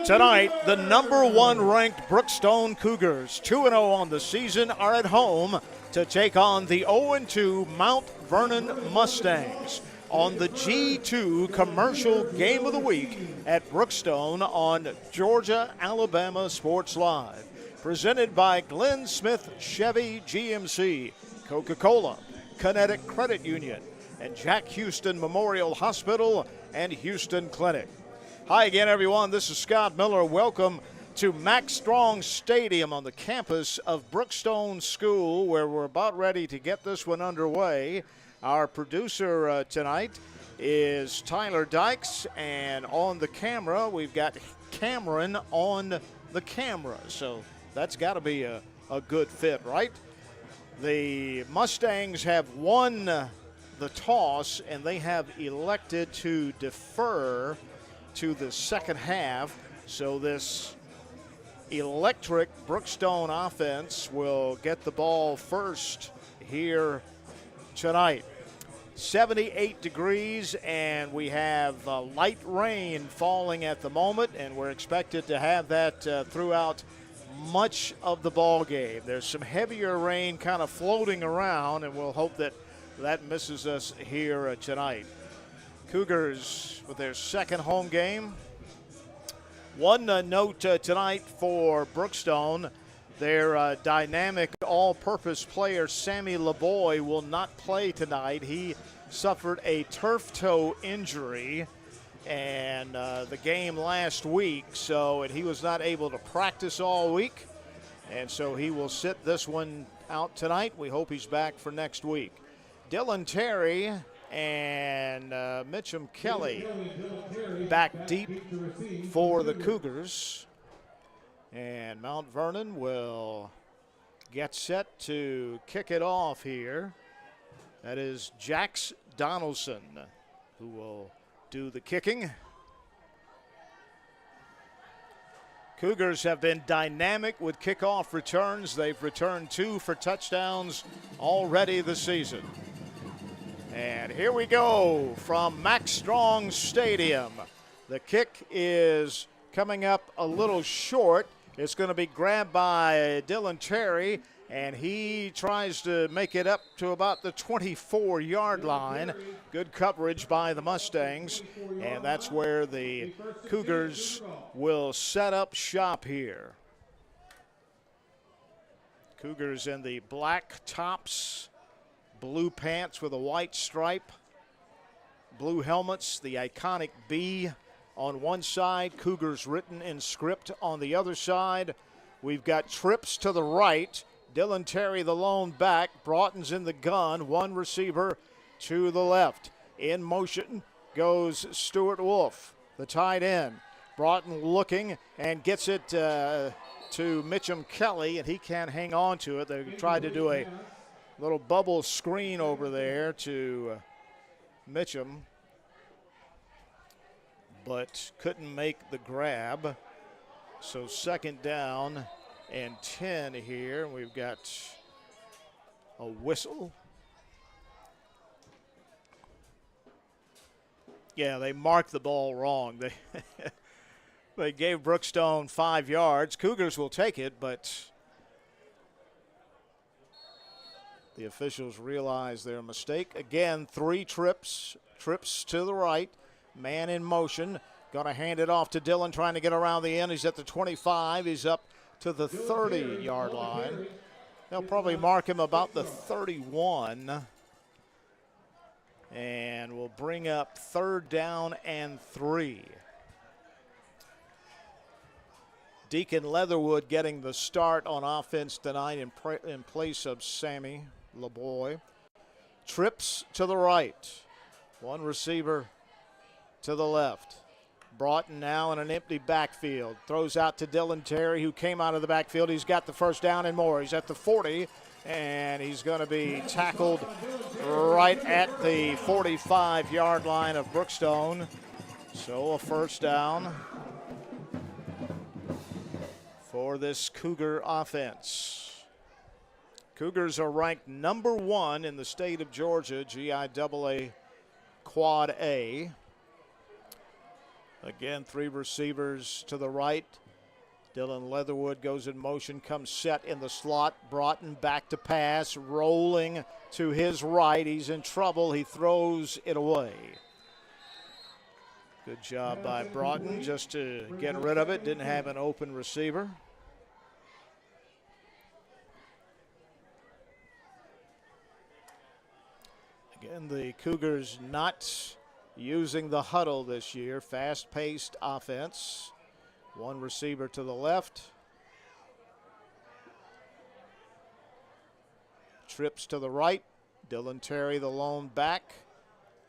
Tonight, the number 1 ranked Brookstone Cougars, 2-0 on the season, are at home to take on the 0-2 Mount Vernon Mustangs on the G2 Commercial Game of the Week at Brookstone on Georgia, Alabama Sports Live. Presented by Glenn Smith Chevy GMC, Coca-Cola, Kinetic Credit Union, and Jack Houston Memorial Hospital and Houston Clinic. Hi again, everyone. This is Scott Miller. Welcome to Max Strong Stadium on the campus of Brookstone School, where we're about ready to get this one underway. Our producer tonight is Tyler Dykes, and on the camera, we've got Cameron on the camera. So that's got to be a good fit, right? The Mustangs have won the toss, and they have elected to defer to the second half. So this electric Brookstone offense will get the ball first here tonight. 78 degrees, and we have light rain falling at the moment, and we're expected to have that throughout much of the ball game. There's some heavier rain kind of floating around, and we'll hope that that misses us here tonight. Cougars with their second home game. One note tonight for Brookstone, their dynamic all-purpose player Sammy LeBoy will not play tonight. He suffered a turf toe injury and the game last week, and he was not able to practice all week, and so he will sit this one out tonight. We hope he's back for next week. Dylan Terry and Mitchum Kelly back deep for the Cougars. And Mount Vernon will get set to kick it off here. That is Jax Donaldson who will do the kicking. Cougars have been dynamic with kickoff returns. They've returned 2 for touchdowns already this season. And here we go from Max Strong Stadium. The kick is coming up a little short. It's going to be grabbed by Dylan Terry, and he tries to make it up to about the 24-yard line. Good coverage by the Mustangs, and that's where the Cougars will set up shop here. Cougars in the black tops, blue pants with a white stripe, blue helmets, the iconic B on one side, Cougars written in script on the other side. We've got trips to the right, Dylan Terry the lone back, Broughton's in the gun, one receiver to the left. In motion goes Stuart Wolf, the tight end. Broughton looking and gets it to Mitchum Kelly, and he can't hang on to it. They tried to do a little bubble screen over there to Mitchum, but couldn't make the grab. So second down and 10 here. We've got a whistle. Yeah, they marked the ball wrong. They gave Brookstone 5 yards. Cougars will take it, but the officials realize their mistake. Again, 3 trips to the right. Man in motion. Going to hand it off to Dylan, trying to get around the end. He's at the 25. He's up to the 30-yard line. They'll probably mark him about the 31. And we'll bring up 3rd down and 3. Deacon Leatherwood getting the start on offense tonight in place of Sammy LeBoy. Trips to the right. One receiver to the left. Broughton now in an empty backfield. Throws out to Dylan Terry, who came out of the backfield. He's got the first down and more. He's at the 40, and he's going to be tackled right at the 45-yard line of Brookstone. So a first down for this Cougar offense. Cougars are ranked number 1 in the state of Georgia, GIAA Quad A. Again, 3 receivers to the right. Dylan Leatherwood goes in motion, comes set in the slot. Broughton back to pass, rolling to his right. He's in trouble. He throws it away. Good job by Broughton just to get rid of it. Didn't have an open receiver. Again, the Cougars not using the huddle this year. Fast-paced offense. 1 receiver to the left. Trips to the right. Dylan Terry, the lone back.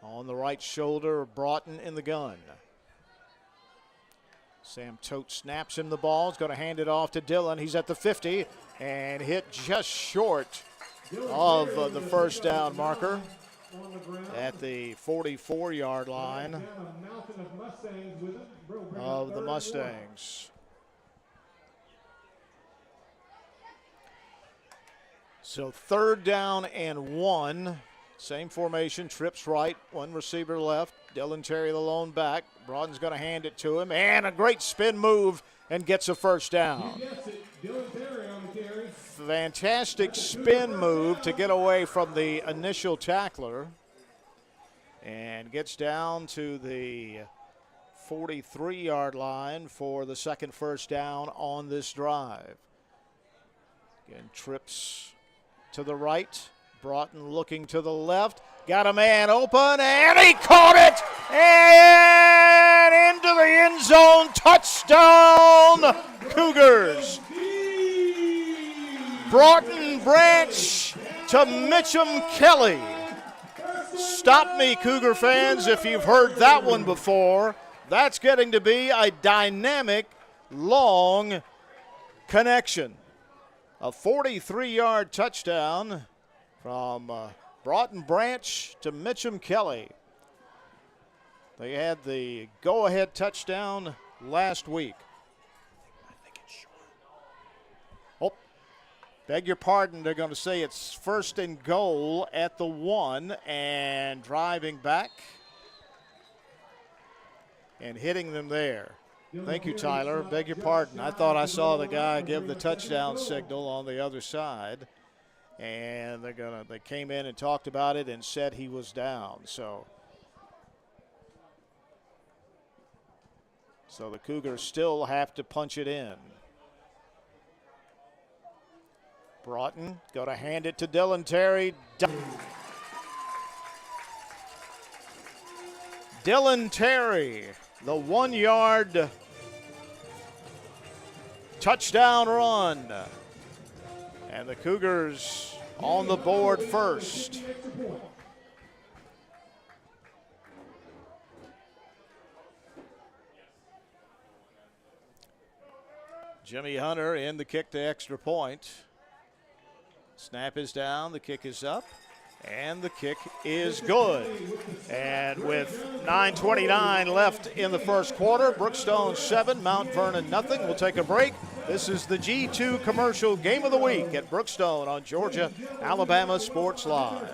On the right shoulder, Broughton in the gun. Sam Tote snaps him the ball. He's going to hand it off to Dylan. He's at the 50 and hit just short of the first down marker at the 44-yard line of the Mustangs. So 3rd down and 1. Same formation, trips right, 1 receiver left. Dylan Terry, the lone back. Broughton's going to hand it to him, and a great spin move and gets a first down. Fantastic spin move to get away from the initial tackler, and gets down to the 43-yard line for the second first down on this drive. Again, trips to the right. Broughton looking to the left. Got a man open, and he caught it! And into the end zone. Touchdown, Cougars. Broughton Branch to Mitchum Kelly. Stop me, Cougar fans, if you've heard that one before. That's getting to be a dynamic, long connection. A 43-yard touchdown from Broughton Branch to Mitchum Kelly. They had the go-ahead touchdown last week. I think it's short. Oh, beg your pardon. They're going to say it's 1st and goal at the 1, and driving back and hitting them there. Thank you, Tyler. Beg your pardon. I thought I saw the guy give the touchdown signal on the other side. And they came in and talked about it and said he was down. So the Cougars still have to punch it in. Broughton going to hand it to Dylan Terry. Dylan Terry, the 1-yard touchdown run. And the Cougars on the board first. Jimmy Hunter in the kick to extra point. Snap is down, the kick is up, and the kick is good. And with 9:29 left in the first quarter, Brookstone 7, Mount Vernon nothing. We'll take a break. This is the G2 Commercial Game of the Week at Brookstone on Georgia, Alabama Sports Live.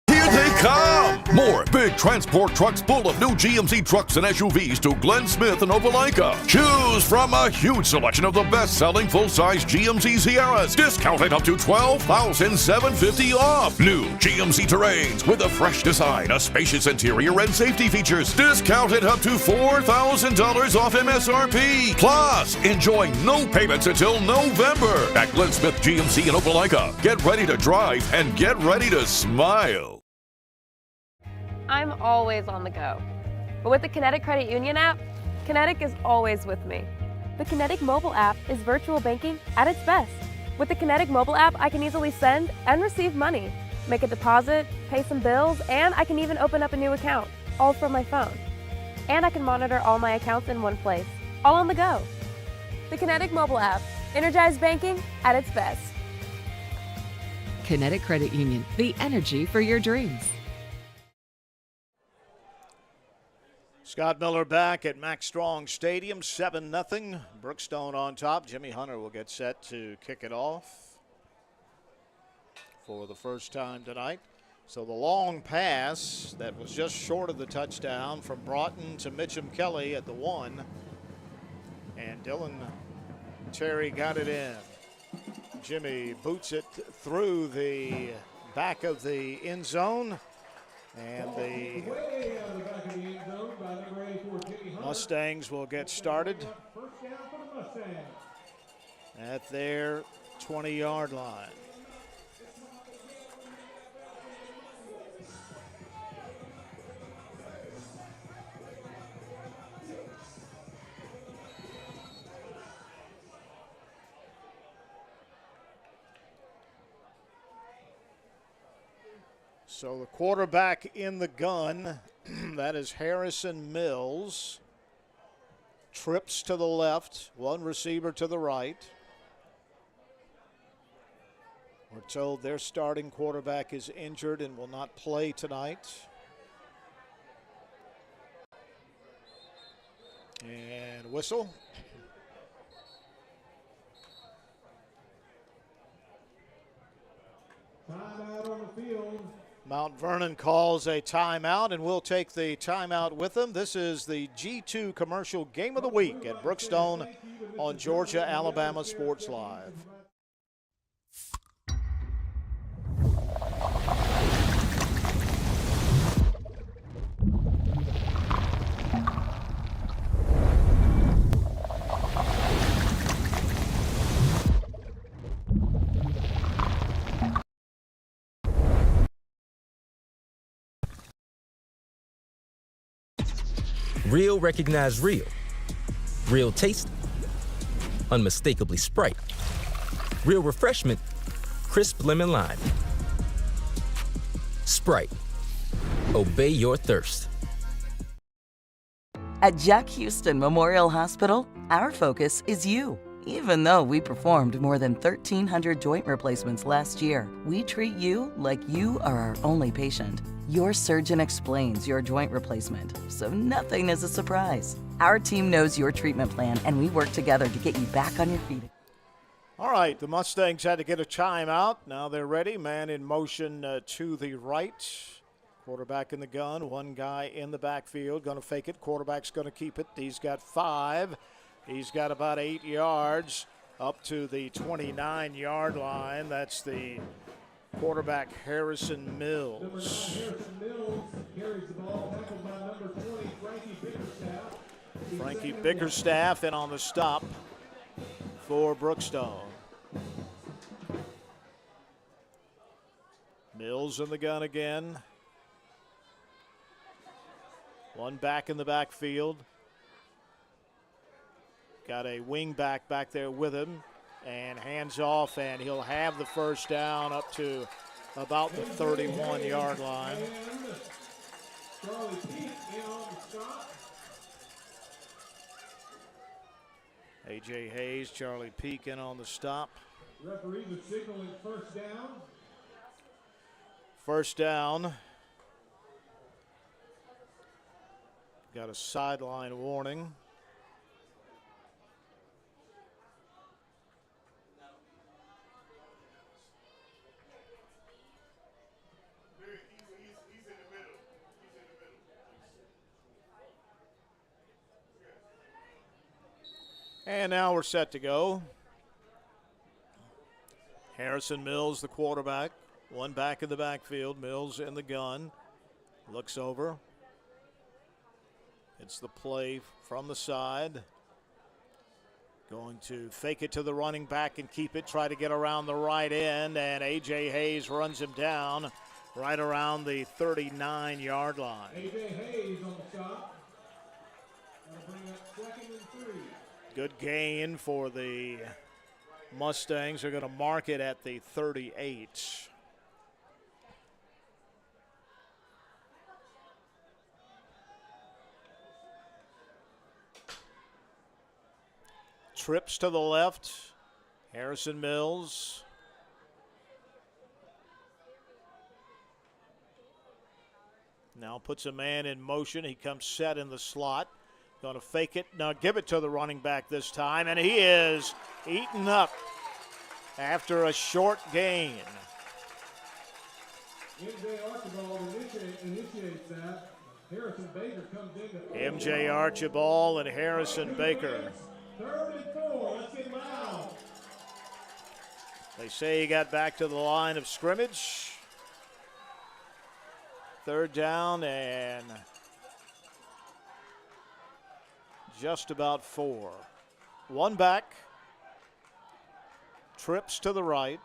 Here they come! More big transport trucks full of new GMC trucks and SUVs to Glenn Smith and Opelika. Choose from a huge selection of the best-selling full-size GMC Sierras, discounted up to $12,750 off. New GMC Terrains with a fresh design, a spacious interior, and safety features, discounted up to $4,000 off MSRP. Plus, enjoy no payments until November at Glenn Smith GMC in Opelika. Get ready to drive and get ready to smile. I'm always on the go. But with the Kinetic Credit Union app, Kinetic is always with me. The Kinetic mobile app is virtual banking at its best. With the Kinetic mobile app, I can easily send and receive money, make a deposit, pay some bills, and I can even open up a new account, all from my phone. And I can monitor all my accounts in one place, all on the go. The Kinetic mobile app, energized banking at its best. Kinetic Credit Union, the energy for your dreams. Scott Miller back at Max Strong Stadium, 7-0. Brookstone on top. Jimmy Hunter will get set to kick it off for the first time tonight. So the long pass that was just short of the touchdown from Broughton to Mitchum Kelly at the 1. And Dylan Terry got it in. Jimmy boots it through the back of the end zone. And the Mustangs will get started at their 20-yard line. So the quarterback in the gun, that is Harrison Mills. Trips to the left, one receiver to the right. We're told their starting quarterback is injured and will not play tonight. And whistle. Timeout on the field. Mount Vernon calls a timeout, and we'll take the timeout with them. This is the G2 Commercial Game of the Week at Brookstone on Georgia-Alabama Sports Live. Real recognize real. Real taste, unmistakably Sprite. Real refreshment, crisp lemon lime. Sprite, obey your thirst. At Jack Houston Memorial Hospital, our focus is you. Even though we performed more than 1,300 joint replacements last year, we treat you like you are our only patient. Your surgeon explains your joint replacement, so nothing is a surprise. Our team knows your treatment plan, and we work together to get you back on your feet. All right, the Mustangs had to get a timeout. Now they're ready. Man in motion to the right. Quarterback in the gun. One guy in the backfield. Going to fake it. Quarterback's going to keep it. He's got 5. He's got about 8 yards up to the 29-yard line. That's the quarterback, Harrison Mills. Number 9, Harrison Mills carries the ball, tackled by number 20, Frankie Bickerstaff. Frankie Bickerstaff in on the stop for Brookstone. Mills in the gun again. One back in the backfield. Got a wing back there with him. And hands off, and he'll have the first down up to about the 31-yard line. Charlie Peak in on the stop. A.J. Hayes, Charlie Peak in on the stop. Referees are signaling first down. First down. Got a sideline warning. And now we're set to go. Harrison Mills, the quarterback. One back in the backfield. Mills in the gun. Looks over. It's the play from the side. Going to fake it to the running back and keep it. Try to get around the right end. And A.J. Hayes runs him down right around the 39-yard line. A.J. Hayes on the stop. That'll bring up 2nd and 3. Good gain for the Mustangs. They're going to mark it at the 38. Trips to the left. Harrison Mills. Now puts a man in motion. He comes set in the slot. Going to fake it. Now give it to the running back this time. And he is eaten up after a short gain. MJ Archibald initiates that. Harrison Baker comes in. MJ Archibald and Harrison Baker. 3rd and 4. Let's get loud. They say he got back to the line of scrimmage. 3rd down and just about 4. One back. Trips to the right.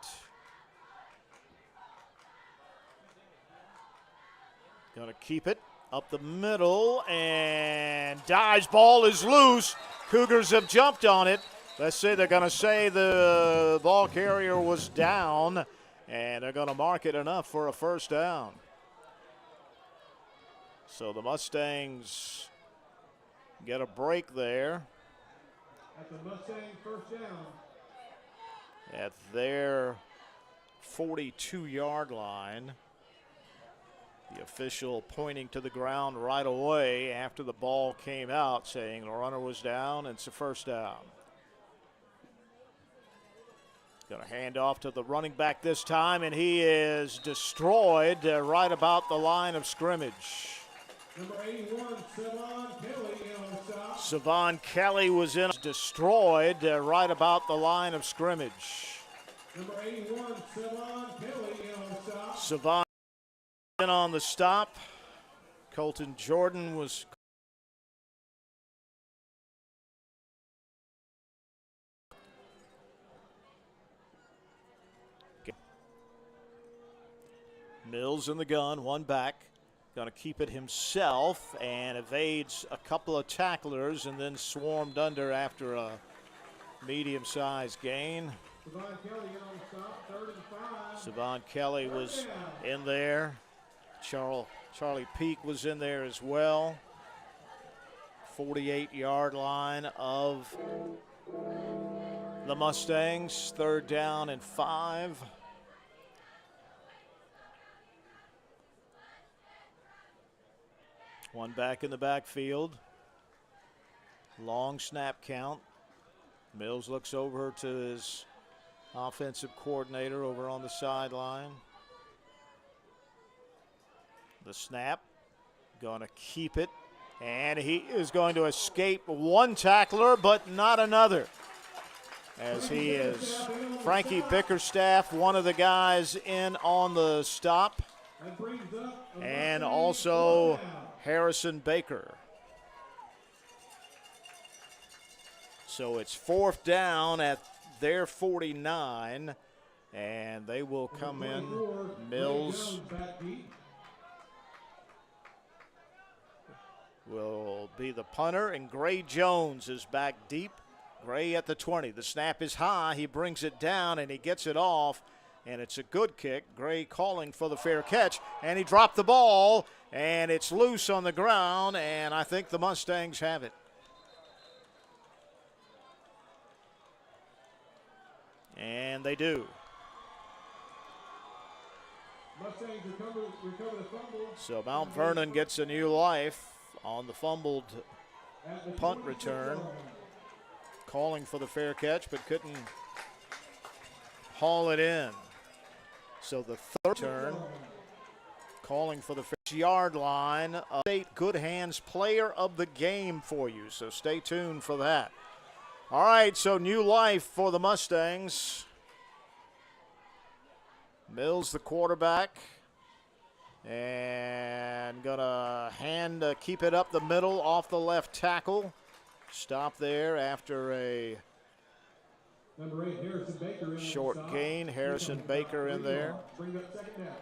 Gonna keep it up the middle, and Dye's ball is loose. Cougars have jumped on it. Let's say they're gonna say the ball carrier was down, and they're gonna mark it enough for a 1st down. So the Mustangs get a break there. At the Mustang 1st down. At their 42-yard line. The official pointing to the ground right away after the ball came out, saying the runner was down and it's a 1st down. Going to hand off to the running back this time, and he is destroyed right about the line of scrimmage. Number 81, Savon Kelly on the stop. Savon Kelly was destroyed right about the line of scrimmage. Number 81, Savon Kelly on the stop. Savon on the stop. Colton Jordan was Mills in the gun, one back. Going to keep it himself and evades a couple of tacklers and then swarmed under after a medium-sized gain. Savon Kelly on the stop, 3rd and 5. Savon Kelly was in there. Charlie Peak was in there as well. 48-yard line of the Mustangs. 3rd down and 5. One back in the backfield. Long snap count. Mills looks over to his offensive coordinator over on the sideline. The snap, going to keep it, and he is going to escape one tackler, but not another. As he is Frankie Bickerstaff, one of the guys in on the stop, and also Harrison Baker. So it's 4th down at their 49, and they will come in. Mills will be the punter, and Gray Jones is back deep. Gray at the 20. The snap is high. He brings it down, and he gets it off, and it's a good kick. Gray calling for the fair catch, and he dropped the ball, and it's loose on the ground, and I think the Mustangs have it. And they do. Mustangs recover the fumble. So Mount Vernon gets a new life on the fumbled punt return. Calling for the fair catch, but couldn't haul it in. So the 3rd turn, calling for the 6-yard line. State Good Hands Player of the Game for you, so stay tuned for that. All right, so new life for the Mustangs. Mills, the quarterback, and gonna keep it up the middle off the left tackle. Stop there after a Number 8, Harrison Baker short gain. Harrison Baker in there. Bring up 2nd down.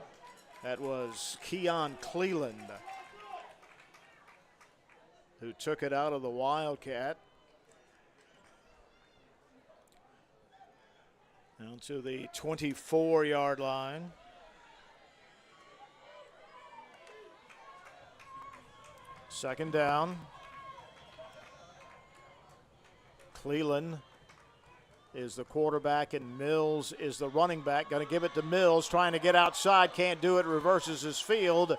That was Keon Cleland who took it out of the Wildcat. Down to the 24-yard line. Second down. Cleland is the quarterback and Mills is the running back. Going to give it to Mills, trying to get outside, can't do it, reverses his field,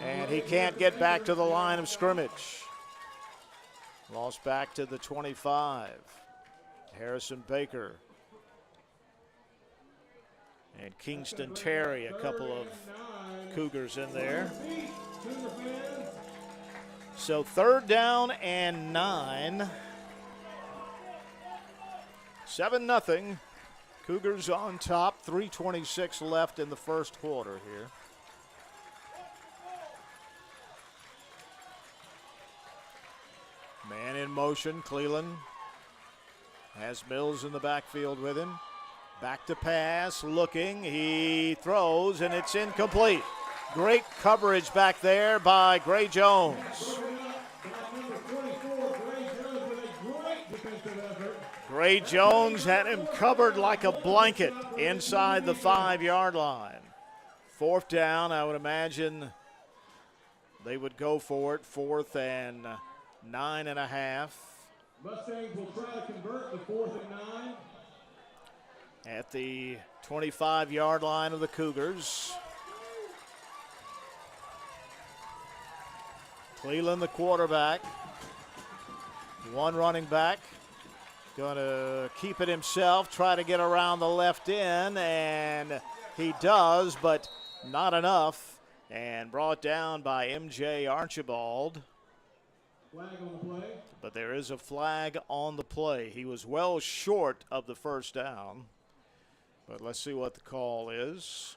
and he can't get back to the line of scrimmage. Lost back to the 25. Harrison Baker And Kingston Terry, a couple of Cougars in there. So 3rd down and 9. 7-0. Cougars on top. 3:26 left in the first quarter here. Man in motion. Cleland has Mills in the backfield with him. Back to pass, looking. He throws, and it's incomplete. Great coverage back there by Gray Jones. Gray Jones had him covered like a blanket inside the 5-yard line. 4th down, I would imagine they would go for it. 4th and 9.5. Mustangs will try to convert the 4th and 9. At the 25-yard line of the Cougars. Cleland, the quarterback. One running back. Going to keep it himself, try to get around the left end, and he does, but not enough. And brought down by M.J. Archibald. Flag on the play. But there is a flag on the play. He was well short of the 1st down. But let's see what the call is.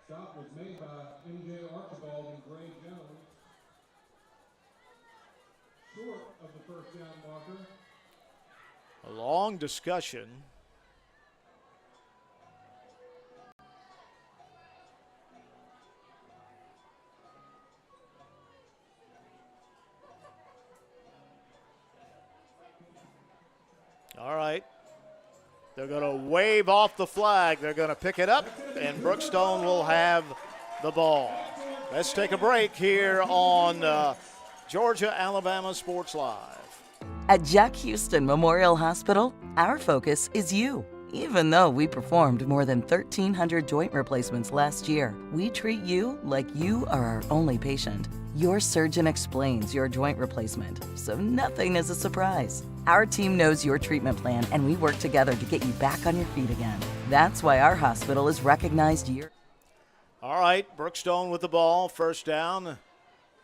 Stop was made by M.J. Archibald and Gray Jones. Short of the 1st down marker. A long discussion. All right. They're going to wave off the flag. They're going to pick it up, and Brookstone will have the ball. Let's take a break here on Georgia-Alabama Sports Live. At Jack Houston Memorial Hospital, our focus is you. Even though we performed more than 1,300 joint replacements last year, we treat you like you are our only patient. Your surgeon explains your joint replacement, so nothing is a surprise. Our team knows your treatment plan, and we work together to get you back on your feet again. That's why our hospital is recognized year. All right, Brookstone with the ball, 1st down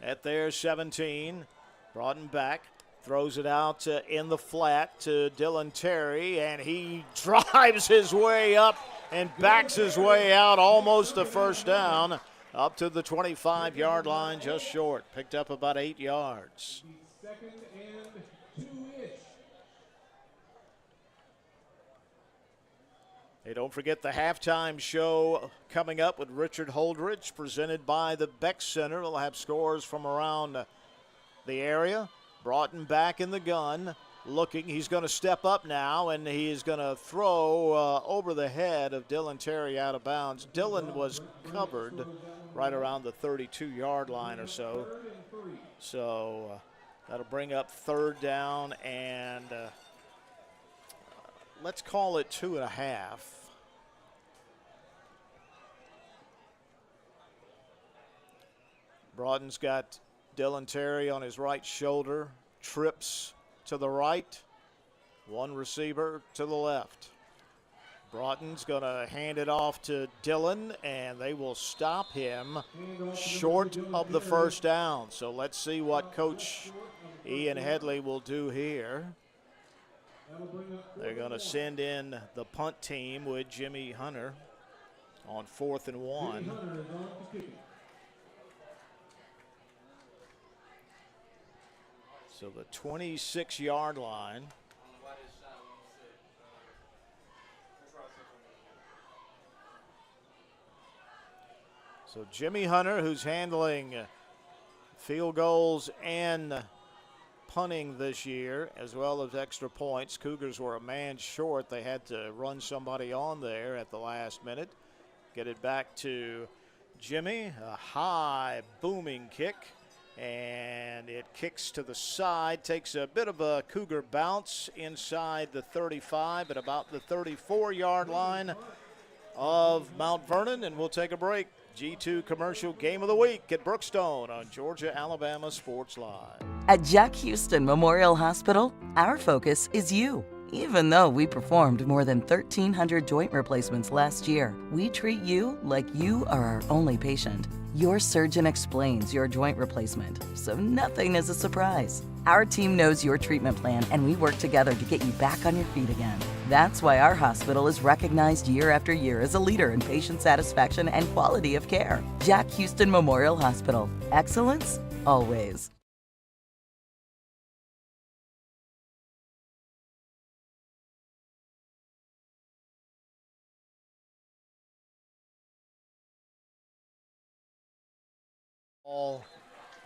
at their 17. Broughton back, throws it out in the flat to Dylan Terry, and he drives his way up and backs his way out, almost a 1st down, up to the 25-yard line, just short. Picked up about 8 yards. 2nd and 2-ish. Hey, don't forget the halftime show coming up with Richard Holdridge, presented by the Beck Center. We'll have scores from around the area. Broughton back in the gun, looking. He's going to step up now, and he is going to throw over the head of Dylan Terry out of bounds. Dylan was covered right around the 32-yard line or so. So that'll bring up 3rd down, and let's call it 2.5. Broughton's got Dylan Terry on his right shoulder, trips to the right, one receiver to the left. Broughton's going to hand it off to Dylan, and they will stop him short of the 1st down. So let's see what Coach Ian Headley will do here. They're going to send in the punt team with Jimmy Hunter on 4th and 1. So the 26-yard line. So Jimmy Hunter, who's handling field goals and punting this year, as well as extra points. Cougars were a man short. They had to run somebody on there at the last minute. Get it back to Jimmy. A high booming kick. And it kicks to the side, takes a bit of a Cougar bounce inside the 35 at about the 34-yard line of Mount Vernon, and we'll take a break. G2 Commercial Game of the Week at Brookstone on Georgia-Alabama Sports Live. At Jack Houston Memorial Hospital, our focus is you. Even though we performed more than 1,300 joint replacements last year, we treat you like you are our only patient. Your surgeon explains your joint replacement, so nothing is a surprise. Our team knows your treatment plan, and we work together to get you back on your feet again. That's why our hospital is recognized year after year as a leader in patient satisfaction and quality of care. Jack Houston Memorial Hospital. Excellence, always.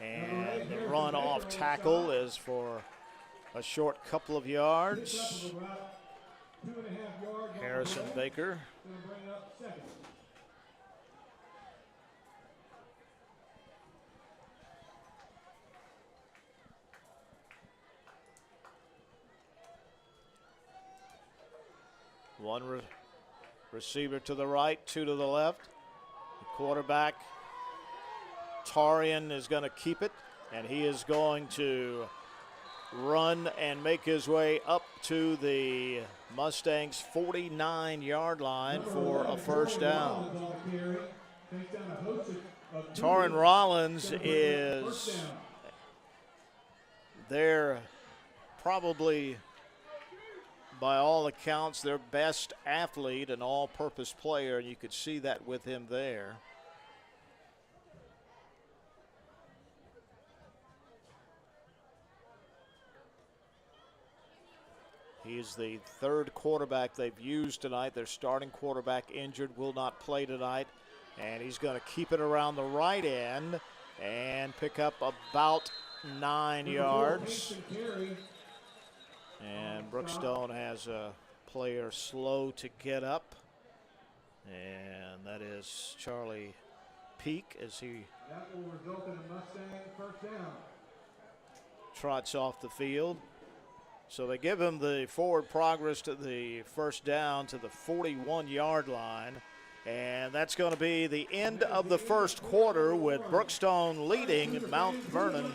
And the run off tackle is for a short couple of yards. Harrison Baker. One receiver to the right, two to the left. The quarterback, Tarian, is going to keep it, and he is going to run and make his way up to the Mustangs' 49-yard line for a first down. Tarian Rollins is their probably, by all accounts, their best athlete and all-purpose player, and you could see that with him there. He's the third quarterback they've used tonight. Their starting quarterback injured, will not play tonight. And he's going to keep it around the right end and pick up about 9 yards. And Brookstone has a player slow to get up. And that is Charlie Peak as he trots off the field. So they give him the forward progress to the first down to the 41-yard line. And that's going to be the end of the first quarter with Brookstone leading Mount Vernon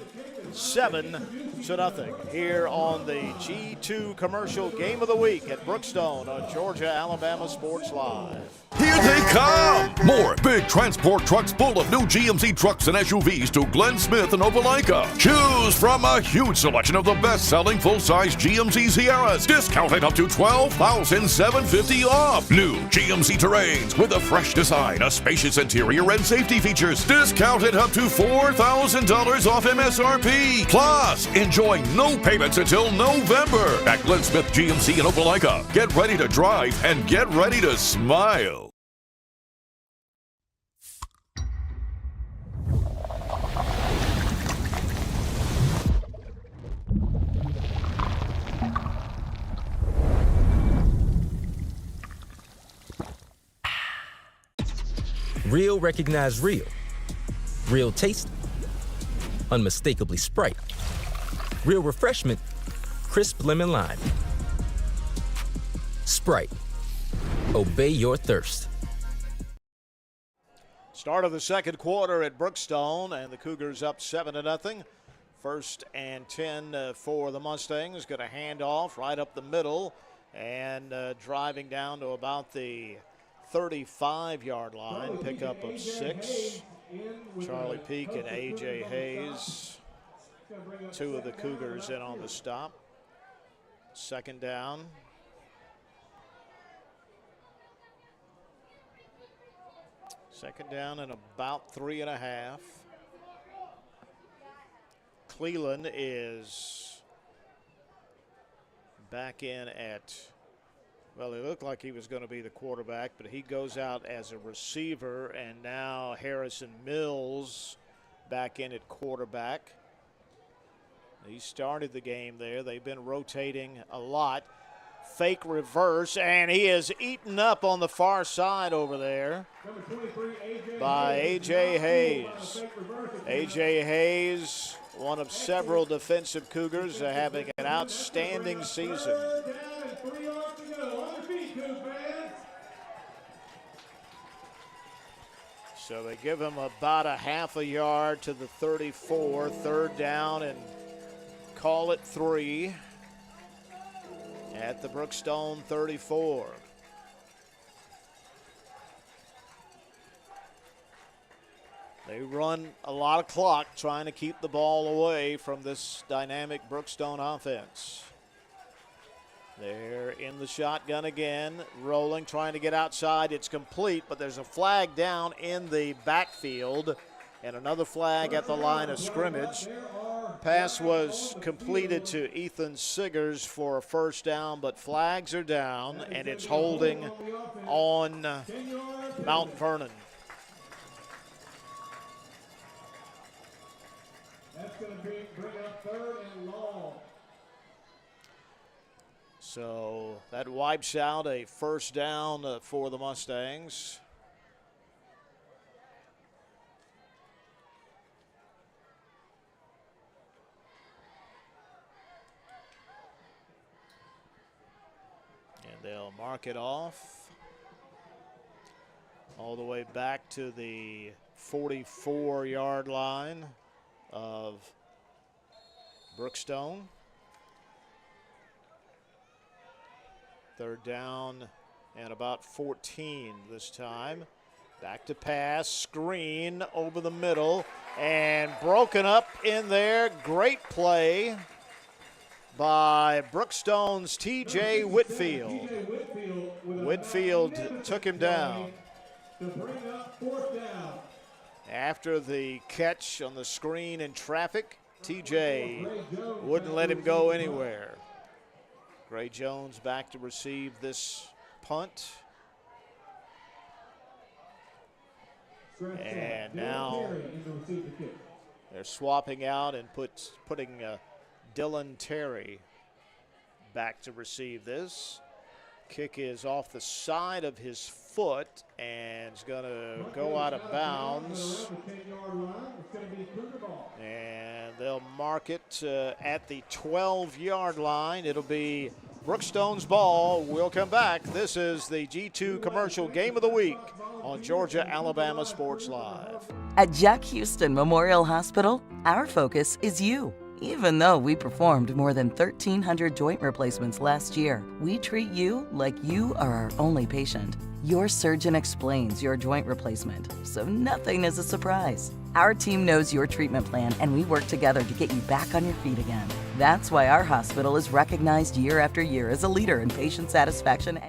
7-0 here on the G2 Commercial Game of the Week at Brookstone on Georgia-Alabama Sports Live. Here they come! More big transport trucks full of new GMC trucks and SUVs to Glenn Smith and Opelika. Choose from a huge selection of the best-selling full-size GMC Sierras, discounted up to $12,750 off. New GMC Terrains with a fresh design, a spacious interior, and safety features, discounted up to $4,000 off MSRP. Plus, enjoy no payments until November at Glenn Smith GMC in Opelika. Get ready to drive and get ready to smile. Real recognize real. Real taste, unmistakably Sprite. Real refreshment, crisp lemon lime. Sprite. Obey your thirst. Start of the second quarter at Brookstone, and the Cougars up 7-0. First and 10 for the Mustangs. Going to hand off right up the middle and driving down to about the 35-yard line. Pickup of 6. Charlie Peak and A.J. Hayes, two of the Cougars in on the stop. Second down. Second down and about 3.5. Cleland is back in at, well, it looked like he was going to be the quarterback, but he goes out as a receiver, and now Harrison Mills back in at quarterback. He started the game there. They've been rotating a lot. Fake reverse, and he is eaten up on the far side over there by A.J. Hayes. A.J. Hayes, one of several defensive Cougars, having an outstanding season. So they give him about a half a yard to the 34, third down, and call it 3. at the Brookstone 34. They run a lot of clock trying to keep the ball away from this dynamic Brookstone offense. They're in the shotgun again, rolling, trying to get outside. It's complete, but there's a flag down in the backfield and another flag at the line of scrimmage. Pass was completed to Ethan Siggers for a first down, but flags are down, and it's holding on Mount Vernon. That's going to bring up 3rd and long. So that wipes out a first down for the Mustangs. And they'll mark it off all the way back to the 44-yard line of Brookstone. 3rd down and about 14 this time. Back to pass, screen over the middle, and broken up in there. Great play by Brookstone's TJ Whitfield. Whitfield took him down. To bring up 4th down. After the catch on the screen in traffic, TJ wouldn't let him go anywhere. Gray Jones back to receive this punt. And now they're swapping out and putting Dylan Terry back to receive this. Kick is off the side of his foot and is going to go out of bounds. And they'll mark it at the 12-yard line. It'll be Brookstone's ball. We'll come back. This is the G2 Commercial Game of the Week on Georgia-Alabama Sports Live. At Jack Houston Memorial Hospital, our focus is you. Even though we performed more than 1,300 joint replacements last year, we treat you like you are our only patient. Your surgeon explains your joint replacement, so nothing is a surprise. Our team knows your treatment plan, and we work together to get you back on your feet again. That's why our hospital is recognized year after year as a leader in patient satisfaction.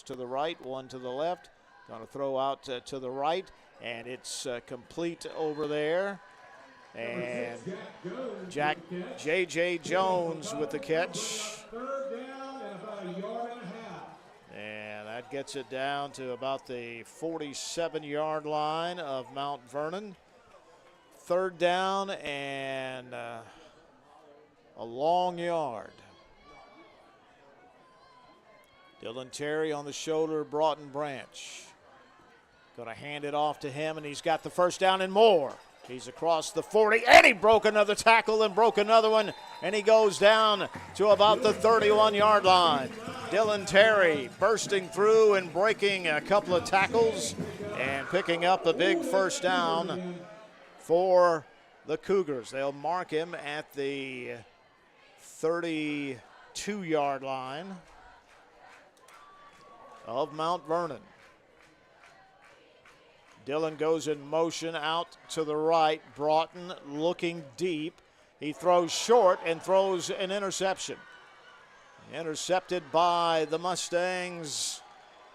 To the right, one to the left. Going to throw out to the right, and it's complete over there. And J.J. Jones with the catch. Third down and about a yard and a half. And that gets it down to about the 47-yard line of Mount Vernon. Third down and a long yard. Dylan Terry on the shoulder of Broughton Branch. Going to hand it off to him, and he's got the first down and more. He's across the 40, and he broke another tackle and broke another one, and he goes down to about the 31-yard line. Dylan Terry bursting through and breaking a couple of tackles and picking up a big first down for the Cougars. They'll mark him at the 32-yard line of Mount Vernon. Dylan goes in motion out to the right. Broughton looking deep. He throws short and throws an interception. Intercepted by the Mustangs,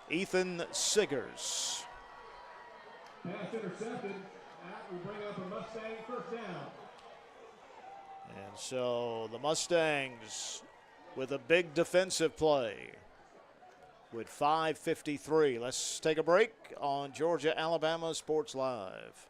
Ethan Siggers. Pass intercepted. That will bring up a Mustang first down. And so the Mustangs with a big defensive play with 5:53. Let's take a break on Georgia Alabama Sports Live.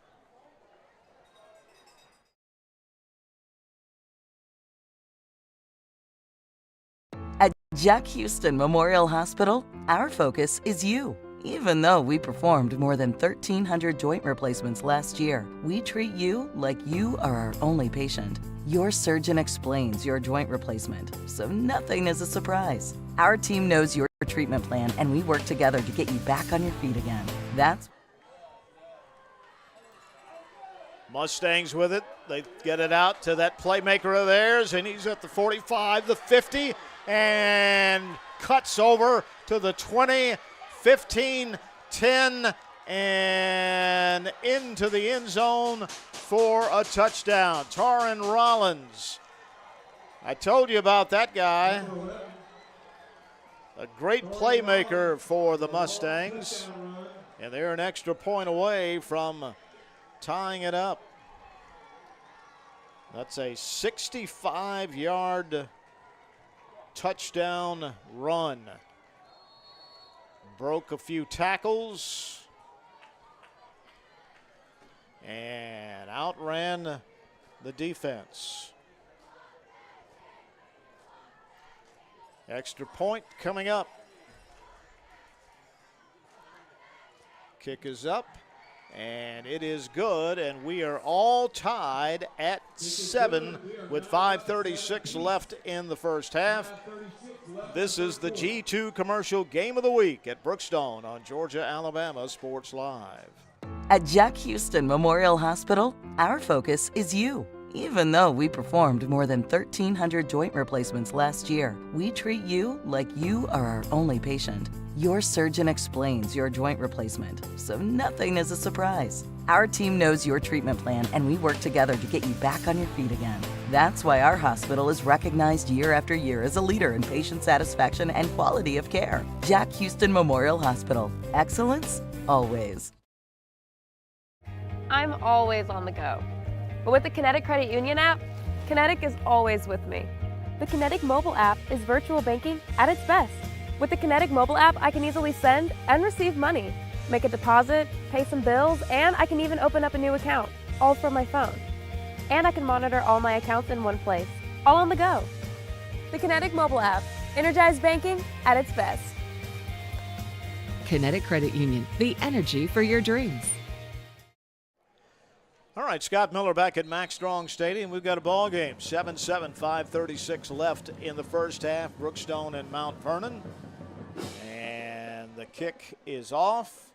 At Jack Houston Memorial Hospital, our focus is you. Even though we performed more than 1,300 joint replacements last year, we treat you like you are our only patient. Your surgeon explains your joint replacement, so nothing is a surprise. Our team knows your treatment plan, and we work together to get you back on your feet again. That's Mustangs with it. They get it out to that playmaker of theirs, and he's at the 45, the 50, and cuts over to the 20, 15, 10, and into the end zone for a touchdown. Taron Rollins. I told you about that guy. A great playmaker for the Mustangs. And they're an extra point away from tying it up. That's a 65-yard touchdown run. Broke a few tackles and outran the defense. Extra point coming up. Kick is up, and it is good, and we are all tied at 7 with 5:36 left in the first half. This is the G2 Commercial Game of the Week at Brookstone on Georgia Alabama Sports Live. At Jack Houston Memorial Hospital, our focus is you. Even though we performed more than 1,300 joint replacements last year, we treat you like you are our only patient. Your surgeon explains your joint replacement, so nothing is a surprise. Our team knows your treatment plan, and we work together to get you back on your feet again. That's why our hospital is recognized year after year as a leader in patient satisfaction and quality of care. Jack Houston Memorial Hospital. Excellence, always. I'm always on the go. But with the Kinetic Credit Union app, Kinetic is always with me. The Kinetic mobile app is virtual banking at its best. With the Kinetic mobile app, I can easily send and receive money, make a deposit, pay some bills, and I can even open up a new account, all from my phone. And I can monitor all my accounts in one place, all on the go. The Kinetic mobile app, energized banking at its best. Kinetic Credit Union, the energy for your dreams. All right, Scott Miller back at Max Strong Stadium. We've got a ball game. 7-7, 5:36 left in the first half. Brookstone and Mount Vernon. And the kick is off.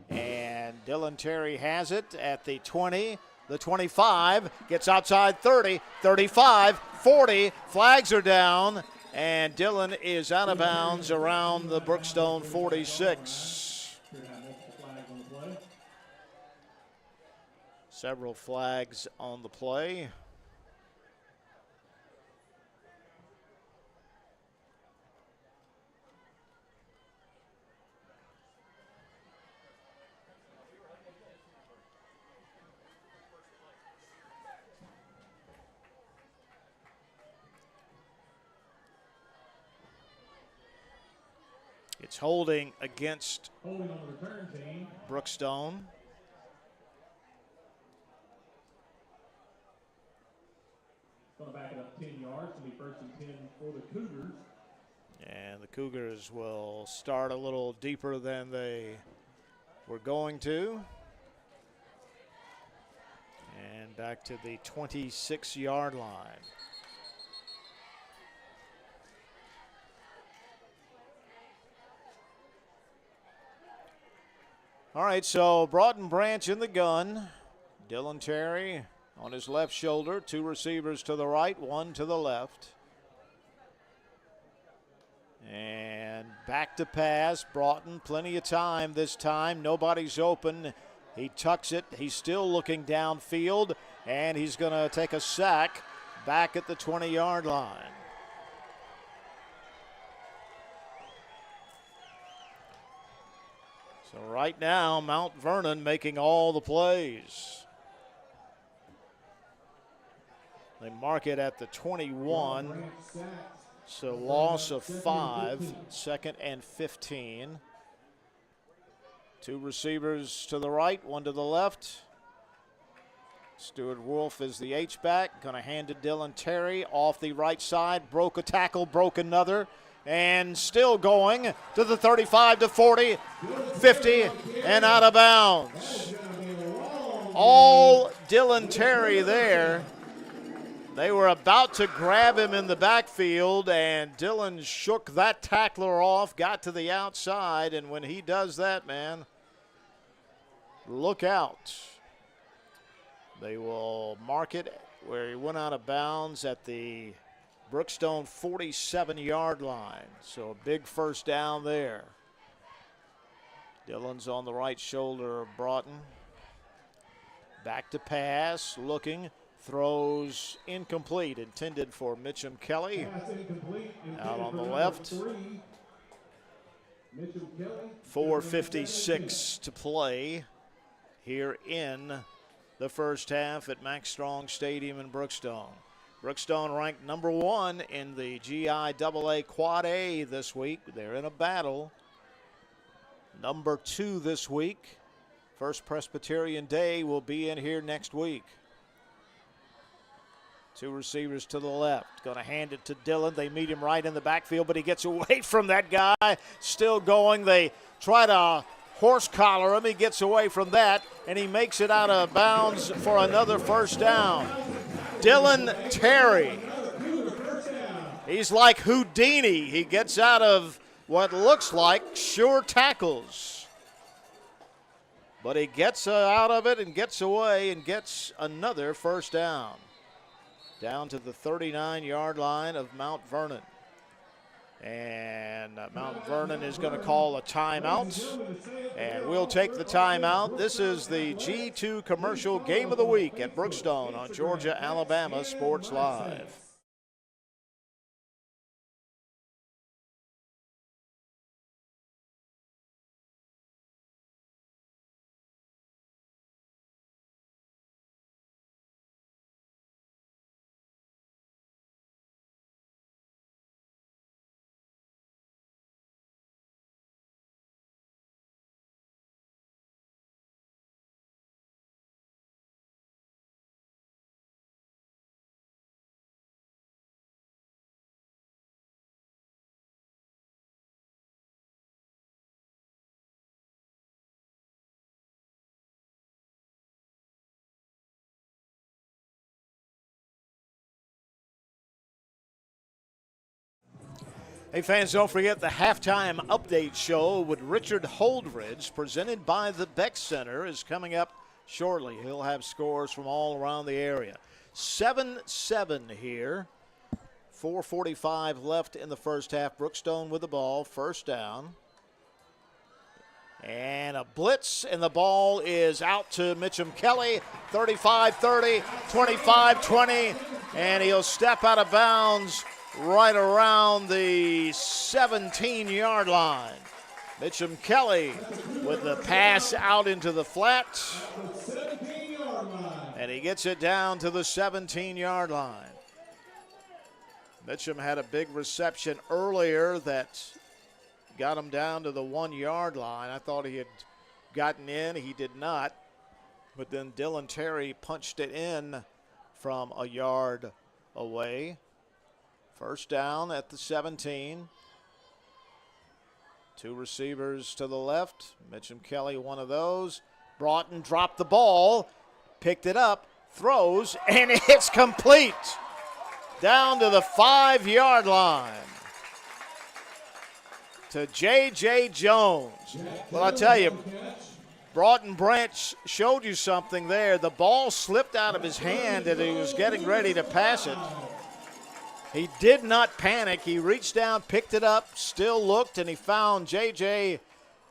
And Dylan Terry has it at the 20, the 25. Gets outside 30, 35, 40. Flags are down. And Dylan is out of bounds around the Brookstone 46. Several flags on the play. It's holding against Holding on the return team. Brookstone. Going to back it up 10 yards. It'll be 1st and 10 for the Cougars. And the Cougars will start a little deeper than they were going to. And back to the 26-yard line. All right, so Broughton Branch in the gun. Dylan Terry on his left shoulder. 2 receivers to the right, 1 to the left. And back to pass. Broughton, plenty of time this time. Nobody's open. He tucks it. He's still looking downfield, and he's going to take a sack back at the 20-yard line. So right now, Mount Vernon making all the plays. They mark it at the 21. So loss of 5, 2nd and 15. 2 receivers to the right, 1 to the left. Stuart Wolf is the H-back. Going to hand to Dylan Terry off the right side. Broke a tackle, broke another. And still going to the 35 to 40, 50, and out of bounds. All Dylan Terry there. They were about to grab him in the backfield, and Dylan shook that tackler off, got to the outside, and when he does that, man, look out. They will mark it where he went out of bounds at the Brookstone 47-yard line. So a big first down there. Dylan's on the right shoulder of Broughton. Back to pass, looking. Throws incomplete, intended for Mitchum Kelly. Out on the left. 4:56 to play here in the first half at Max Strong Stadium in Brookstone. Brookstone ranked number 1 in the GIAA Quad A this week. They're in a battle. Number 2 this week. First Presbyterian Day will be in here next week. 2 receivers to the left. Going to hand it to Dylan. They meet him right in the backfield, but he gets away from that guy. Still going. They try to horse collar him. He gets away from that, and he makes it out of bounds for another first down. Dylan Terry. He's like Houdini. He gets out of what looks like sure tackles. But he gets out of it and gets away and gets another first down. Down to the 39-yard line of Mount Vernon. And Mount Vernon is going to call a timeout. And we'll take the timeout. This is the G2 Commercial Game of the Week at Brookstone on Georgia-Alabama Sports Live. Hey fans, don't forget the halftime update show with Richard Holdridge, presented by the Beck Center, is coming up shortly. He'll have scores from all around the area. 7-7 here. 4:45 left in the first half. Brookstone with the ball, first down. And a blitz, and the ball is out to Mitchum Kelly. 35-30, 25-20, and he'll step out of bounds right around the 17-yard line. Mitchum Kelly with the pass out into the flat. And he gets it down to the 17-yard line. Mitchum had a big reception earlier that got him down to the 1 yard line. I thought he had gotten in. He did not. But then Dylan Terry punched it in from a yard away. First down at the 17. Two receivers to the left. Mitchum Kelly, one of those. Broughton dropped the ball, picked it up, throws, and it's complete. Down to the 5 yard line to J.J. Jones. Well, I tell you, Broughton Branch showed you something there. The ball slipped out of his hand and he was getting ready to pass it. He did not panic. He reached down, picked it up, still looked, and he found J.J.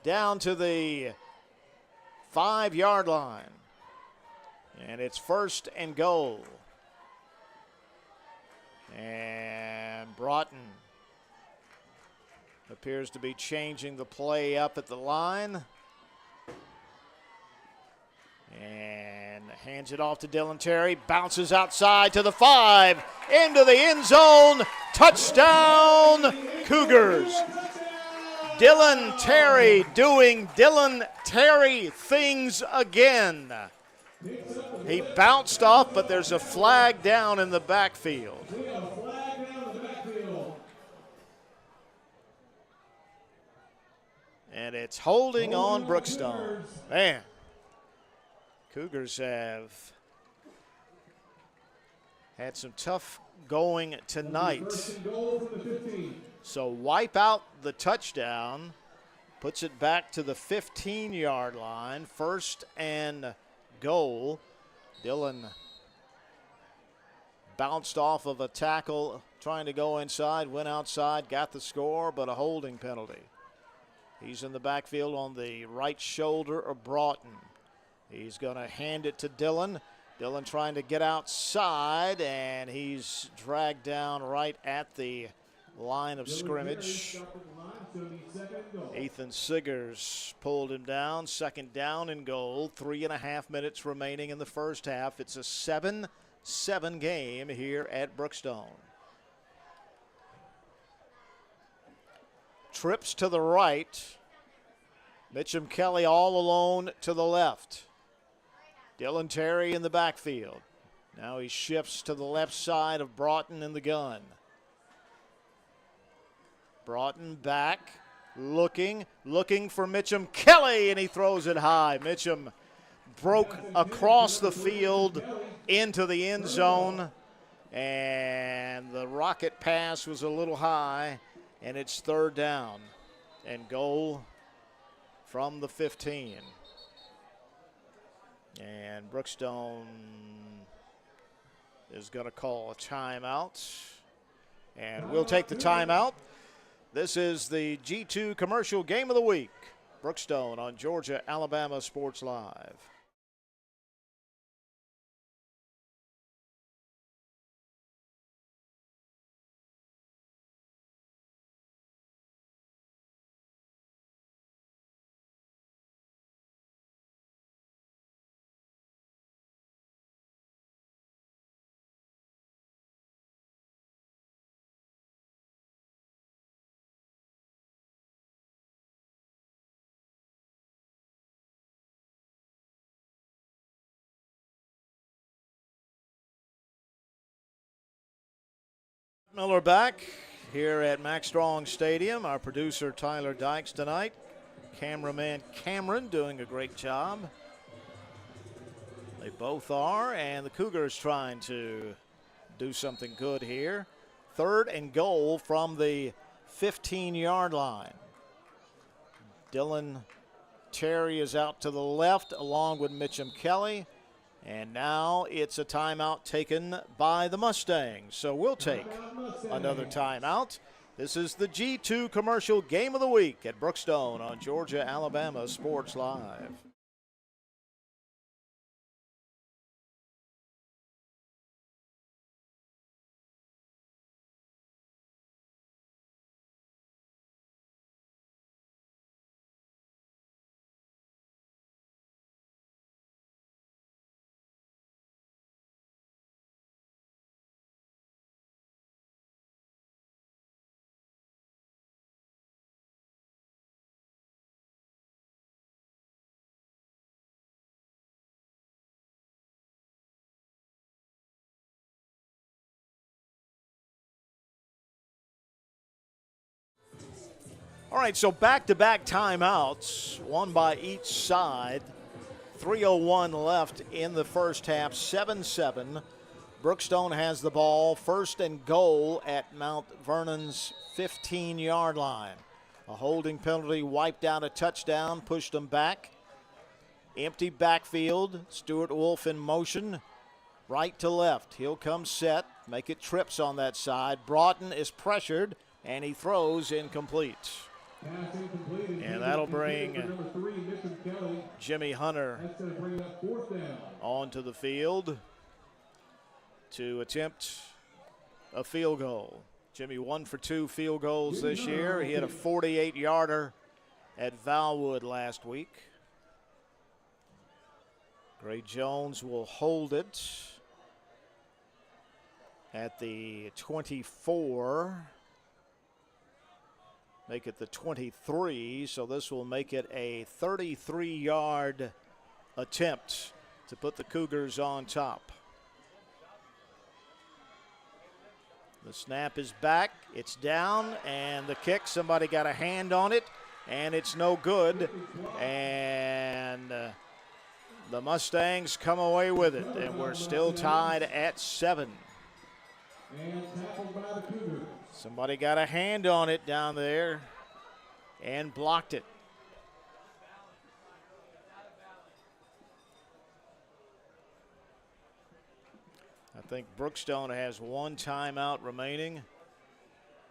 down to the 5 yard line. And it's first and goal. And Broughton appears to be changing the play up at the line. And hands it off to Dylan Terry. Bounces outside to the 5. Into the end zone. Touchdown, Cougars. Dylan Terry doing Dylan Terry things again. He bounced off, but there's a flag down in the backfield. And it's holding on Brookstone. Man, Cougars have had some tough going tonight. So wipe out the touchdown, puts it back to the 15 yard line, first and goal. Dylan bounced off of a tackle trying to go inside, went outside, got the score, but a holding penalty. He's in the backfield on the right shoulder of Broughton. He's going to hand it to Dylan. Dylan trying to get outside, and he's dragged down right at the line of scrimmage. Ethan Siggers pulled him down. Second down and goal. 3.5 minutes remaining in the first half. It's a 7-7 game here at Brookstone. Trips to the right. Mitchum Kelly all alone to the left. Dylan Terry in the backfield. Now he shifts to the left side of Broughton in the gun. Broughton back, looking for Mitchum Kelly, and he throws it high. Mitchum broke across the field into the end zone, and the rocket pass was a little high, and it's third down and goal from the 15. And Brookstone is going to call a timeout, and we'll take the timeout. This is the G2 Commercial Game of the Week. Brookstone on Georgia, Alabama Sports Live. Miller back here at Max Strong Stadium. Our producer Tyler Dykes tonight. Cameraman Cameron doing a great job. They both are, and the Cougars trying to do something good here. Third and goal from the 15-yard line. Dylan Terry is out to the left along with Mitchum Kelly. And now it's a timeout taken by the Mustangs. So we'll take another timeout. This is the G2 Commercial Game of the Week at Brookstone on Georgia, Alabama Sports Live. All right, so back-to-back timeouts, one by each side. 3:01 left in the first half, 7-7. Brookstone has the ball, first and goal at Mount Vernon's 15-yard line. A holding penalty wiped out a touchdown, pushed them back. Empty backfield, Stuart Wolf in motion, right to left. He'll come set, make it trips on that side. Broughton is pressured, and he throws incomplete. And that'll bring Jimmy Hunter onto the field to attempt a field goal. Jimmy 1 for 2 field goals this year. He had a 48-yarder at Valwood last week. Gray Jones will hold it at the 24. Make it the 23, so this will make it a 33-yard attempt to put the Cougars on top. The snap is back, it's down, and the kick, somebody got a hand on it, and it's no good. And the Mustangs come away with it, and we're still tied at 7. Somebody got a hand on it down there and blocked it. I think Brookstone has one timeout remaining,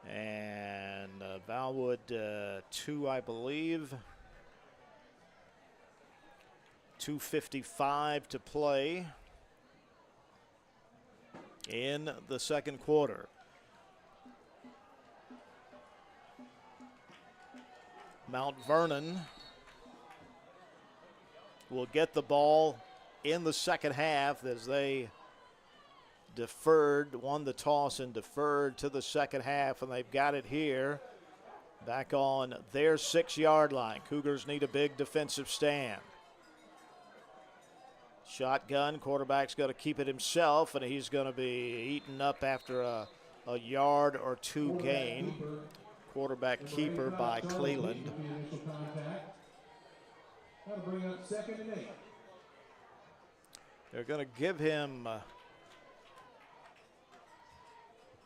and Valwood 2, I believe. 2:55 to play in the second quarter. Mount Vernon will get the ball in the second half as they won the toss and deferred to the second half, and they've got it here back on their 6-yard line. Cougars need a big defensive stand. Shotgun, quarterback's going to keep it himself, and he's going to be eaten up after a yard or two gain. Quarterback keeper by Cleland. They're going to give him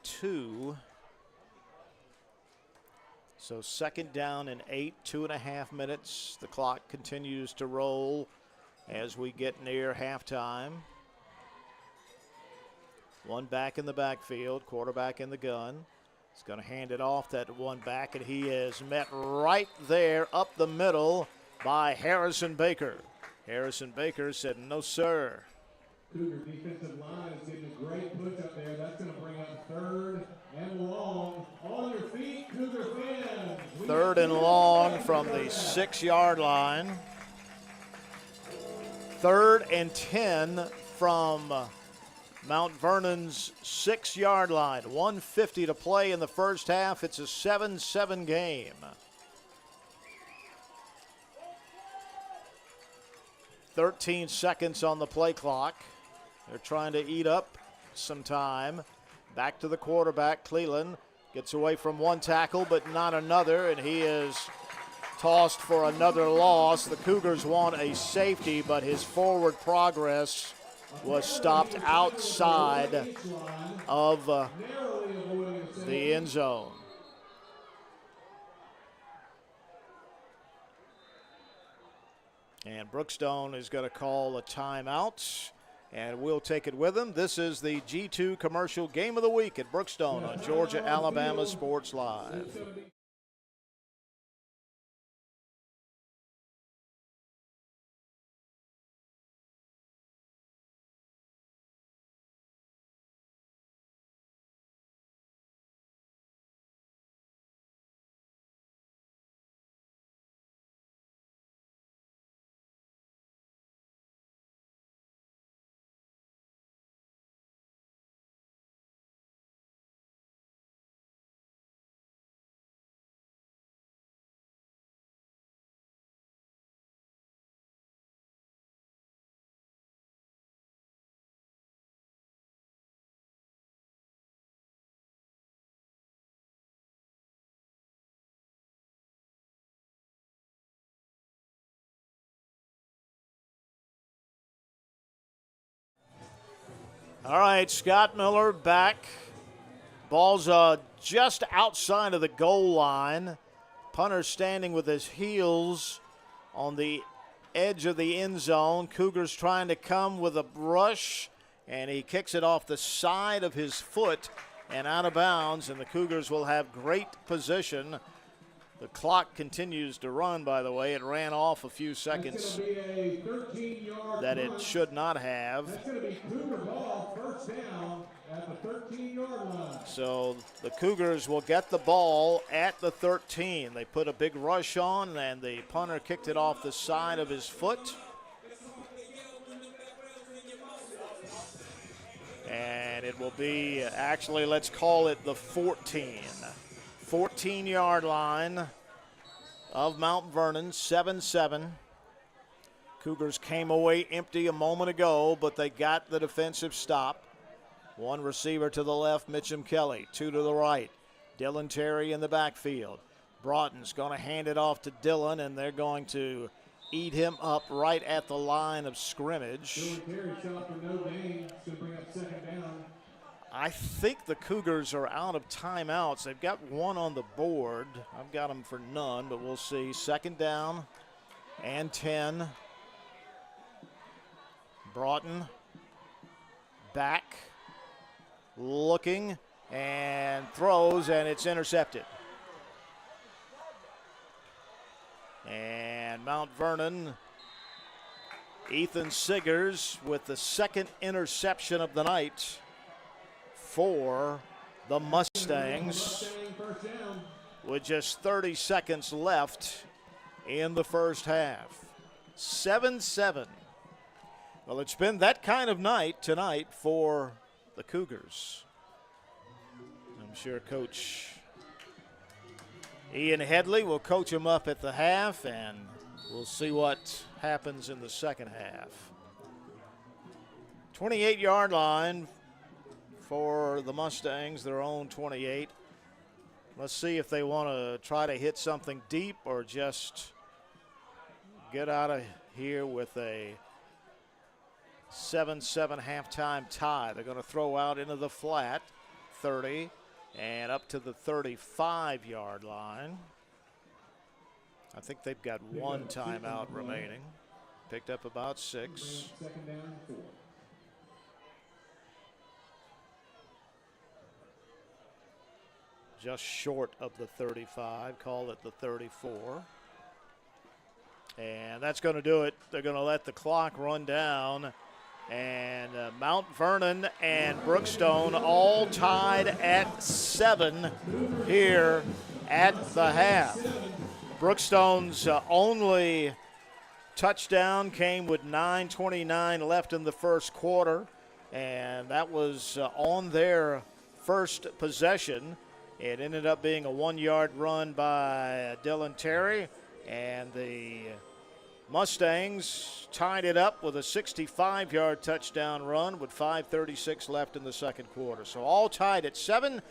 2. So second down and 8, 2.5 minutes. The clock continues to roll as we get near halftime. One back in the backfield, quarterback in the gun. He's going to hand it off, that one back, and he is met right there up the middle by Harrison Baker. Harrison Baker said, "No, sir." Cougar defensive line is getting a great push up there. That's going to bring up 3rd and long. On your feet, Cougar fans. 3rd and long from the 6-yard line. 3rd and 10 from Mount Vernon's 6-yard line. 1:50 to play in the first half. It's a 7-7 game. 13 seconds on the play clock. They're trying to eat up some time. Back to the quarterback. Cleland gets away from one tackle, but not another, and he is tossed for another loss. The Cougars want a safety, but his forward progress was stopped outside of the end zone. And Brookstone is going to call a timeout, and we'll take it with them. This is the G2 Commercial Game of the Week at Brookstone on Georgia Alabama Sports Live. All right, Scott Miller back. Ball's just outside of the goal line. Punter standing with his heels on the edge of the end zone. Cougars trying to come with a rush, and he kicks it off the side of his foot and out of bounds, and the Cougars will have great position. The clock continues to run, by the way. It ran off a few seconds that it should not have. That's going to be Cougar ball, first down at the 13-yard line. So the Cougars will get the ball at the 13. They put a big rush on, and the punter kicked it off the side of his foot. And it will be, actually, let's call it the 14-yard line of Mount Vernon, 7-7. Cougars came away empty a moment ago, but they got the defensive stop. One receiver to the left, Mitchum Kelly. Two to the right, Dylan Terry in the backfield. Broughton's going to hand it off to Dylan, and they're going to eat him up right at the line of scrimmage. Dylan Terry shot for no gain. It's going to bring up second down. I think the Cougars are out of timeouts. They've got one on the board. I've got them for none, but we'll see. Second down and 10. Broughton back, looking, and throws, and it's intercepted. And Mount Vernon, Ethan Siggers with the second interception of the night for the Mustangs, with just 30 seconds left in the first half. 7-7. Well, it's been that kind of night tonight for the Cougars. I'm sure Coach Ian Headley will coach him up at the half, and we'll see what happens in the second half. 28-yard line for the Mustangs, their own 28. Let's see if they want to try to hit something deep or just get out of here with a 7-7 halftime tie. They're going to throw out into the flat, 30, and up to the 35-yard line. I think they've got one timeout remaining. Picked up about 6. Second down and 4. Just short of the 35, call it the 34. And that's going to do it. They're going to let the clock run down. And Mount Vernon and Brookstone all tied at 7 here at the half. Brookstone's only touchdown came with 9:29 left in the first quarter, and that was on their first possession. It ended up being a 1-yard run by Dylan Terry, and the Mustangs tied it up with a 65-yard touchdown run with 5:36 left in the second quarter. So all tied at 7,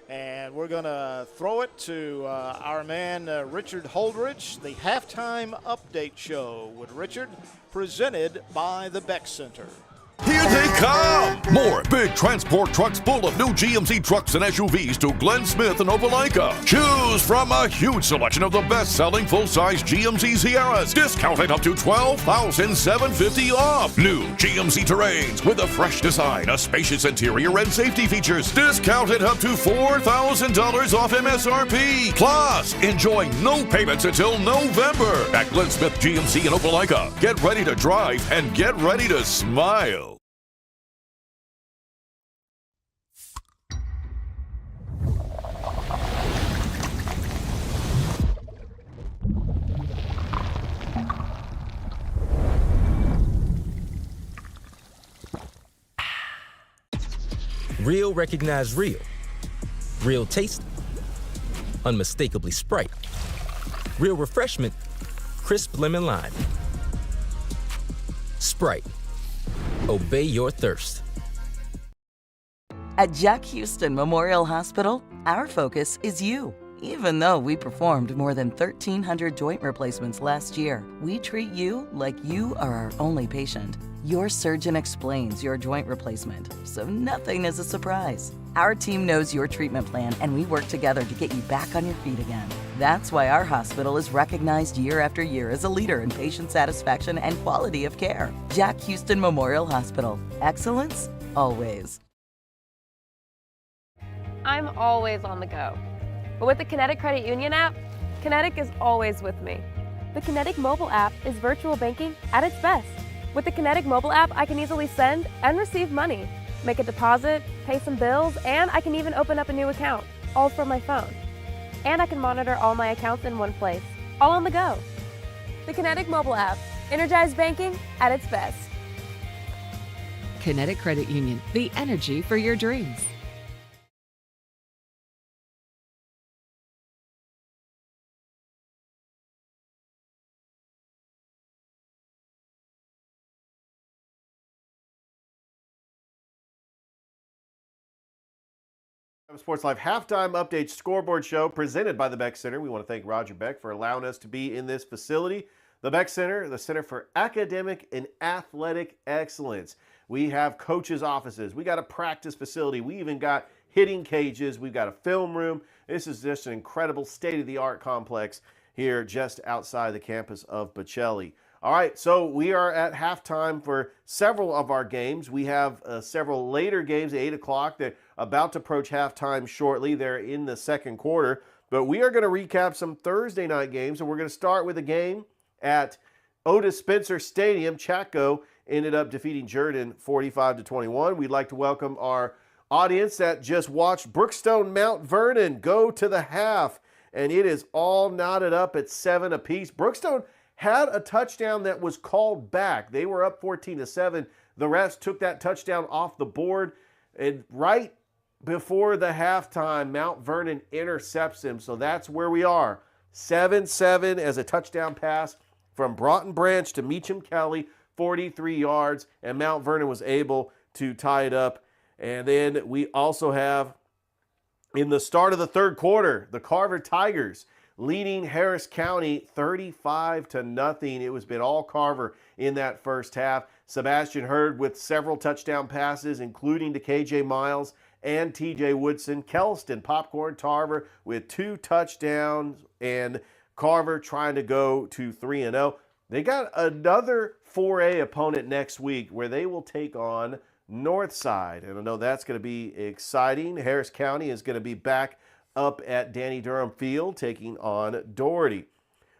and we're going to throw it to our man Richard Holdridge, the halftime update show with Richard, presented by the Beck Center. Here they come! More big transport trucks full of new GMC trucks and SUVs to Glenn Smith and Opelika. Choose from a huge selection of the best-selling full-size GMC Sierras, discounted up to $12,750 off. New GMC Terrains with a fresh design, a spacious interior, and safety features, discounted up to $4,000 off MSRP. Plus, enjoy no payments until November at Glenn Smith GMC in Opelika. Get ready to drive and get ready to smile. Real recognize real. Real taste, unmistakably Sprite. Real refreshment, crisp lemon lime. Sprite. Obey your thirst. At Jack Houston Memorial Hospital, our focus is you. Even though we performed more than 1,300 joint replacements last year, we treat you like you are our only patient. Your surgeon explains your joint replacement, so nothing is a surprise. Our team knows your treatment plan, and we work together to get you back on your feet again. That's why our hospital is recognized year after year as a leader in patient satisfaction and quality of care. Jack Houston Memorial Hospital. Excellence, always. I'm always on the go. But with the Kinetic Credit Union app, Kinetic is always with me. The Kinetic mobile app is virtual banking at its best. With the Kinetic mobile app, I can easily send and receive money, make a deposit, pay some bills, and I can even open up a new account, all from my phone. And I can monitor all my accounts in one place, all on the go. The Kinetic mobile app, energized banking at its best. Kinetic Credit Union, the energy for your dreams. Sports Live halftime update scoreboard show presented by the Beck Center. We want to thank Roger Beck for allowing us to be in this facility. The Beck Center, the Center for Academic and Athletic Excellence. We have coaches' offices. We got a practice facility. We even got hitting cages. We've got a film room. This is just an incredible state-of-the-art complex here just outside the campus of Bocelli. All right, so we are at halftime for several of our games. We have several later games at 8 o'clock that are about to approach halftime shortly. They're in the second quarter. But we are going to recap some Thursday night games, and we're going to start with a game at Otis Spencer Stadium. Chaco ended up defeating Jordan 45-21. We'd like to welcome our audience that just watched Brookstone Mount Vernon go to the half, and it is all knotted up at 7 apiece. Brookstone had a touchdown that was called back. They were up 14-7. The refs took that touchdown off the board, and right before the halftime, Mount Vernon intercepts him. So that's where we are. 7-7 as a touchdown pass from Broughton Branch to Meacham Kelly, 43 yards, and Mount Vernon was able to tie it up. And then we also have, in the start of the third quarter, the Carver Tigers leading Harris County 35-0. It was been all Carver in that first half. Sebastian Hurd with several touchdown passes, including to KJ Miles and TJ Woodson. Kelston Popcorn Tarver with 2 touchdowns, and Carver trying to go to 3-0. They got another 4A opponent next week where they will take on Northside. And I know that's going to be exciting. Harris County is going to be back up at Danny Durham Field taking on Doherty.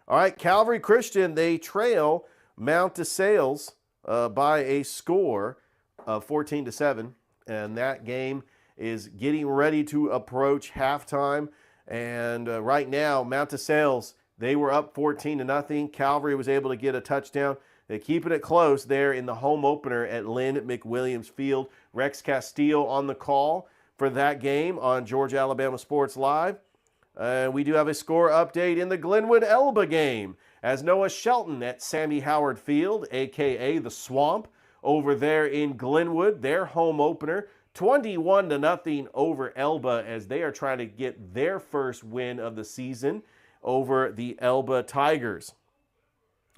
All right, Calvary Christian, they trail Mount DeSales by a score of 14-7. And that game is getting ready to approach halftime. And right now, Mount DeSales, they were up 14-0. Calvary was able to get a touchdown. They're keeping it close there in the home opener at Lynn McWilliams Field. Rex Castillo on the call for that game on Georgia Alabama Sports Live. We do have a score update in the Glenwood Elba game as Noah Shelton at Sammy Howard Field, a.k.a. the Swamp, over there in Glenwood, their home opener, 21-0 over Elba as they are trying to get their first win of the season over the Elba Tigers.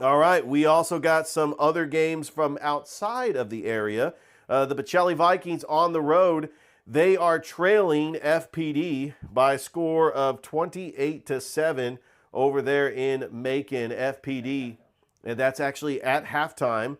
All right, we also got some other games from outside of the area. The Bocelli Vikings on the road, they are trailing FPD by a score of 28-7 over there in Macon. FPD, and that's actually at halftime.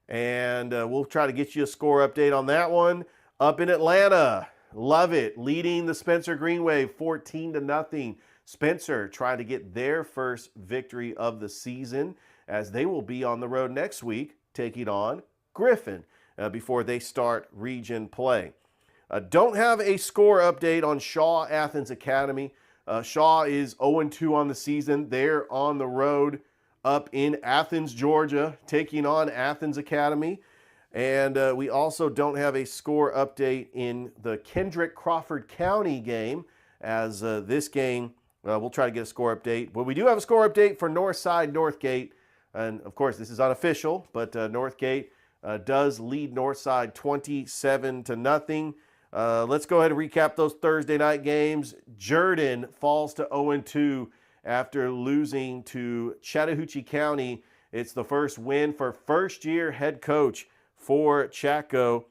And we'll try to get you a score update on that one. Up in Atlanta, Lovett leading the Spencer Green Wave 14-0. Spencer trying to get their first victory of the season as they will be on the road next week taking on Griffin before they start region play. Don't have a score update on Shaw Athens Academy. Shaw is 0-2 on the season. They're on the road up in Athens, Georgia, taking on Athens Academy. And we also don't have a score update in the Kendrick Crawford County game, as this game, we'll try to get a score update. But we do have a score update for Northside Northgate. And, of course, this is unofficial, but Northgate does lead Northside 27-0. Let's go ahead and recap those Thursday night games. Jordan falls to 0-2 after losing to Chattahoochee County. It's the first win for first-year head coach for Chaco,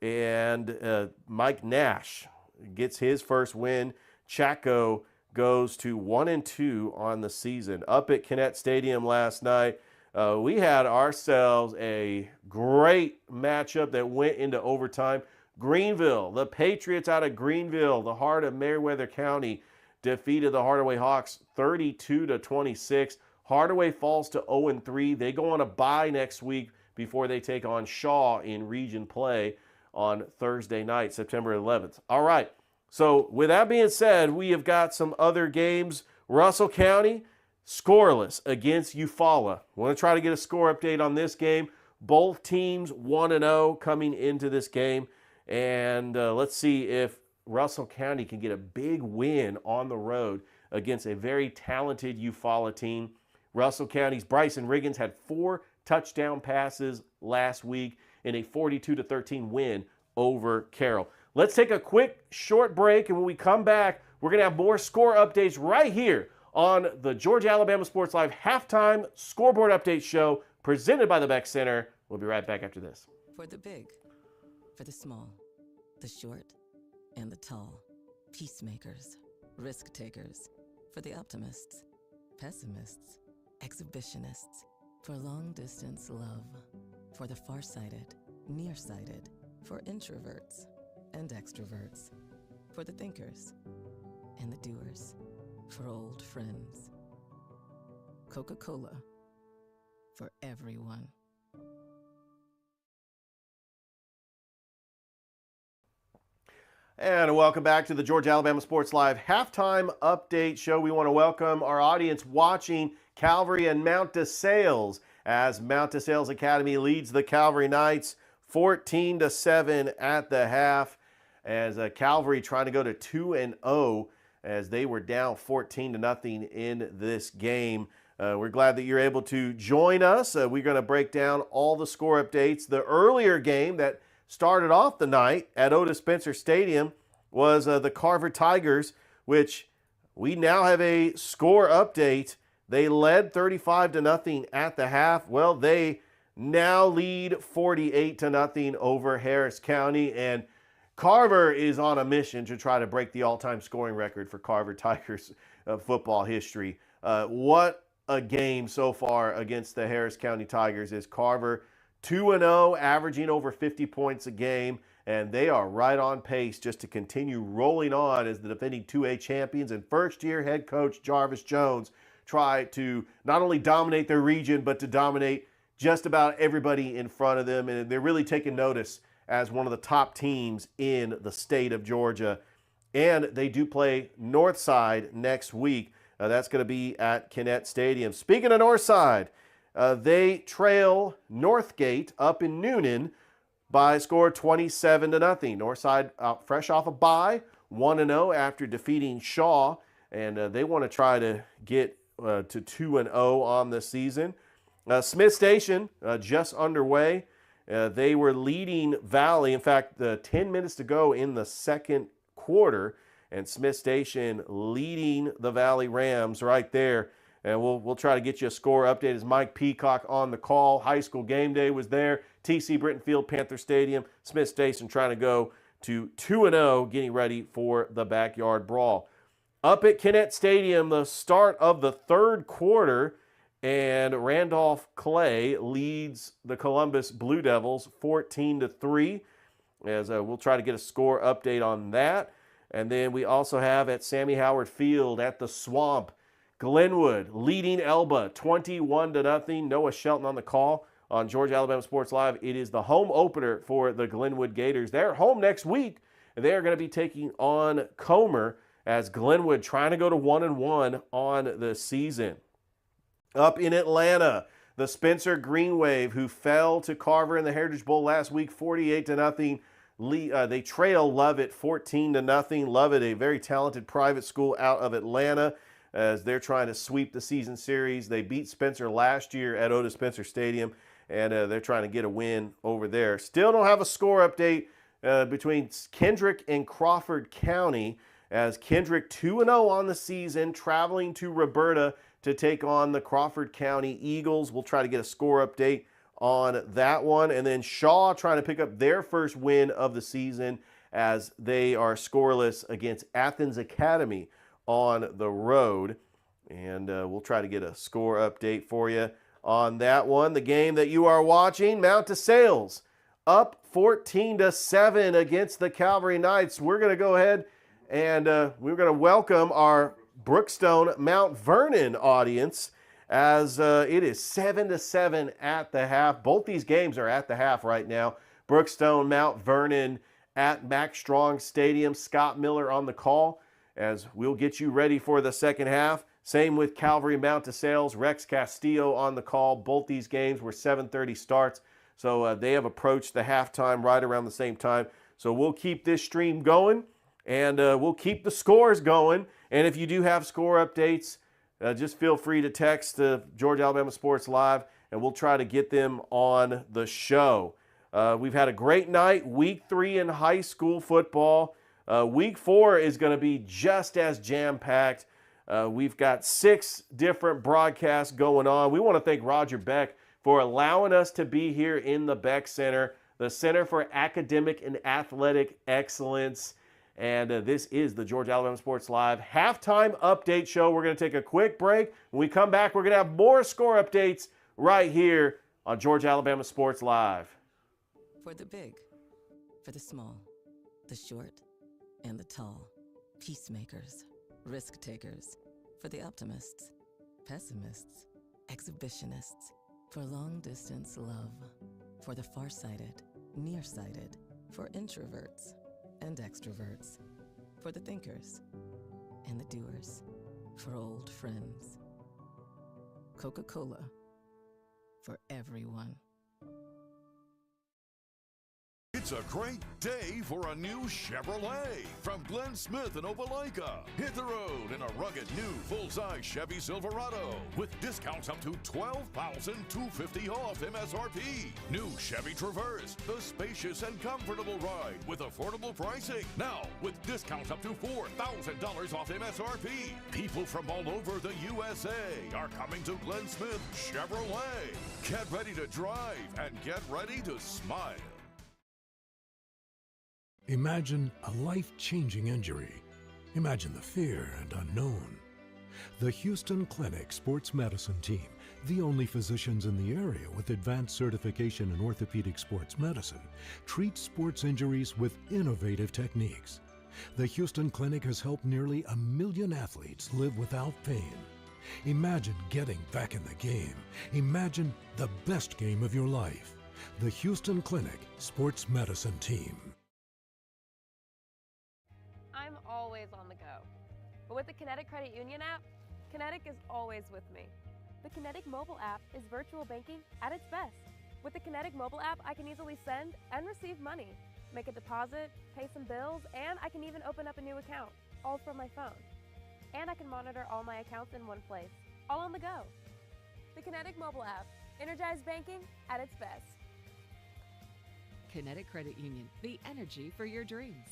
and Mike Nash gets his first win. Chaco goes to 1-2 on the season. Up at Kinnett Stadium last night, we had ourselves a great matchup that went into overtime. Greenville, the Patriots out of Greenville, the heart of Meriwether County, defeated the Hardaway Hawks 32-26. Hardaway falls to 0-3. They go on a bye next week before they take on Shaw in region play on Thursday night, September 11th. All right, so with that being said, we have got some other games. Russell County, scoreless against Eufaula. Want to try to get a score update on this game. Both teams 1-0 coming into this game. And let's see if Russell County can get a big win on the road against a very talented Eufaula team. Russell County's Bryson Riggins had 4 touchdown passes last week in a 42-13 win over Carroll. Let's take a quick short break, and when we come back, we're going to have more score updates right here on the Georgia-Alabama Sports Live halftime scoreboard update show presented by the Beck Center. We'll be right back after this. For the big, for the small, the short, and the tall. Peacemakers, risk takers. For the optimists, pessimists, exhibitionists. For long distance love. For the farsighted, nearsighted. For introverts and extroverts. For the thinkers and the doers. For old friends. Coca-Cola. For everyone. And welcome back to the Georgia-Alabama Sports Live halftime update show. We want to welcome our audience watching Calvary and Mount DeSales as Mount DeSales Academy leads the Calvary Knights 14-7 at the half, as Calvary trying to go to 2-0 as they were down 14-0 in this game. We're glad that you're able to join us. We're going to break down all the score updates. The earlier game that started off the night at Otis Spencer Stadium was the Carver Tigers, which we now have a score update. They led 35-0 at the half. Well, they now lead 48-0 over Harris County, and Carver is on a mission to try to break the all-time scoring record for Carver Tigers football history. What a game so far against the Harris County Tigers is Carver 2-0, averaging over 50 points a game, and they are right on pace just to continue rolling on as the defending 2A champions, and first-year head coach Jarvis Jones try to not only dominate their region, but to dominate just about everybody in front of them, and they're really taking notice as one of the top teams in the state of Georgia. And they do play Northside next week. That's going to be at Kinnett Stadium. Speaking of Northside, they trail Northgate up in Noonan by a score 27-0. Northside fresh off a bye, 1-0 after defeating Shaw, and they want to try to get to 2-0 on the season. Smith Station just underway. They were leading Valley. In fact, 10 minutes to go in the second quarter, and Smith Station leading the Valley Rams right there. And we'll try to get you a score update as Mike Peacock on the call. High school game day was there. TC Brittenfield, Panther Stadium, Smith Station trying to go to 2-0, getting ready for the backyard brawl. Up at Kinnett Stadium, the start of the third quarter, and Randolph Clay leads the Columbus Blue Devils 14-3, as we'll try to get a score update on that. And then we also have at Sammy Howard Field at the Swamp, Glenwood leading Elba 21-0. Noah Shelton on the call on Georgia-Alabama Sports Live. It is the home opener for the Glenwood Gators. They're home next week, and they are going to be taking on Comer as Glenwood trying to go to 1-1 on the season. Up in Atlanta, the Spencer Green Wave, who fell to Carver in the Heritage Bowl last week, 48-0. They trail Lovett 14-0. Lovett, a very talented private school out of Atlanta, as they're trying to sweep the season series. They beat Spencer last year at Otis Spencer Stadium, and they're trying to get a win over there. Still don't have a score update between Kendrick and Crawford County, as Kendrick 2-0 on the season, traveling to Roberta to take on the Crawford County Eagles. We'll try to get a score update on that one. And then Shaw trying to pick up their first win of the season as they are scoreless against Athens Academy on the road. And we'll try to get a score update for you on that one. The game that you are watching, Mount DeSales up 14-7 against the Calvary Knights. We're going to go ahead and we're going to welcome our Brookstone Mount Vernon audience as it is 7-7 at the half. Both these games are at the half right now. Brookstone Mount Vernon at Max Strong Stadium. Scott Miller on the call as we'll get you ready for the second half. Same with Calvary Mount DeSales. Rex Castillo on the call. Both these games were 7:30 starts, so they have approached the halftime right around the same time. So we'll keep this stream going, and we'll keep the scores going. And if you do have score updates, just feel free to text Georgia Alabama Sports Live, and we'll try to get them on the show. We've had a great night, week 3 in high school football. Week 4 is going to be just as jam-packed. We've got 6 different broadcasts going on. We want to thank Roger Beck for allowing us to be here in the Beck Center, the Center for Academic and Athletic Excellence. And this is the Georgia Alabama Sports Live halftime update show. We're going to take a quick break. When we come back, we're going to have more score updates right here on Georgia Alabama Sports Live. For the big, for the small, the short, and the tall. Peacemakers, risk takers. For the optimists, pessimists, exhibitionists. For long distance love. For the farsighted, nearsighted. For introverts and extroverts. For the thinkers and the doers. For old friends. Coca-Cola. For everyone. It's a great day for a new Chevrolet from Glenn Smith in Opelika. Hit the road in a rugged new full-size Chevy Silverado with discounts up to $12,250 off MSRP. New Chevy Traverse, the spacious and comfortable ride with affordable pricing. Now with discounts up to $4,000 off MSRP. People from all over the USA are coming to Glenn Smith Chevrolet. Get ready to drive and get ready to smile. Imagine a life-changing injury. Imagine the fear and unknown. The Houston Clinic Sports Medicine Team, the only physicians in the area with advanced certification in orthopedic sports medicine, treats sports injuries with innovative techniques. The Houston Clinic has helped nearly 1 million athletes live without pain. Imagine getting back in the game. Imagine the best game of your life. The Houston Clinic Sports Medicine Team. I'm always on the go. But with the Kinetic Credit Union app, Kinetic is always with me. The Kinetic mobile app is virtual banking at its best. With the Kinetic mobile app, I can easily send and receive money, make a deposit, pay some bills, and I can even open up a new account, all from my phone. And I can monitor all my accounts in one place, all on the go. The Kinetic mobile app, energized banking at its best. Kinetic Credit Union, the energy for your dreams.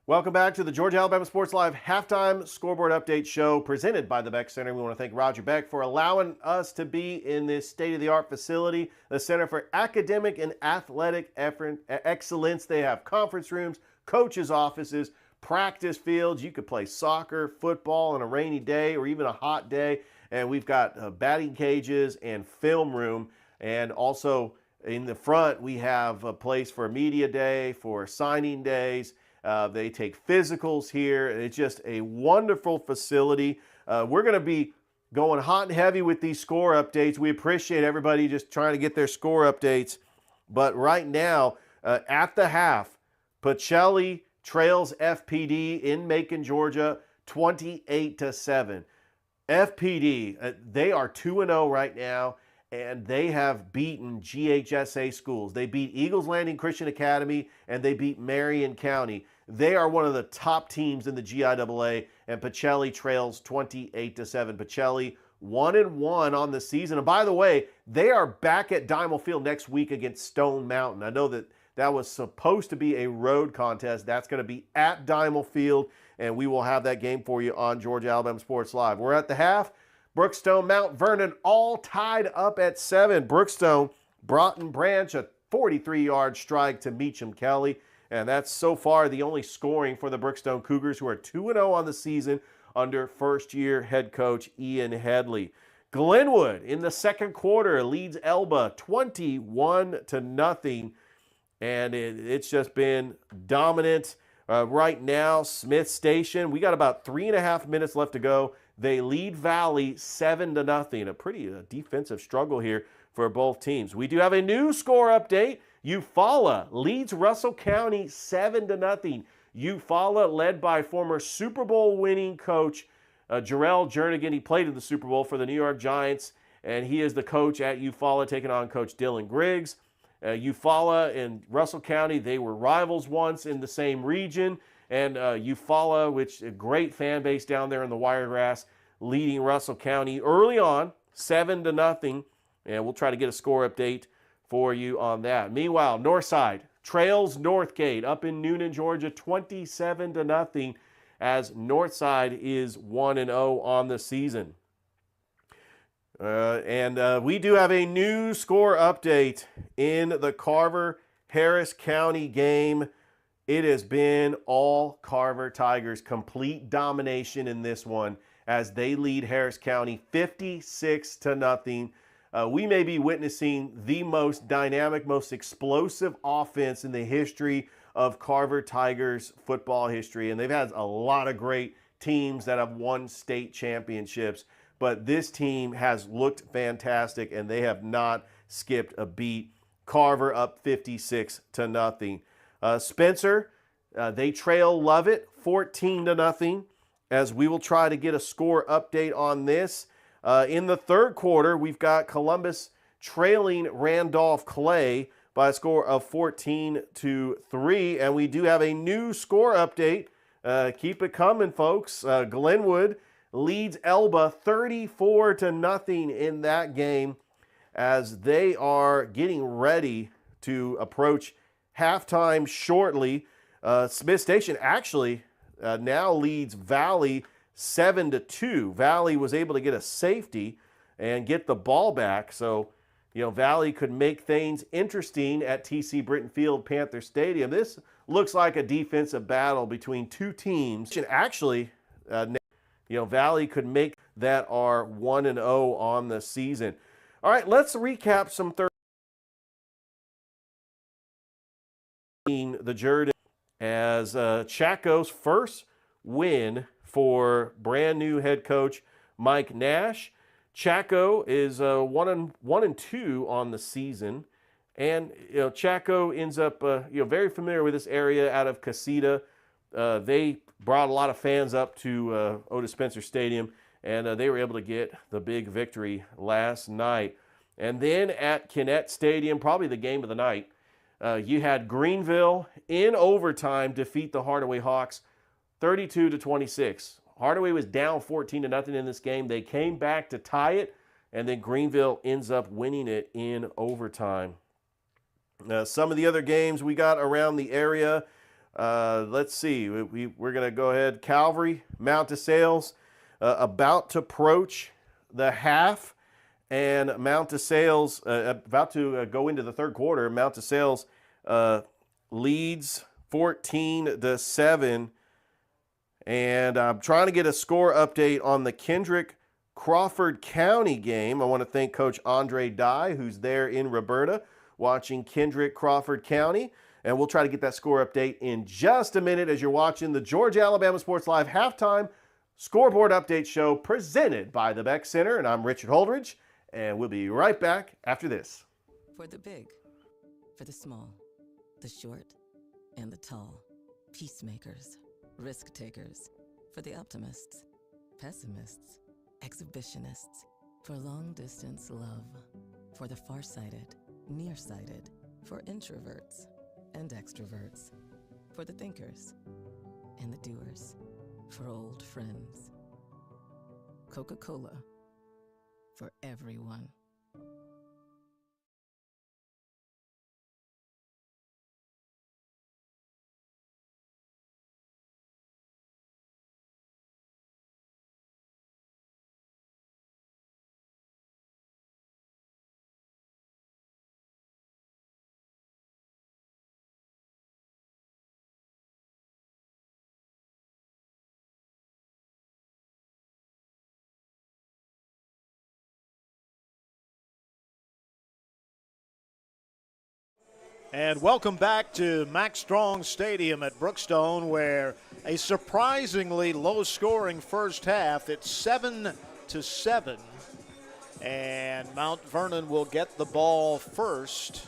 Welcome back to the Georgia Alabama Sports Live halftime scoreboard update show presented by the Beck Center. We want to thank Roger Beck for allowing us to be in this state-of-the-art facility, the Center for Academic and Athletic Excellence. They have conference rooms, coaches' offices, practice fields. You could play soccer, football on a rainy day or even a hot day. And we've got batting cages and film room. And also in the front, we have a place for media day, for signing days. They take physicals here. It's just a wonderful facility. We're going to be going hot and heavy with these score updates. We appreciate everybody just trying to get their score updates. But right now, at the half, Pacelli trails FPD in Macon, Georgia, 28-7. FPD, they are 2-0 right now, and they have beaten GHSA schools. They beat Eagles Landing Christian Academy, and they beat Marion County. They are one of the top teams in the GIAA, and Pacelli trails 28-7. Pacelli 1-1 on the season. And by the way, they are back at Diamond Field next week against Stone Mountain. I know that was supposed to be a road contest. That's going to be at Diamond Field, and we will have that game for you on Georgia Alabama Sports Live. We're at the half. Brookstone, Mount Vernon, all tied up at 7. Brookstone, Broughton Branch, a 43-yard strike to Meacham Kelly. And that's so far the only scoring for the Brookstone Cougars, who are 2-0 on the season under first-year head coach Ian Headley. Glenwood in the second quarter leads Elba 21-0. And it's just been dominant. Right now, Smith Station, we got about 3.5 minutes left to go. They lead Valley 7-0. A pretty defensive struggle here for both teams. We do have a new score update. Eufaula leads Russell County 7-0. Eufaula, led by former Super Bowl winning coach Jarrell Jernigan. He played in the Super Bowl for the New York Giants, and he is the coach at Eufaula, taking on Coach Dylan Griggs. Eufaula and Russell County, they were rivals once in the same region. And Eufaula, which a great fan base down there in the Wiregrass, leading Russell County early on, 7-0. And we'll try to get a score update for you on that. Meanwhile, Northside trails Northgate up in Noonan, Georgia, 27-0, as Northside is 1-0 on the season. And we do have a new score update in the Carver-Harris County game. It has been all Carver Tigers, complete domination in this one as they lead Harris County 56-0. We may be witnessing the most dynamic, most explosive offense in the history of Carver Tigers football history. And they've had a lot of great teams that have won state championships. But this team has looked fantastic, and they have not skipped a beat. Carver up 56-0. Spencer, they trail Lovett 14-0, as we will try to get a score update on this. In the third quarter, we've got Columbus trailing Randolph Clay by a score of 14-3, and we do have a new score update. Keep it coming, folks. Glenwood leads Elba 34-0 in that game, as they are getting ready to approach halftime shortly. Smith Station actually now leads Valley 7-2. Valley was able to get a safety and get the ball back, so Valley could make things interesting at TC Britton Field Panther Stadium. This looks like a defensive battle between two teams. And actually, Valley could make that are 1-0 on the season. All right, let's recap some the Jordan as Chaco's first win for brand new head coach Mike Nash. Chaco is 1-2 on the season, and Chaco ends up very familiar with this area out of Casita. They brought a lot of fans up to Otis Spencer Stadium, and they were able to get the big victory last night. And then at Kinnett Stadium, probably the game of the night, you had Greenville in overtime defeat the Hardaway Hawks 32-26. Hardaway was down 14-0 in this game. They came back to tie it, and then Greenville ends up winning it in overtime. Some of the other games we got around the area, let's see. We're going to go ahead. Calvary, Mount DeSales, about to approach the half, and Mount DeSales about to go into the third quarter. Mount DeSales leads 14-7. And I'm trying to get a score update on the Kendrick Crawford County game. I want to thank Coach Andre Dye, who's there in Roberta, watching Kendrick Crawford County. And we'll try to get that score update in just a minute as you're watching the Georgia Alabama Sports Live halftime scoreboard update show presented by the Beck Center. And I'm Richard Holdridge, and we'll be right back after this. For the big, for the small, the short, and the tall. Peacemakers, risk takers. For the optimists, pessimists, exhibitionists. For long-distance love. For the far-sighted, nearsighted. For introverts and extroverts. For the thinkers and the doers. For old friends. Coca-Cola. For everyone. And welcome back to Max Strong Stadium at Brookstone, where a surprisingly low-scoring first half. It's 7-7, and Mount Vernon will get the ball first.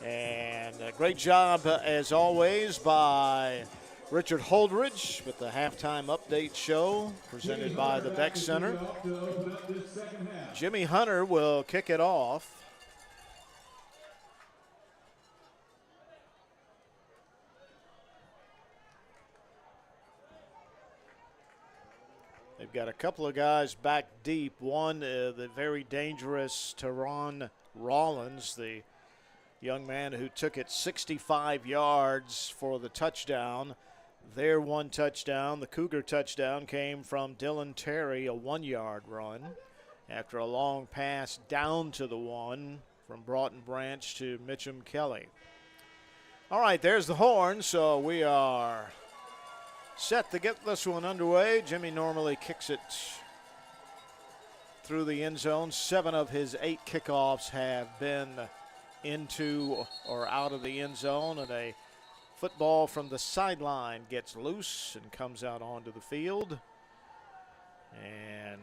And a great job, as always, by Richard Holdridge with the halftime update show presented by the Beck Center. Jimmy Hunter will kick it off. They've got a couple of guys back deep. One, the very dangerous Teron Rollins, the young man who took it 65 yards for the touchdown. Their one touchdown, the Cougar touchdown, came from Dylan Terry, a 1-yard run after a long pass down to the one from Broughton Branch to Mitchum Kelly. All right, there's the horn, so we are set to get this one underway. Jimmy normally kicks it through the end zone. 7 of his 8 kickoffs have been into or out of the end zone, and a football from the sideline gets loose and comes out onto the field. And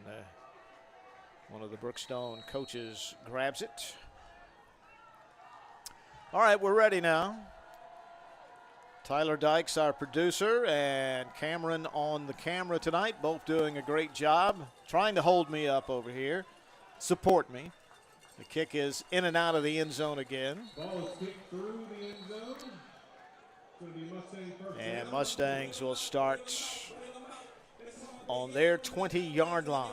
one of the Brookstone coaches grabs it. All right, we're ready now. Tyler Dykes, our producer, and Cameron on the camera tonight, both doing a great job trying to hold me up over here, support me. The kick is in and out of the end zone again. Ball is kicked through the end zone. It's going to be Mustang first. And Mustangs will start on their 20-yard line.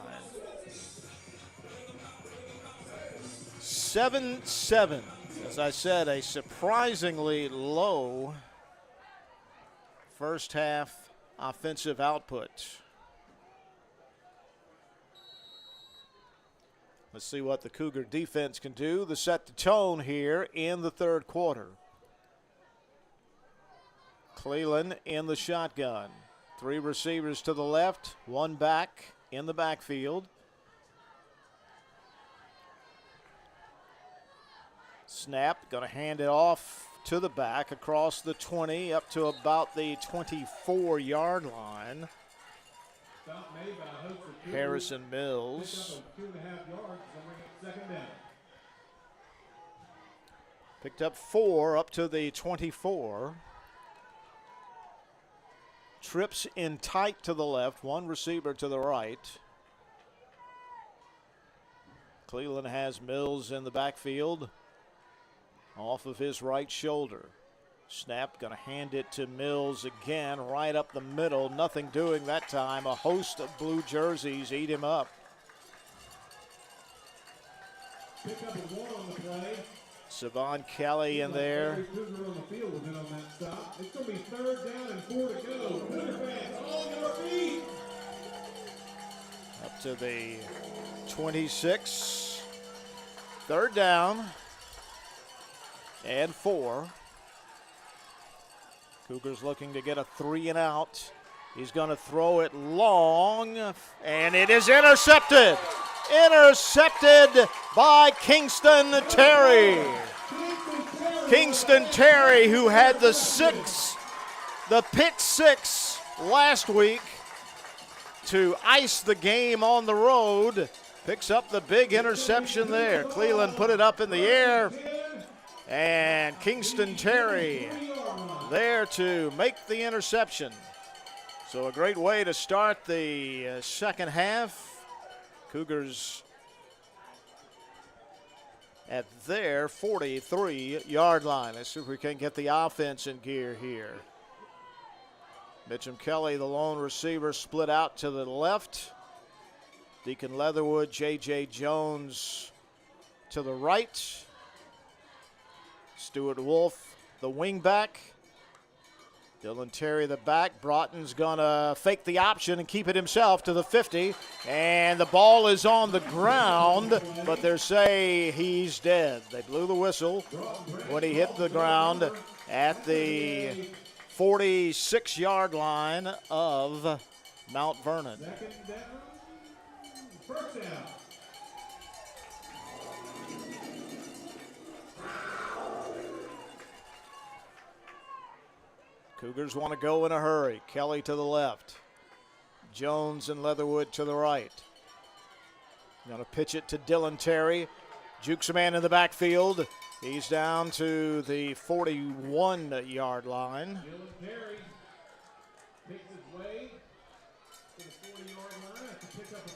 7-7. As I said, a surprisingly low first half offensive output. Let's see what the Cougar defense can do to set the tone here in the third quarter. Cleland in the shotgun. 3 receivers to the left, 1 back in the backfield. Snap, going to hand it off to the back across the 20 up to about the 24-yard line. Harrison Mills picked up 4 up to the 24. Trips in tight to the left, 1 receiver to the right. Cleveland has Mills in the backfield off of his right shoulder. Snap, going to hand it to Mills again, right up the middle. Nothing doing that time. A host of blue jerseys eat him up. Pick up a 1 on the play. Savon Kelly in there. Every Cougar on the field was in on that stop. It's going to be 3rd down and 4 to go. Cougar fans, on your feet. Up to the 26. 3rd down and 4. Cougars looking to get a 3 and out. He's going to throw it long, and it is intercepted. Intercepted by Kingston Terry. Kingston Terry, who had the pick 6 last week to ice the game on the road, picks up the big interception there. Cleveland put it up in the air, and Kingston Terry there to make the interception. So a great way to start the second half. Cougars at their 43-yard line. Let's see if we can get the offense in gear here. Mitchum Kelly, the lone receiver, split out to the left. Deacon Leatherwood, J.J. Jones to the right. Stuart Wolf, the wingback. Dylan Terry, the back. Broughton's going to fake the option and keep it himself to the 50. And the ball is on the ground, but they say he's dead. They blew the whistle when he hit the ground at the 46-yard line of Mount Vernon. First down. Cougars want to go in a hurry. Kelly to the left. Jones and Leatherwood to the right. Going to pitch it to Dylan Terry. Jukes a man in the backfield. He's down to the 41-yard line. Dylan Terry picks his way to the 40-yard line after pick up a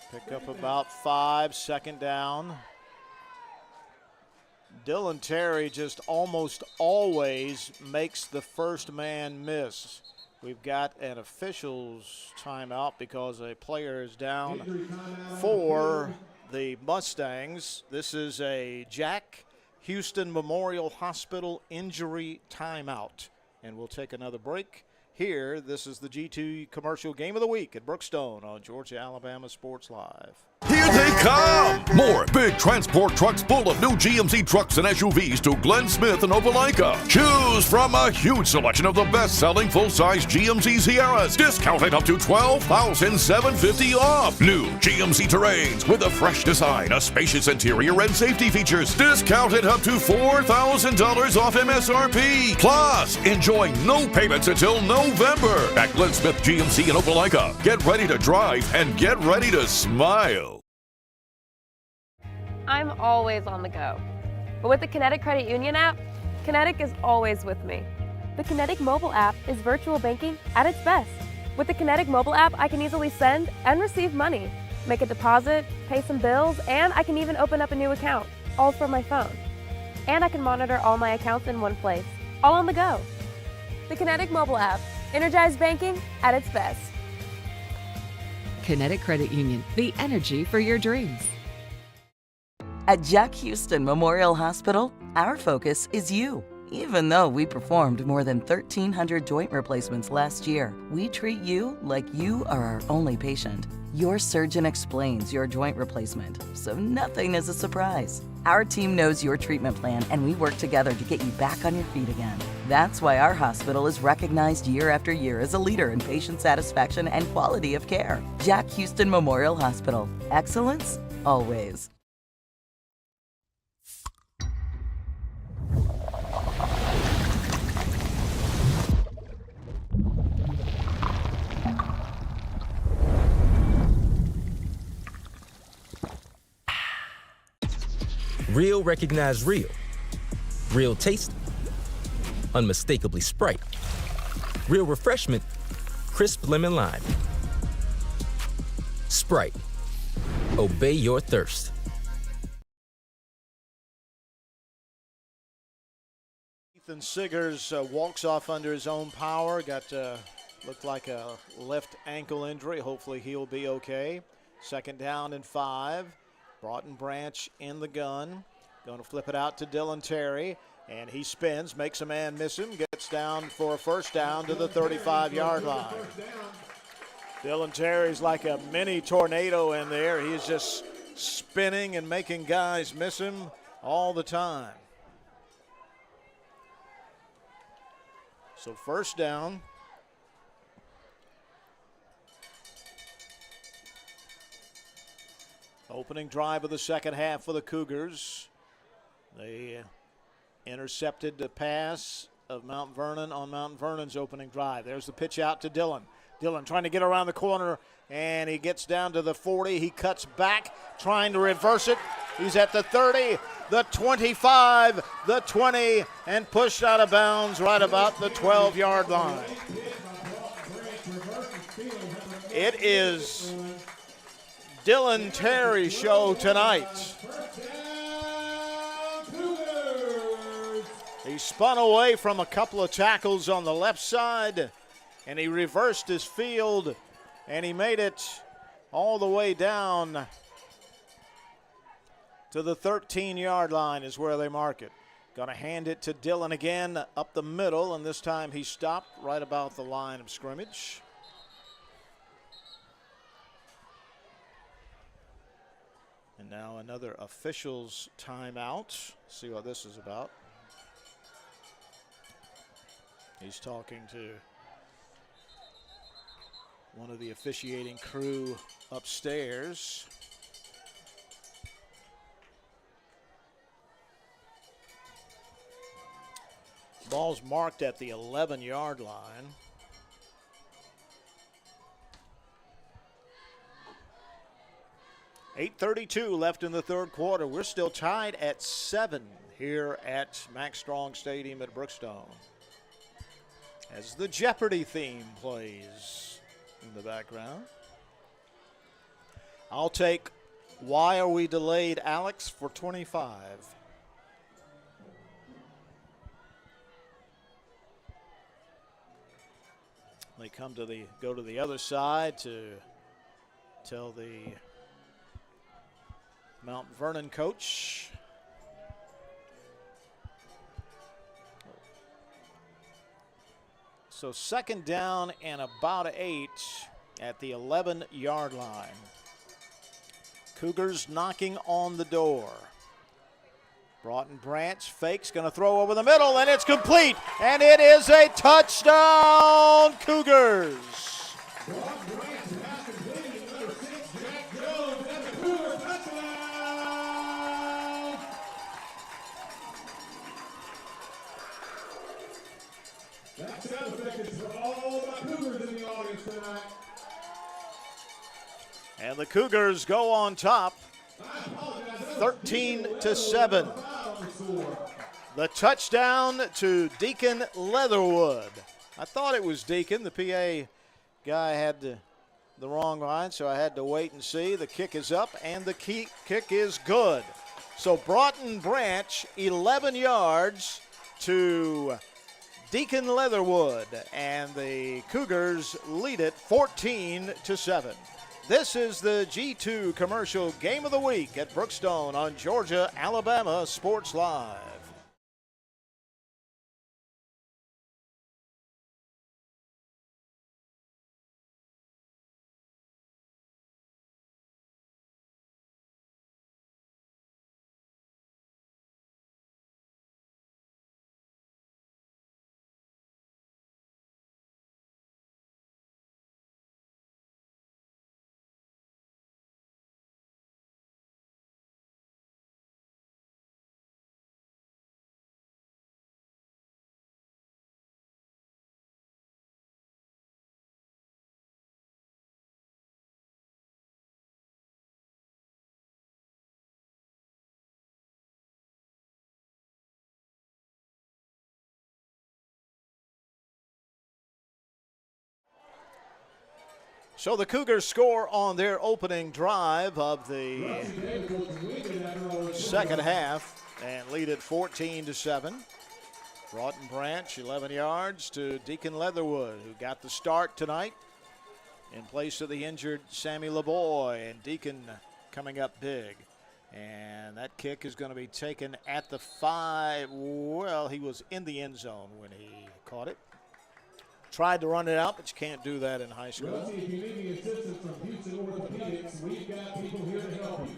5. Pick up about 5, second down. Dylan Terry just almost always makes the first man miss. We've got an official's timeout because a player is down for the Mustangs. This is a Jack Houston Memorial Hospital injury timeout. And we'll take another break. Here, this is the G2 Commercial Game of the Week at Brookstone on Georgia Alabama Sports Live. Here they come! More big transport trucks full of new GMC trucks and SUVs to Glenn Smith and Opelika. Choose from a huge selection of the best-selling full-size GMC Sierras, discounted up to $12,750 off. New GMC Terrains with a fresh design, a spacious interior, and safety features, discounted up to $4,000 off MSRP. Plus, enjoy no payments until November at Glenn Smith GMC in Opelika. Get ready to drive and get ready to smile. I'm always on the go. But with the Kinetic Credit Union app, Kinetic is always with me. The Kinetic mobile app is virtual banking at its best. With the Kinetic mobile app, I can easily send and receive money, make a deposit, pay some bills, and I can even open up a new account, all from my phone. And I can monitor all my accounts in one place, all on the go. The Kinetic mobile app, energized banking at its best. Kinetic Credit Union, the energy for your dreams. At Jack Houston Memorial Hospital, our focus is you. Even though we performed more than 1,300 joint replacements last year, we treat you like you are our only patient. Your surgeon explains your joint replacement, so nothing is a surprise. Our team knows your treatment plan, and we work together to get you back on your feet again. That's why our hospital is recognized year after year as a leader in patient satisfaction and quality of care. Jack Houston Memorial Hospital. Excellence, always. Real recognize real. Real taste, unmistakably Sprite. Real refreshment, crisp lemon lime. Sprite. Obey your thirst. Ethan Siggers walks off under his own power. Looked like a left ankle injury. Hopefully he'll be okay. Second down and 5. Broughton Branch in the gun. Going to flip it out to Dylan Terry. And he spins, makes a man miss him, gets down for a first down to the 35-yard line. Dylan Terry's like a mini tornado in there. He's just spinning and making guys miss him all the time. So first down. Opening drive of the second half for the Cougars. They intercepted the pass of Mount Vernon on Mount Vernon's opening drive. There's the pitch out to Dylan. Dylan trying to get around the corner, and he gets down to the 40. He cuts back, trying to reverse it. He's at the 30, the 25, the 20, and pushed out of bounds right about the 12-yard line. It is Dylan Terry's show tonight. He spun away from a couple of tackles on the left side, and he reversed his field, and he made it all the way down to the 13-yard line is where they mark it. Going to hand it to Dylan again up the middle, and this time he stopped right about the line of scrimmage. And now another official's timeout. See what this is about. He's talking to one of the officiating crew upstairs. Ball's marked at the 11-yard line. .8:32 left in the third quarter. We're still tied at 7 here at Max Strong Stadium at Brookstone, as the Jeopardy theme plays in the background. I'll take "Why Are We Delayed, Alex?" for 25. They go to the other side to tell the Mount Vernon coach. So second down and about 8 at the 11-yard line. Cougars knocking on the door. Broughton Branch fakes, going to throw over the middle, and it's complete. And it is a touchdown, Cougars. That sound effect is for all the Cougars in the audience tonight. And the Cougars go on top, 13-7. The touchdown to Deacon Leatherwood. I thought it was Deacon. The PA guy had the wrong line, so I had to wait and see. The kick is up, and the kick is good. So Broughton Branch, 11 yards to Deacon Leatherwood, and the Cougars lead it 14-7. This is the G2 Commercial Game of the Week at Brookstone on Georgia, Alabama Sports Live. So the Cougars score on their opening drive of the second half and lead it 14-7. Broughton Branch, 11 yards to Deacon Leatherwood, who got the start tonight in place of the injured Sammy LeBoy, and Deacon coming up big. And that kick is going to be taken at the 5. Well, he was in the end zone when he caught it. Tried to run it out, but you can't do that in high school. Rusty, if you need any assistance from Houston Orthopedics, we've got people here to help you.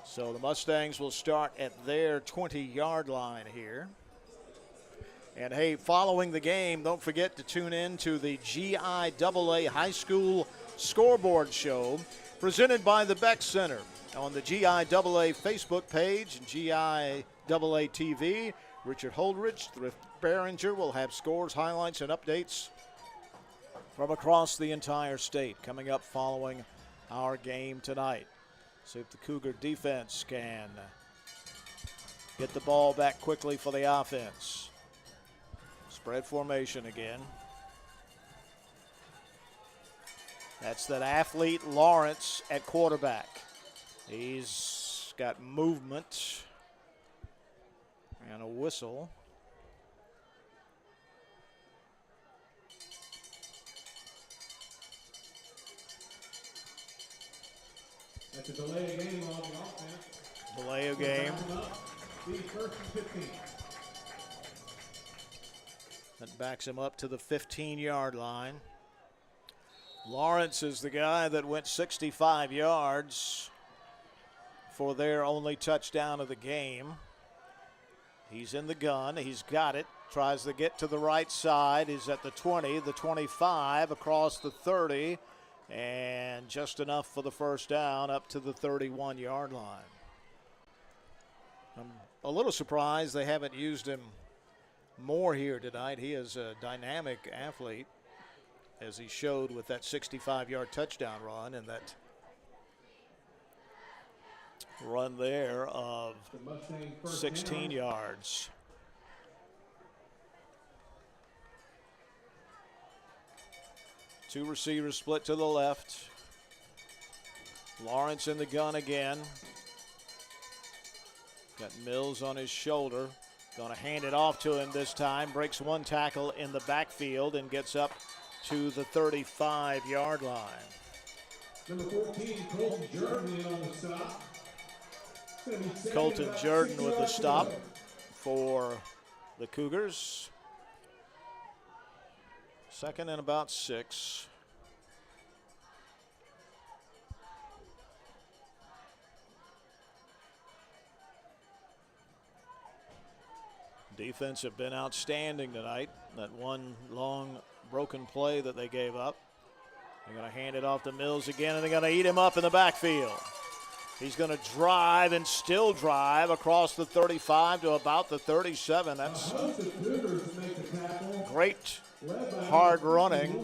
So the Mustangs will start at their 20-yard line here. And hey, following the game, don't forget to tune in to the GIAA High School Scoreboard Show presented by the Beck Center on the GIAA Facebook page and GIAA TV. Richard Holdridge, Thrift Behringer will have scores, highlights, and updates from across the entire state coming up following our game tonight. See if the Cougar defense can get the ball back quickly for the offense. Spread formation again. That's that athlete Lawrence at quarterback. He's got movement and a whistle. That's a delay of game on the offense. Delay of game. First and 15. That backs him up to the 15-yard line. Lawrence is the guy that went 65 yards for their only touchdown of the game. He's in the gun. He's got it. Tries to get to the right side. He's at the 20, the 25, across the 30, and just enough for the first down up to the 31-yard line. I'm a little surprised they haven't used him more here tonight. He is a dynamic athlete, as he showed with that 65-yard touchdown run and that run there of 16 yards. Two receivers split to the left. Lawrence in the gun again. Got Mills on his shoulder. Going to hand it off to him this time. Breaks one tackle in the backfield and gets up to the 35-yard line. Number 14, Colton Jordan in on the stop. Colton Jordan with the stop for the Cougars. Second and about 6. Defense have been outstanding tonight. That one long broken play that they gave up. They're going to hand it off to Mills again, and they're going to eat him up in the backfield. He's going to drive and still drive across the 35 to about the 37. That's great hard running.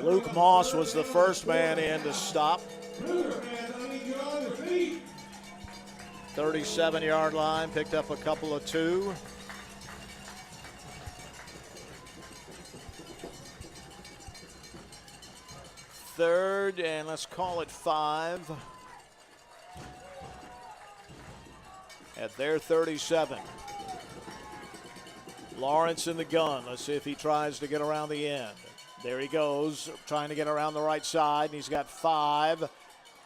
Luke Moss was the first man in to stop. 37-yard line, picked up a couple of 2. Third, and let's call it 5. At their 37. Lawrence in the gun. Let's see if he tries to get around the end. There he goes, trying to get around the right side, and he's got 5,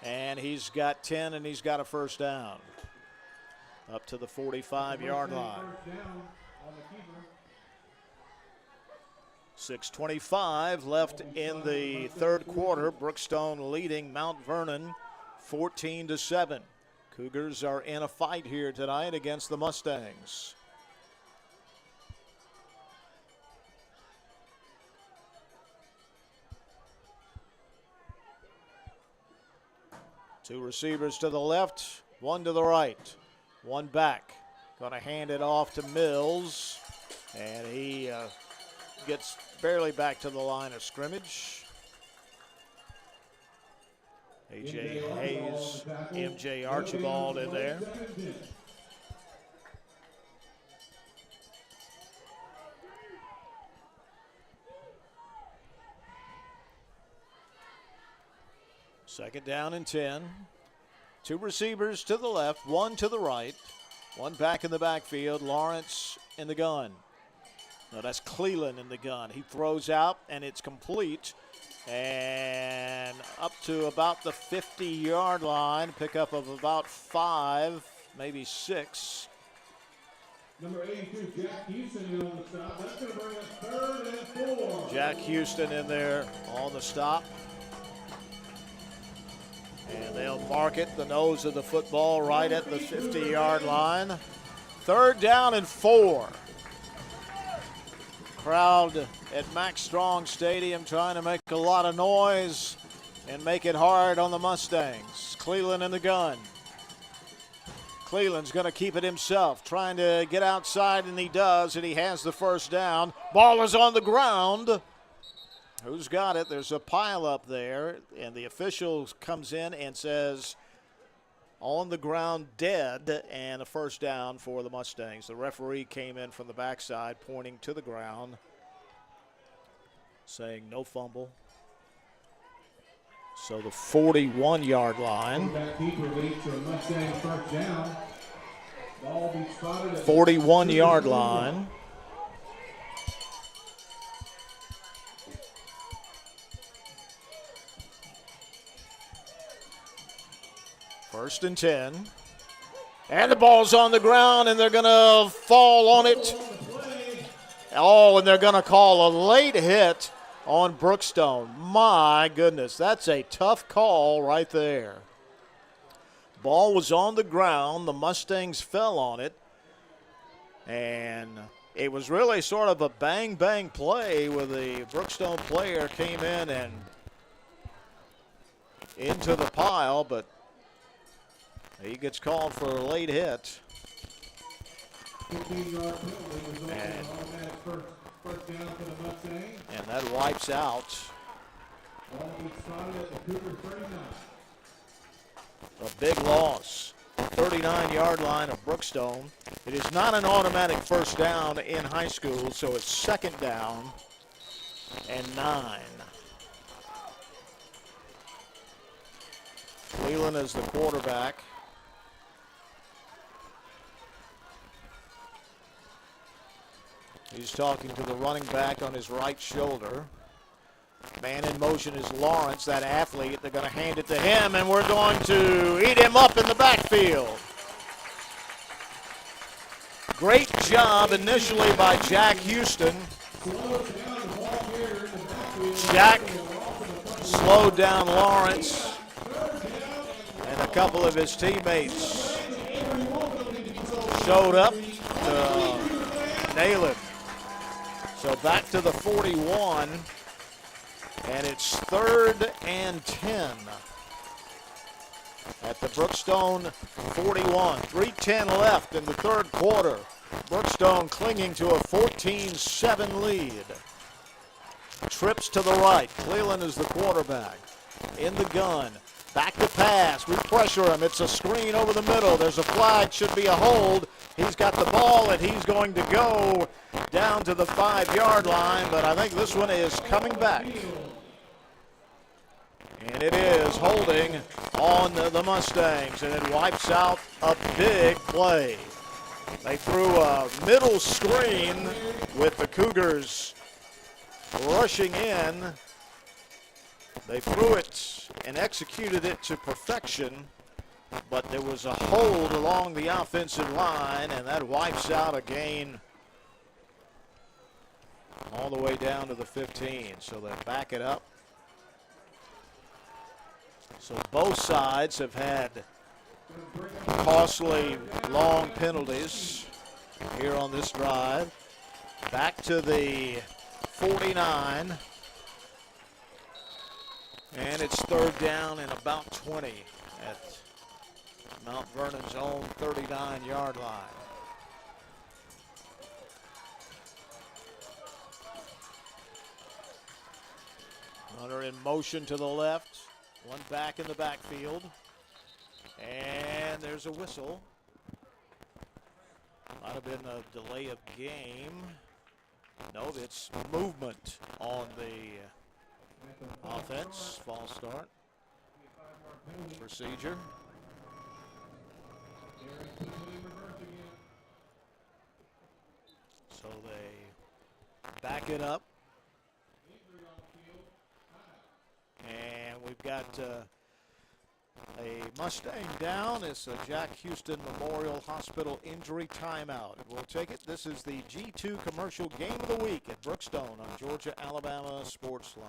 and he's got 10, and he's got a first down. Up to the 45-yard line. 6:25 left in the third quarter. Brookstone leading Mount Vernon 14-7. Cougars are in a fight here tonight against the Mustangs. Two receivers to the left, one to the right. One back. Going to hand it off to Mills, and he gets barely back to the line of scrimmage. A.J. Hayes, M.J. Archibald in there. Second down and 10. Two receivers to the left, one to the right, one back in the backfield. Lawrence in the gun. No, that's Cleland in the gun. He throws out, and it's complete. And up to about the 50-yard line, pickup of about 5, maybe 6. Number 82, Jack Houston in on the stop. That's going to bring us 3rd and 4. Jack Houston in there on the stop. And they'll mark it, the nose of the football, right at the 50-yard line. 3rd down and 4. Crowd at Max Strong Stadium trying to make a lot of noise and make it hard on the Mustangs. Cleland in the gun. Cleland's going to keep it himself, trying to get outside, and he does, and he has the first down. Ball is on the ground. Who's got it? There's a pile up there, and the official comes in and says on the ground dead, and a first down for the Mustangs. The referee came in from the backside pointing to the ground. saying no fumble. So the 41-yard line. That keeper leads to a Mustang first down. Ball be spotted at 41-yard line. First and 10. And the ball's on the ground, and they're going to fall on it. Oh, and they're going to call a late hit on Brookstone. My goodness, that's a tough call right there. Ball was on the ground. The Mustangs fell on it. And it was really sort of a bang-bang play where the Brookstone player came in and into the pile, but he gets called for a late hit. 15-yard penalty resulting in automatic first down for the Mustangs. And that wipes out Ball be spotted at the Cougar 39. a big loss. 39-yard line of Brookstone. It is not an automatic first down in high school, so it's second down and 9. Cleveland is the quarterback. He's talking to the running back on his right shoulder. Man in motion is Lawrence, that athlete. They're going to hand it to him, and we're going to eat him up in the backfield. Great job initially by Jack Houston. Jack slowed down Lawrence, and a couple of his teammates showed up to nail it. So back to the 41, and it's 3rd and 10 at the Brookstone 41. 3:10 left in the third quarter. Brookstone clinging to a 14-7 lead. Trips to the right. Cleveland is the quarterback. In the gun. Back to pass. We pressure him. It's a screen over the middle. There's a flag. Should be a hold. He's got the ball, and he's going to go down to the 5-yard line, but I think this one is coming back. And it is holding on the Mustangs, and it wipes out a big play. They threw a middle screen with the Cougars rushing in. They threw it and executed it to perfection, but there was a hold along the offensive line, and that wipes out a gain all the way down to the 15. So they back it up. So both sides have had costly long penalties here on this drive. Back to the 49. And it's 3rd down and about 20 at Mount Vernon's own 39-yard line. Runner in motion to the left. One back in the backfield. And there's a whistle. Might have been a delay of game. No, it's movement on the offense. False start. Procedure. So they back it up. And we've got a Mustang down. It's a Jack Houston Memorial Hospital injury timeout. We'll take it. This is the G2 commercial game of the week at Brookstone on Georgia-Alabama Sports Live.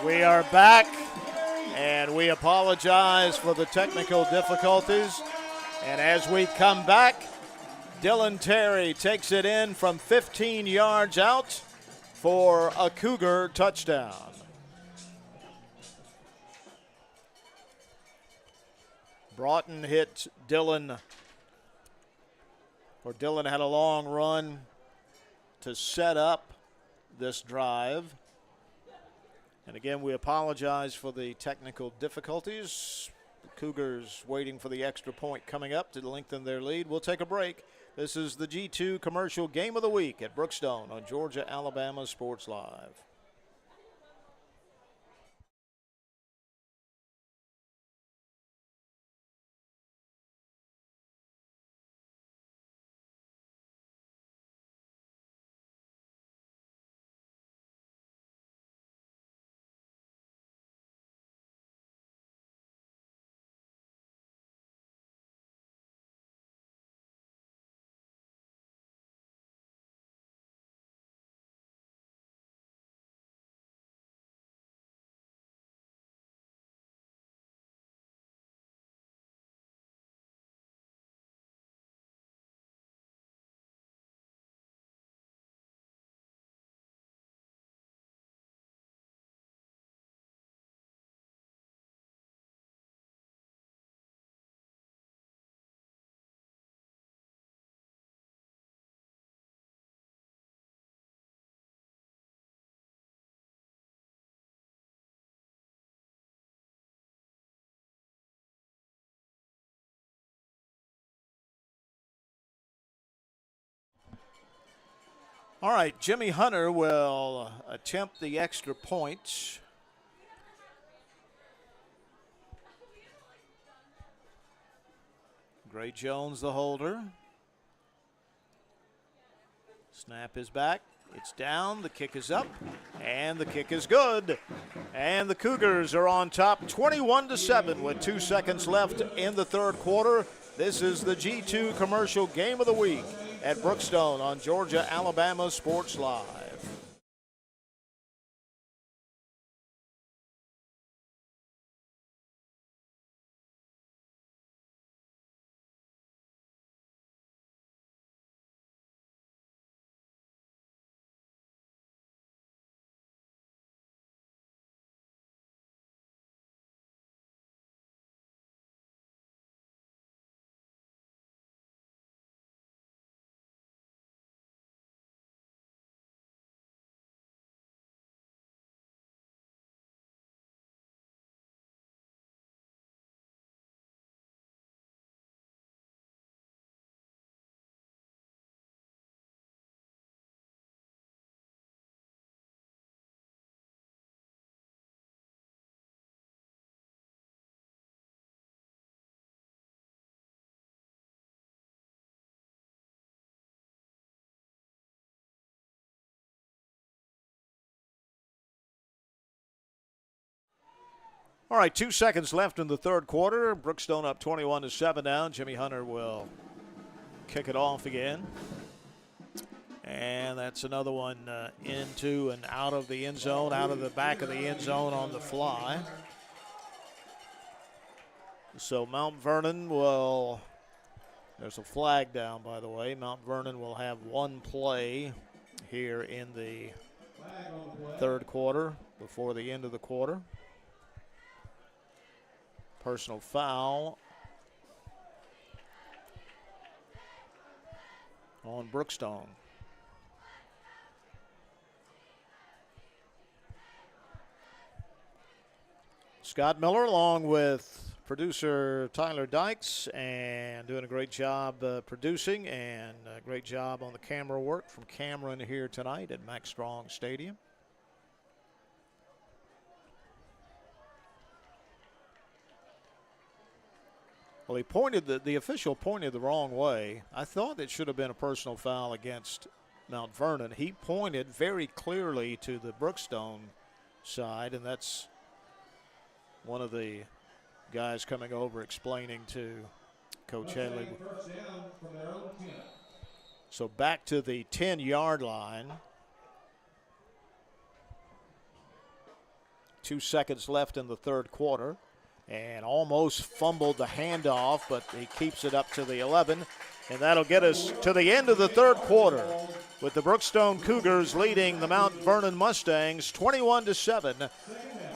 We are back, and we apologize for the technical difficulties. And as we come back, Dylan Terry takes it in from 15 yards out for a Cougar touchdown. Broughton hit Dylan, or Dylan had a long run to set up this drive. And again, we apologize for the technical difficulties. The Cougars waiting for the extra point coming up to lengthen their lead. We'll take a break. This is the G2 Commercial Game of the Week at Brookstone on Georgia-Alabama Sports Live. All right, Jimmy Hunter will attempt the extra point. Gray Jones, the holder. Snap is back. It's down. The kick is up. And the kick is good. And the Cougars are on top 21-7 with 2 seconds left in the third quarter. This is the G2 Commercial Game of the Week at Brookstone on Georgia-Alabama Sports Live. All right, 2 seconds left in the third quarter. Brookstone up 21-7 now. Jimmy Hunter will kick it off again. And that's another one into and out of the end zone, out of the back of the end zone on the fly. So Mount Vernon will, there's a flag down, by the way. Mount Vernon will have one play here in the third quarter before the end of the quarter. Personal foul on Brookstone. Scott Miller along with producer Tyler Dykes and doing a great job producing and a great job on the camera work from Cameron here tonight at Max Strong Stadium. Well, he pointed, the official pointed the wrong way. I thought it should have been a personal foul against Mount Vernon. He pointed very clearly to the Brookstone side, and that's one of the guys coming over explaining to Coach Headley. So back to the 10-yard line. 2 seconds left in the third quarter, and almost fumbled the handoff, but he keeps it up to the 11, and that'll get us to the end of the third quarter with the Brookstone Cougars leading the Mount Vernon Mustangs 21-7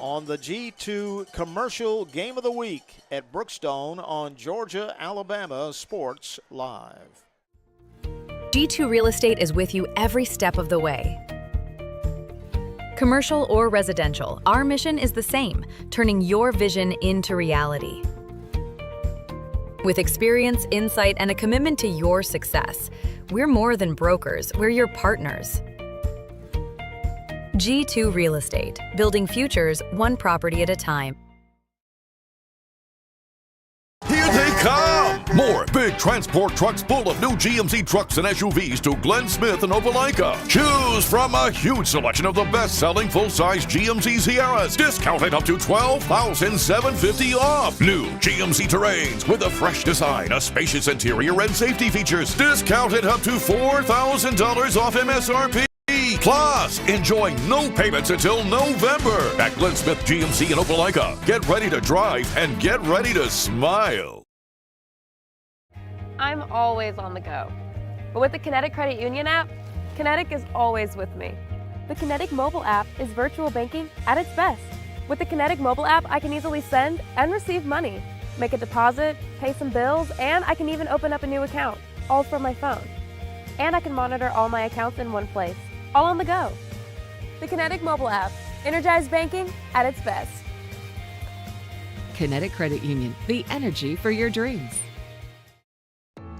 on the G2 Commercial Game of the Week at Brookstone on Georgia-Alabama Sports Live. G2 Real Estate is with you every step of the way. Commercial or residential, our mission is the same, turning your vision into reality. With experience, insight, and a commitment to your success, we're more than brokers, we're your partners. G2 Real Estate, building futures one property at a time. Here they come! More big transport trucks full of new GMC trucks and SUVs to Glenn Smith and Opelika. Choose from a huge selection of the best-selling full-size GMC Sierras, discounted up to $12,750 off. New GMC Terrains with a fresh design, a spacious interior, and safety features, discounted up to $4,000 off MSRP. Plus, enjoy no payments until November at Glenn Smith GMC in Opelika. Get ready to drive and get ready to smile. I'm always on the go. But with the Kinetic Credit Union app, Kinetic is always with me. The Kinetic mobile app is virtual banking at its best. With the Kinetic mobile app, I can easily send and receive money, make a deposit, pay some bills, and I can even open up a new account, all from my phone. And I can monitor all my accounts in one place, all on the go. The Kinetic mobile app, energized banking at its best. Kinetic Credit Union, the energy for your dreams.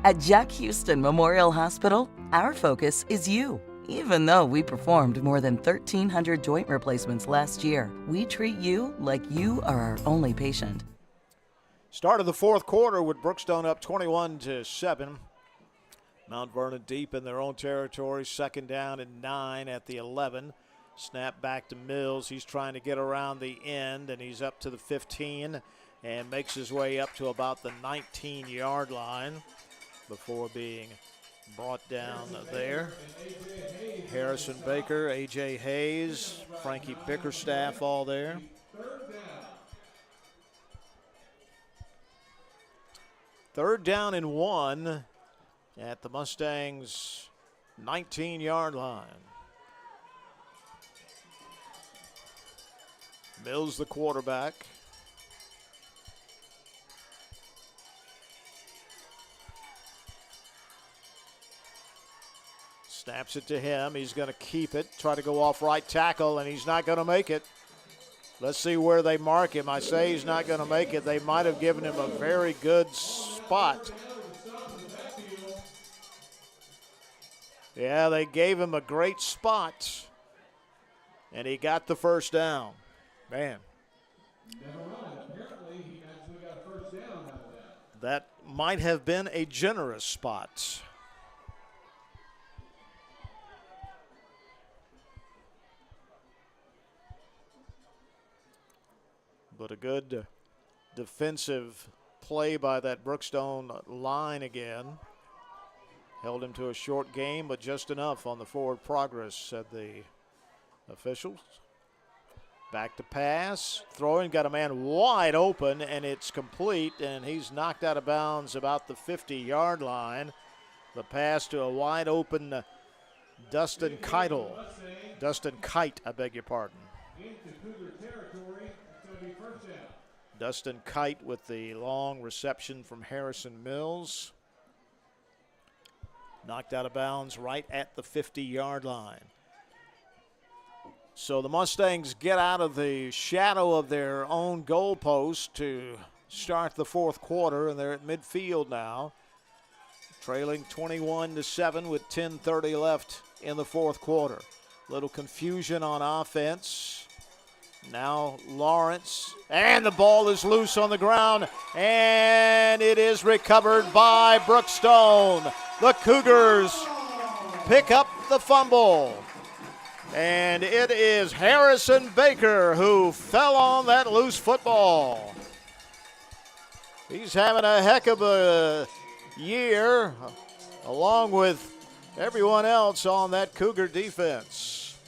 At Jack Houston Memorial Hospital, our focus is you. Even though we performed more than 1,300 joint replacements last year, we treat you like you are our only patient. Start of the fourth quarter with Brookstone up 21-7. Mount Vernon deep in their own territory, 2nd down and 9 at the 11. Snap back to Mills. He's trying to get around the end, and he's up to the 15 and makes his way up to about the 19-yard line before being brought down there. Harrison Baker, A.J. Hayes, Frankie Bickerstaff all there. Third down and 1 at the Mustangs' 19-yard line. Mills the quarterback. Snaps it to him. He's going to keep it, try to go off right tackle, and he's not going to make it. Let's see where they mark him. I say he's not going to make it. They might have given him a very good spot. Yeah, they gave him a great spot, and he got the first down. Man. That might have been a generous spot. But a good defensive play by that Brookstone line again. Held him to a short game, but just enough on the forward progress, said the officials. Back to pass. Throwing, got a man wide open, and it's complete, and he's knocked out of bounds about the 50-yard line. The pass to a wide open Dustin Kite, I beg your pardon. Dustin Kite with the long reception from Harrison Mills. Knocked out of bounds right at the 50-yard line. So the Mustangs get out of the shadow of their own goalpost to start the fourth quarter, and they're at midfield now, trailing 21-7 with 10:30 left in the fourth quarter. Little confusion on offense. Now Lawrence, and the ball is loose on the ground, and it is recovered by Brookstone. The Cougars pick up the fumble, and it is Harrison Baker who fell on that loose football. He's having a heck of a year, along with everyone else on that Cougar defense.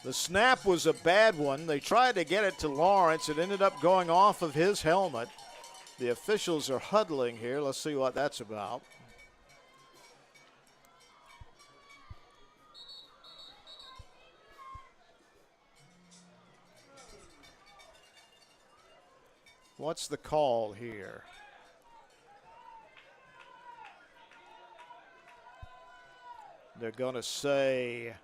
The snap was a bad one. They tried to get it to Lawrence. It ended up going off of his helmet. The officials are huddling here. Let's see what that's about. What's the call here? They're going to say,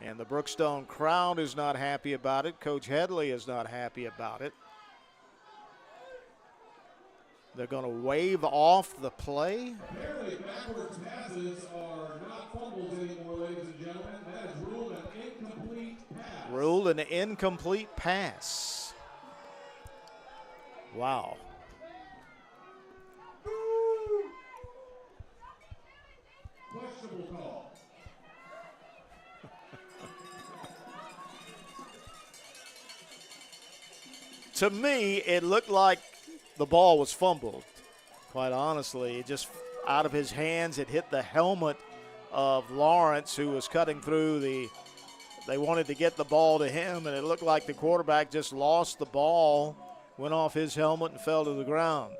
and the Brookstone crowd is not happy about it. Coach Headley is not happy about it. They're going to wave off the play. Apparently, backwards passes are not fumbles anymore, ladies and gentlemen. That is ruled an incomplete pass. Ruled an incomplete pass. Wow. Questionable call. To me, it looked like the ball was fumbled. Quite honestly, it just out of his hands, it hit the helmet of Lawrence, who was cutting through the. They wanted to get the ball to him, and it looked like the quarterback just lost the ball, went off his helmet, and fell to the ground.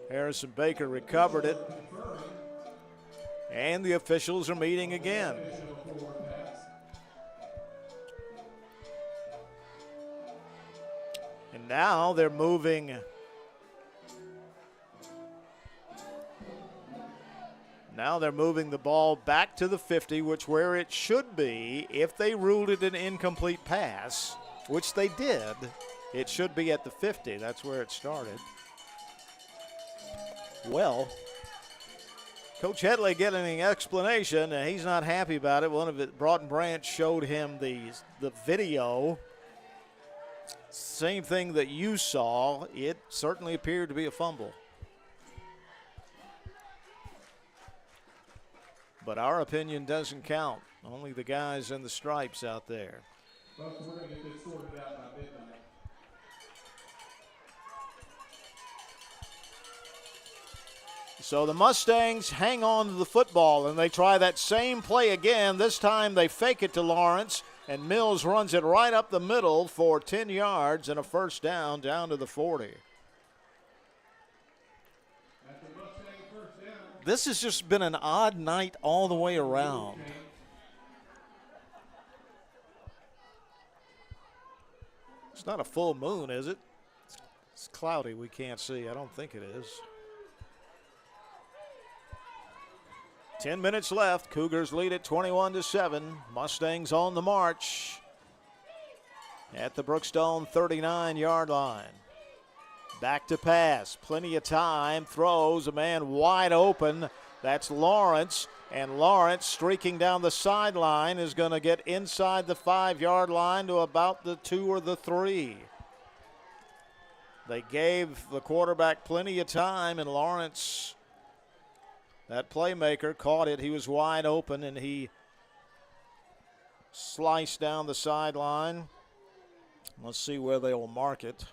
Harrison Baker recovered it, and the officials are meeting again. And now they're moving. Now they're moving the ball back to the 50, which where it should be. If they ruled it an incomplete pass, which they did, it should be at the 50. That's where it started. Well, Coach Headley getting an explanation, and he's not happy about it. One of it, Broughton Branch showed him the video. Same thing that you saw. It certainly appeared to be a fumble. But our opinion doesn't count. Only the guys in the stripes out there. Folks, we're going to get this sorted out by midnight. So the Mustangs hang on to the football, and they try that same play again. This time they fake it to Lawrence, and Mills runs it right up the middle for 10 yards and a first down to the 40. This has just been an odd night all the way around. It's not a full moon, is it? It's cloudy. We can't see. I don't think it is. 10 minutes left. Cougars lead at 21-7. Mustangs on the march at the Brookstone 39-yard line. Back to pass. Plenty of time. Throws. A man wide open. That's Lawrence. And Lawrence, streaking down the sideline, is going to get inside the 5-yard line to about the 2 or the 3. They gave the quarterback plenty of time, and Lawrence, that playmaker, caught it. He was wide open, and he sliced down the sideline. Let's see where they will mark it.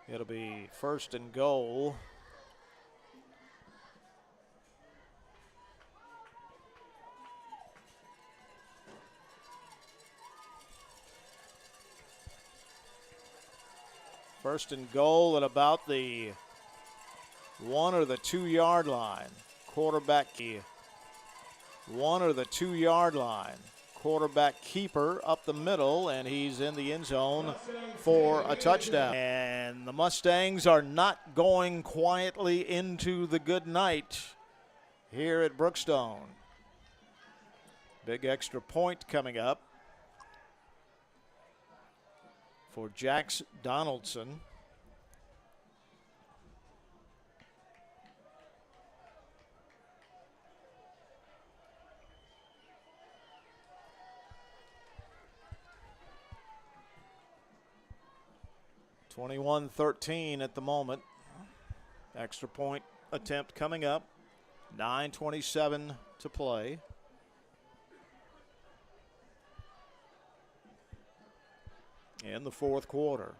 It'll be first and goal. First and goal at about the 1 or the 2 yard line. Quarterback 1 or the 2 yard line. Quarterback keeper up the middle, and he's in the end zone for a touchdown. And the Mustangs are not going quietly into the good night here at Brookstone. Big extra point coming up for Jax Donaldson. (21-13) at the moment. Extra point attempt coming up. 9:27 to play. In the fourth quarter.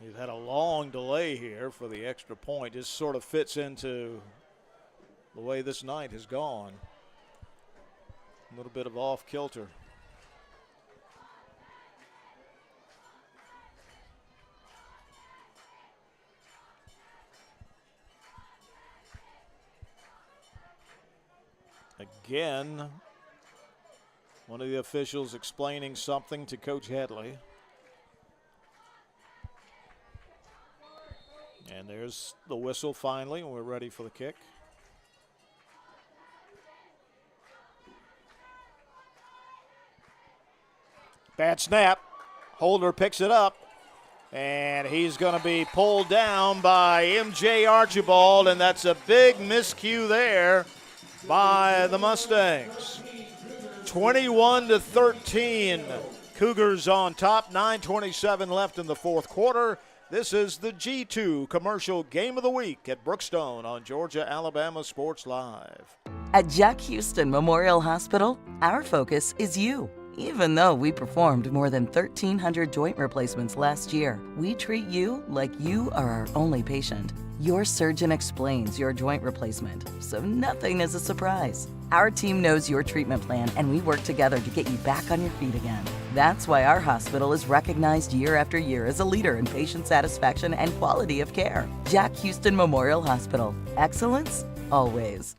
We've had a long delay here for the extra point. This sort of fits into the way this night has gone. A little bit of off kilter. Again, one of the officials explaining something to Coach Headley. And there's the whistle finally, and we're ready for the kick. Bad snap. Holder picks it up, and he's going to be pulled down by MJ Archibald, and that's a big miscue there by the Mustangs. 21-13. Cougars on top. 9:27 left in the fourth quarter. This is the G2 Commercial Game of the Week at Brookstone on Georgia-Alabama Sports Live. At Jack Houston Memorial Hospital, our focus is you. Even though we performed more than 1,300 joint replacements last year, we treat you like you are our only patient. Your surgeon explains your joint replacement, so nothing is a surprise. Our team knows your treatment plan, and we work together to get you back on your feet again. That's why our hospital is recognized year after year as a leader in patient satisfaction and quality of care. Jack Houston Memorial Hospital. Excellence, always.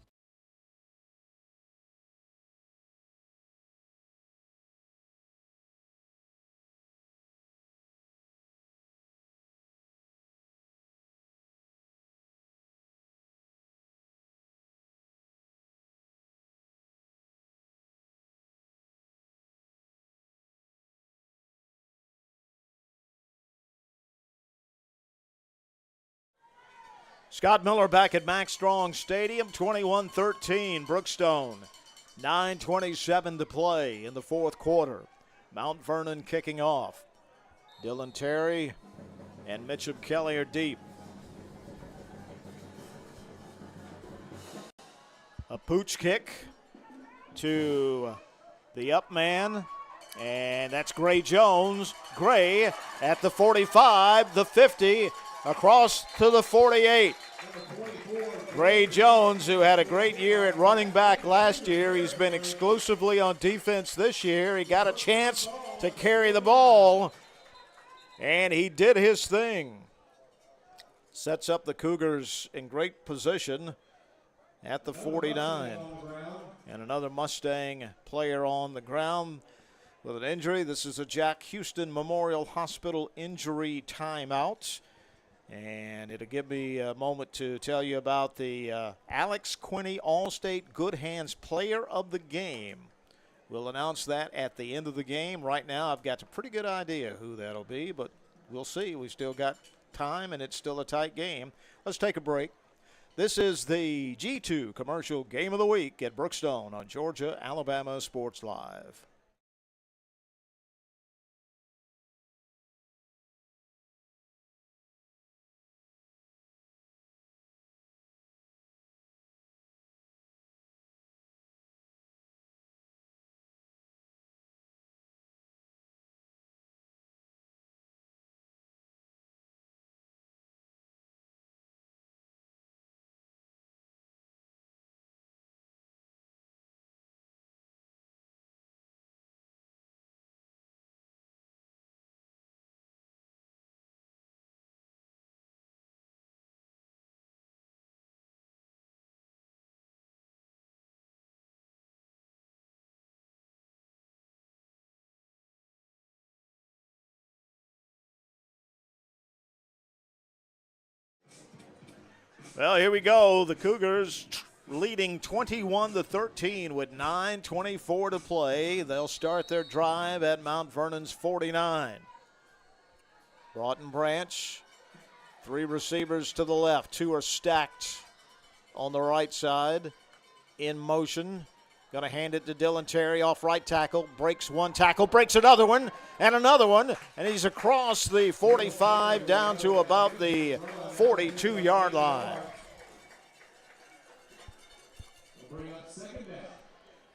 Scott Miller back at Max Strong Stadium, 21-13, Brookstone. 9:27 to play in the fourth quarter. Mount Vernon kicking off. Dylan Terry and Mitchum Kelly are deep. A pooch kick to the up man, and that's Gray Jones. Gray at the 45, the 50, across to the 48. Gray Jones, who had a great year at running back last year, he's been exclusively on defense this year. He got a chance to carry the ball, and he did his thing. Sets up the Cougars in great position at the 49. And another Mustang player on the ground with an injury. This is a Jack Houston Memorial Hospital injury timeout. And it'll give me a moment to tell you about the Alex Quinney All-State Good Hands Player of the Game. We'll announce that at the end of the game. Right now, I've got a pretty good idea who that'll be, but we'll see. We've still got time, and it's still a tight game. Let's take a break. This is the G2 Commercial Game of the Week at Brookstone on Georgia-Alabama Sports Live. Well, here we go. The Cougars leading 21-13 with 9:24 to play. They'll start their drive at Mount Vernon's 49. Broughton Branch, three receivers to the left. Two are stacked on the right side. In motion. Going to hand it to Dylan Terry off right tackle. Breaks one tackle, breaks another one, and he's across the 45 down to about the 42-yard line.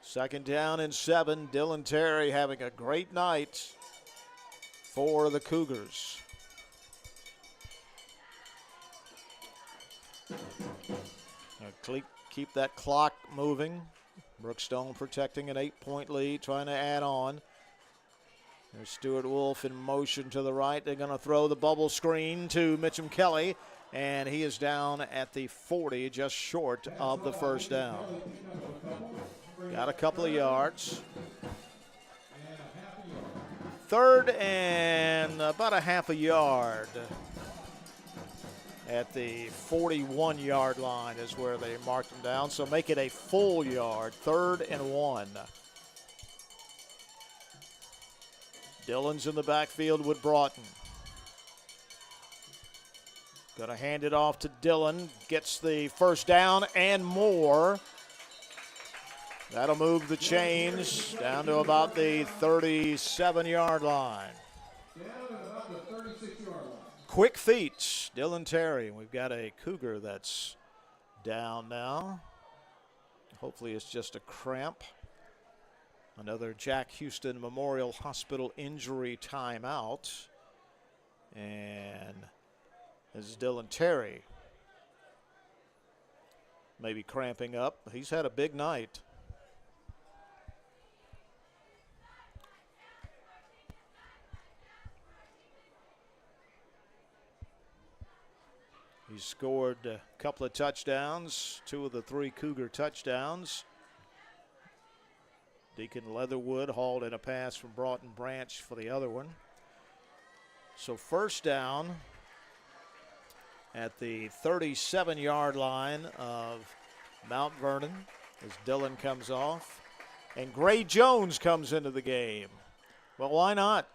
Second down and 7. Dylan Terry having a great night for the Cougars. Keep that clock moving. Brookstone protecting an 8-point lead, trying to add on. There's Stuart Wolf in motion to the right. They're going to throw the bubble screen to Mitchum Kelly, and he is down at the 40, just short of the first down. Got a couple of yards. Third and about a half a yard. At the 41-yard line is where they marked him down, so make it a full yard, 3rd and 1. Dillon's in the backfield with Broughton. Gonna hand it off to Dillon, gets the first down and more. That'll move the chains down to about the 37-yard line. Quick feet, Dylan Terry. We've got a Cougar that's down now. Hopefully it's just a cramp. Another Jack Houston Memorial Hospital injury timeout. And this is Dylan Terry. Maybe cramping up. He's had a big night. He scored a couple of touchdowns, 2 of the 3 Cougar touchdowns. Deacon Leatherwood hauled in a pass from Broughton Branch for the other one. So first down at the 37-yard line of Mount Vernon as Dillon comes off. And Gray Jones comes into the game. Well, why not?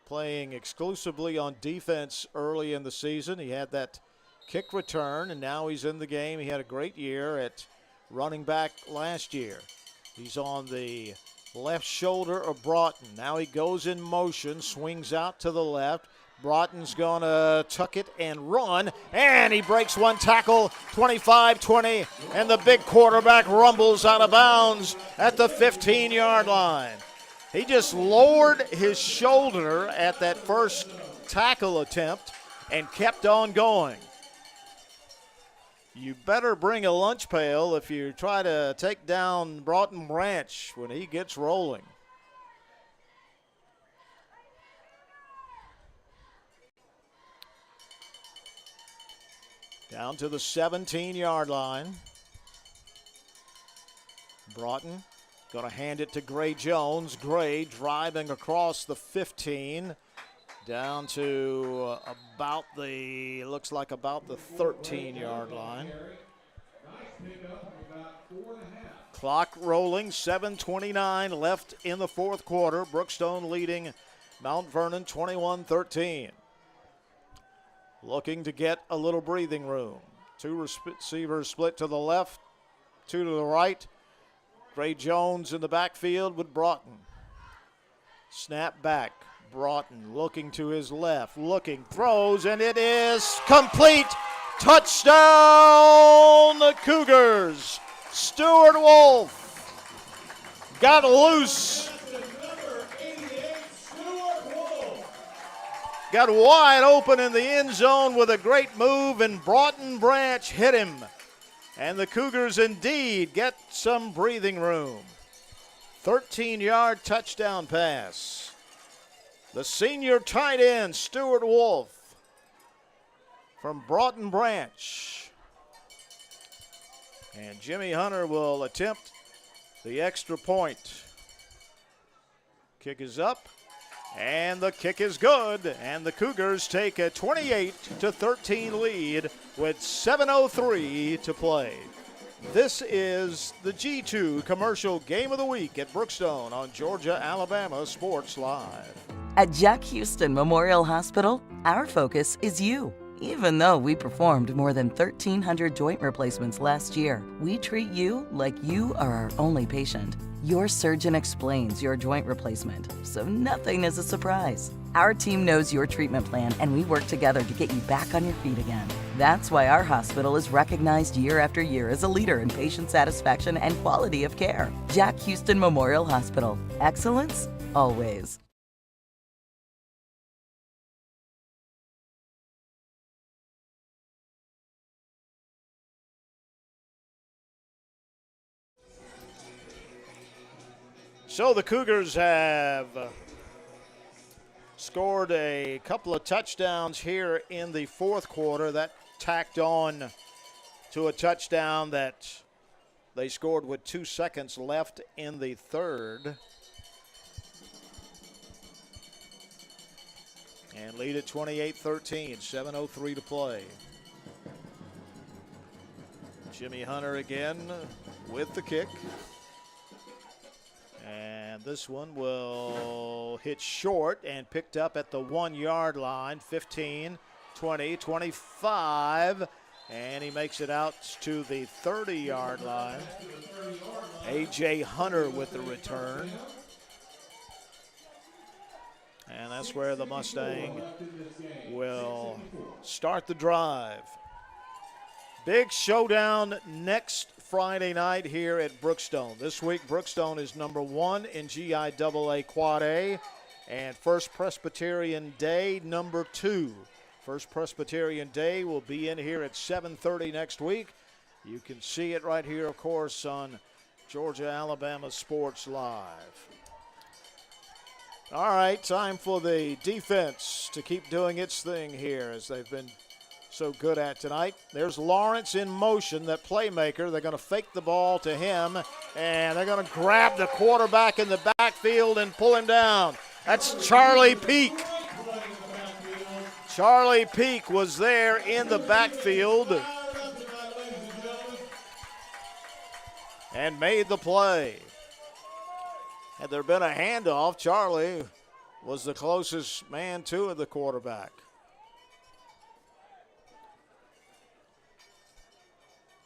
Playing exclusively on defense early in the season. He had that kick return, and now he's in the game. He had a great year at running back last year. He's on the left shoulder of Broughton. Now he goes in motion, swings out to the left. Broughton's going to tuck it and run, and he breaks one tackle, 25-20, and the big quarterback rumbles out of bounds at the 15-yard line. He just lowered his shoulder at that first tackle attempt and kept on going. You better bring a lunch pail if you try to take down Broughton Branch when he gets rolling. Down to the 17-yard line. Broughton going to hand it to Gray Jones. Gray driving across the 15 down to about the 13-yard line. Clock rolling, 7:29 left in the fourth quarter. Brookstone leading Mount Vernon 21-13. Looking to get a little breathing room. 2 receivers split to the left, 2 to the right. Gray Jones in the backfield with Broughton. Snap back. Broughton looking to his left, looking, throws, and it is complete. Touchdown, the Cougars. Stuart Wolf got loose. Got wide open in the end zone with a great move, and Broughton Branch hit him. And the Cougars indeed get some breathing room. 13-yard touchdown pass. The senior tight end, Stuart Wolf, from Broughton Branch. And Jimmy Hunter will attempt the extra point. Kick is up, and the kick is good. And the Cougars take a 28-13 lead with 7:03 to play. This is the G2 Commercial Game of the Week at Brookstone on Georgia-Alabama Sports Live. At Jack Houston Memorial Hospital, our focus is you. Even though we performed more than 1,300 joint replacements last year, we treat you like you are our only patient. Your surgeon explains your joint replacement, so nothing is a surprise. Our team knows your treatment plan, and we work together to get you back on your feet again. That's why our hospital is recognized year after year as a leader in patient satisfaction and quality of care. Jack Houston Memorial Hospital. Excellence, always. So the Cougars have scored a couple of touchdowns here in the fourth quarter. That tacked on to a touchdown that they scored with 2 seconds left in the third. And lead at 28-13, 7:03 to play. Jimmy Hunter again with the kick. And this one will hit short and picked up at the 1 yard line. 15, 20, 25. And he makes it out to the 30-yard line. A.J. Hunter with the return. And that's where the Mustang will start the drive. Big showdown next Friday night here at Brookstone. This week, Brookstone is number 1 in GIAA Quad A, and First Presbyterian Day number 2. First Presbyterian Day will be in here at 7:30 next week. You can see it right here, of course, on Georgia Alabama Sports Live. All right, time for the defense to keep doing its thing here as they've been so good at tonight. There's Lawrence in motion, that playmaker. They're going to fake the ball to him, and they're going to grab the quarterback in the backfield and pull him down. That's Charlie Peak. Charlie Peak was there in the backfield and made the play. Had there been a handoff, Charlie was the closest man to the quarterback.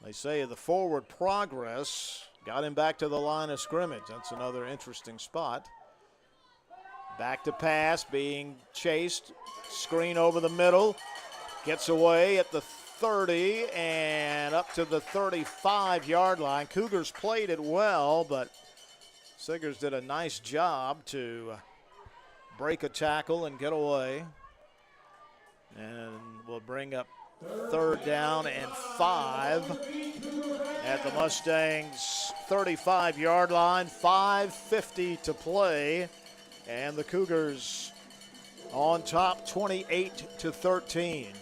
They say the forward progress got him back to the line of scrimmage. That's another interesting spot. Back to pass, being chased. Screen over the middle. Gets away at the 30 and up to the 35-yard line. Cougars played it well, but Siggers did a nice job to break a tackle and get away. And we'll bring up 3rd down and 5 at the Mustangs' 35-yard line. 5:50 to play, and the Cougars on top, 28-13.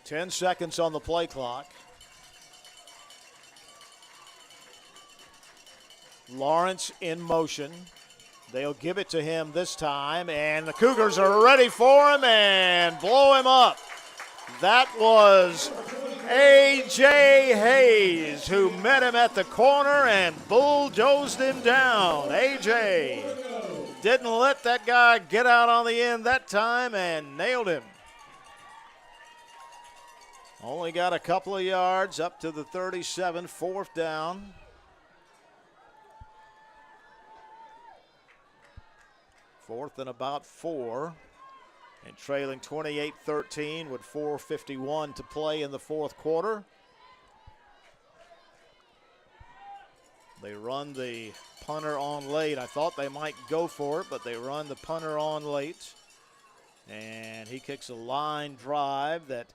Ten seconds on the play clock. Lawrence in motion. They'll give it to him this time, and the Cougars are ready for him and blow him up. That was A.J. Hayes who met him at the corner and bulldozed him down. A.J. didn't let that guy get out on the end that time and nailed him. Only got a couple of yards up to the 37, 4th down. Fourth and about 4. And trailing 28-13 with 4:51 to play in the fourth quarter. They run the punter on late. I thought they might go for it, but they run the punter on late. And he kicks a line drive that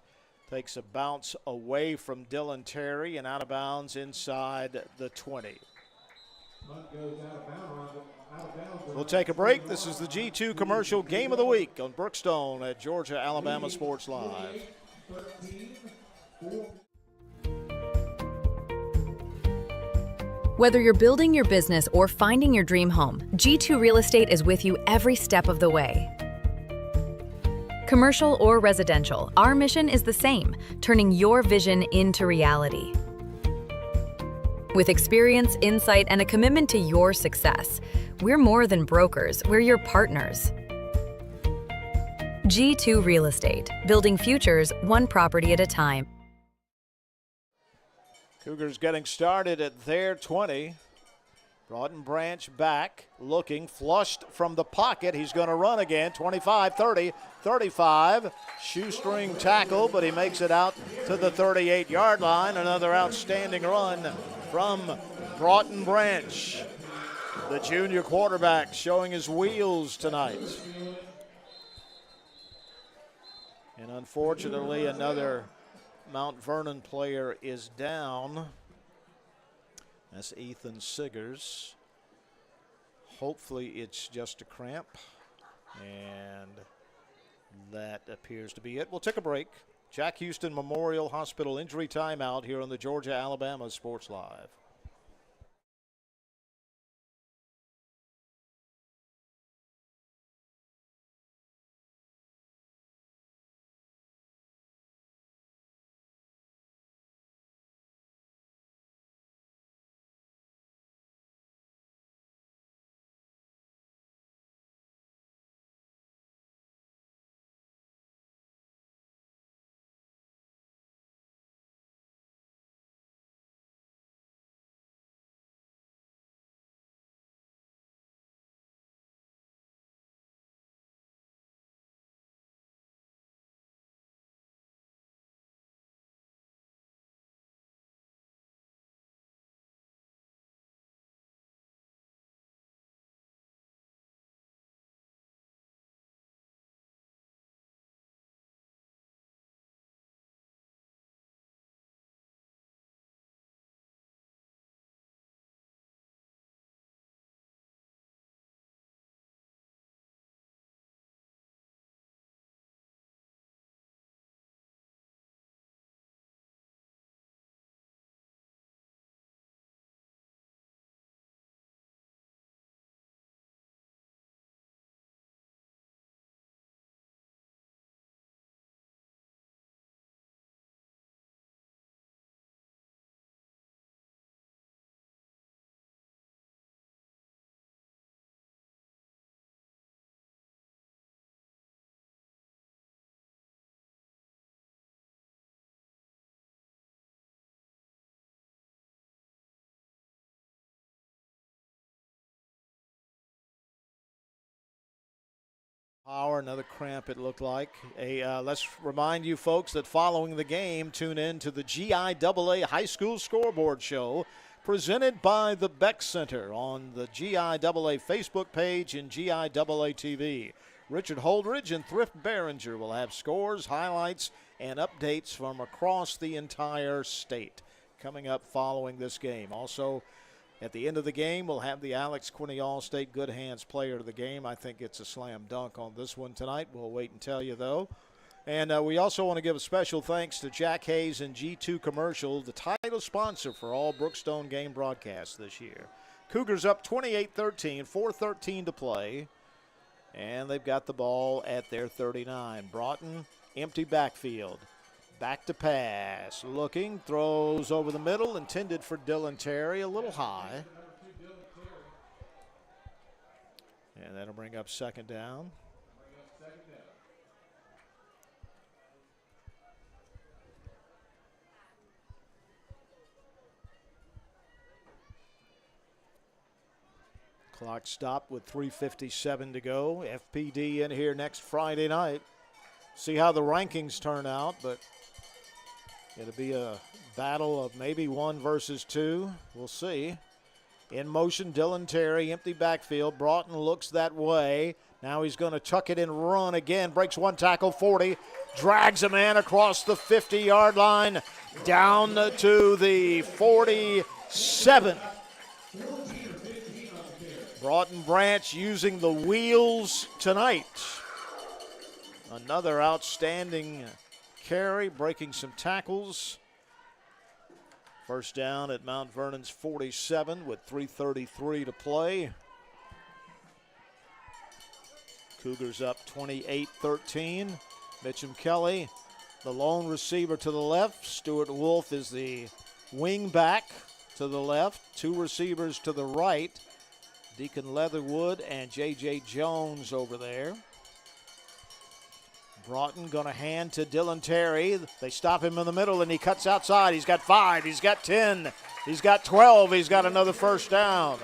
takes a bounce away from Dylan Terry and out of bounds inside the 20. We'll take a break. This is the G2 Commercial Game of the Week on Brookstone at Georgia Alabama Sports Live. Whether you're building your business or finding your dream home, G2 Real Estate is with you every step of the way. Commercial or residential, our mission is the same, turning your vision into reality. With experience, insight, and a commitment to your success, we're more than brokers, we're your partners. G2 Real Estate, building futures one property at a time. Cougars getting started at their 20. Broughton Branch back, looking, flushed from the pocket. He's going to run again, 25, 30, 35. Shoestring tackle, but he makes it out to the 38-yard line. Another outstanding run from Broughton Branch. The junior quarterback showing his wheels tonight. And unfortunately, another Mount Vernon player is down. That's Ethan Siggers. Hopefully it's just a cramp. And that appears to be it. We'll take a break. Jack Houston Memorial Hospital injury timeout here on the Georgia-Alabama Sports Live. Power, another cramp it looked like. Let's remind you folks that following the game, tune in to the GIAA High School Scoreboard Show presented by the Beck Center on the GIAA Facebook page and GIAA TV. Richard Holdridge and Thrift Behringer will have scores, highlights, and updates from across the entire state coming up following this game. Also, at the end of the game, we'll have the Alex Quinney All-State Good Hands player of the game. I think it's a slam dunk on this one tonight. We'll wait and tell you, though. And we also want to give a special thanks to Jack Hayes and G2 Commercial, the title sponsor for all Brookstone game broadcasts this year. Cougars up 28-13, 4:13 to play. And they've got the ball at their 39. Broughton, empty backfield. Back to pass, looking, throws over the middle, intended for Dylan Terry, a little high. And that'll bring up second down. Clock stopped with 3:57 to go. FPD in here next Friday night. See how the rankings turn out, but it'll be a battle of maybe 1 versus 2. We'll see. In motion, Dylan Terry, empty backfield. Broughton looks that way. Now he's going to tuck it and run again. Breaks one tackle, 40. Drags a man across the 50-yard line down to the 47. Broughton Branch using the wheels tonight. Another outstanding carry, breaking some tackles. First down at Mount Vernon's 47 with 3:33 to play. Cougars up 28-13. Mitchum Kelly, the lone receiver to the left. Stuart Wolf is the wing back to the left. 2 receivers to the right. Deacon Leatherwood and J.J. Jones over there. Broughton going to hand to Dylan Terry. They stop him in the middle, and he cuts outside. He's got 5. He's got 10. He's got 12. He's got another first down.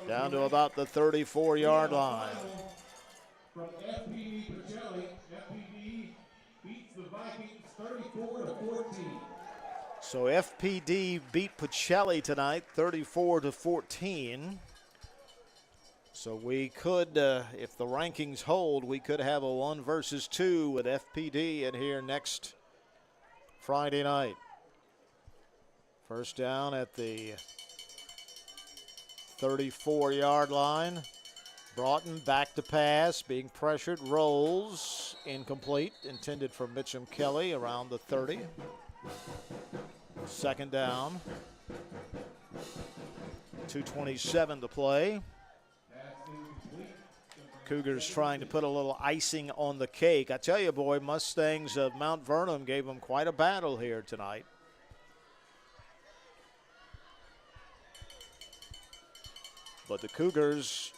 Down to about the 34-yard line. From FPD Pacelli, FPD beats the Vikings 34-14. So FPD beat Pacelli tonight 34-14. So we could, if the rankings hold, we could have a 1 versus 2 with FPD in here next Friday night. First down at the 34-yard line. Broughton back to pass, being pressured, rolls, incomplete, intended for Mitchum Kelly around the 30. Second down. 2:27 to play. Cougars trying to put a little icing on the cake. I tell you, boy, Mustangs of Mount Vernon gave them quite a battle here tonight. But the Cougars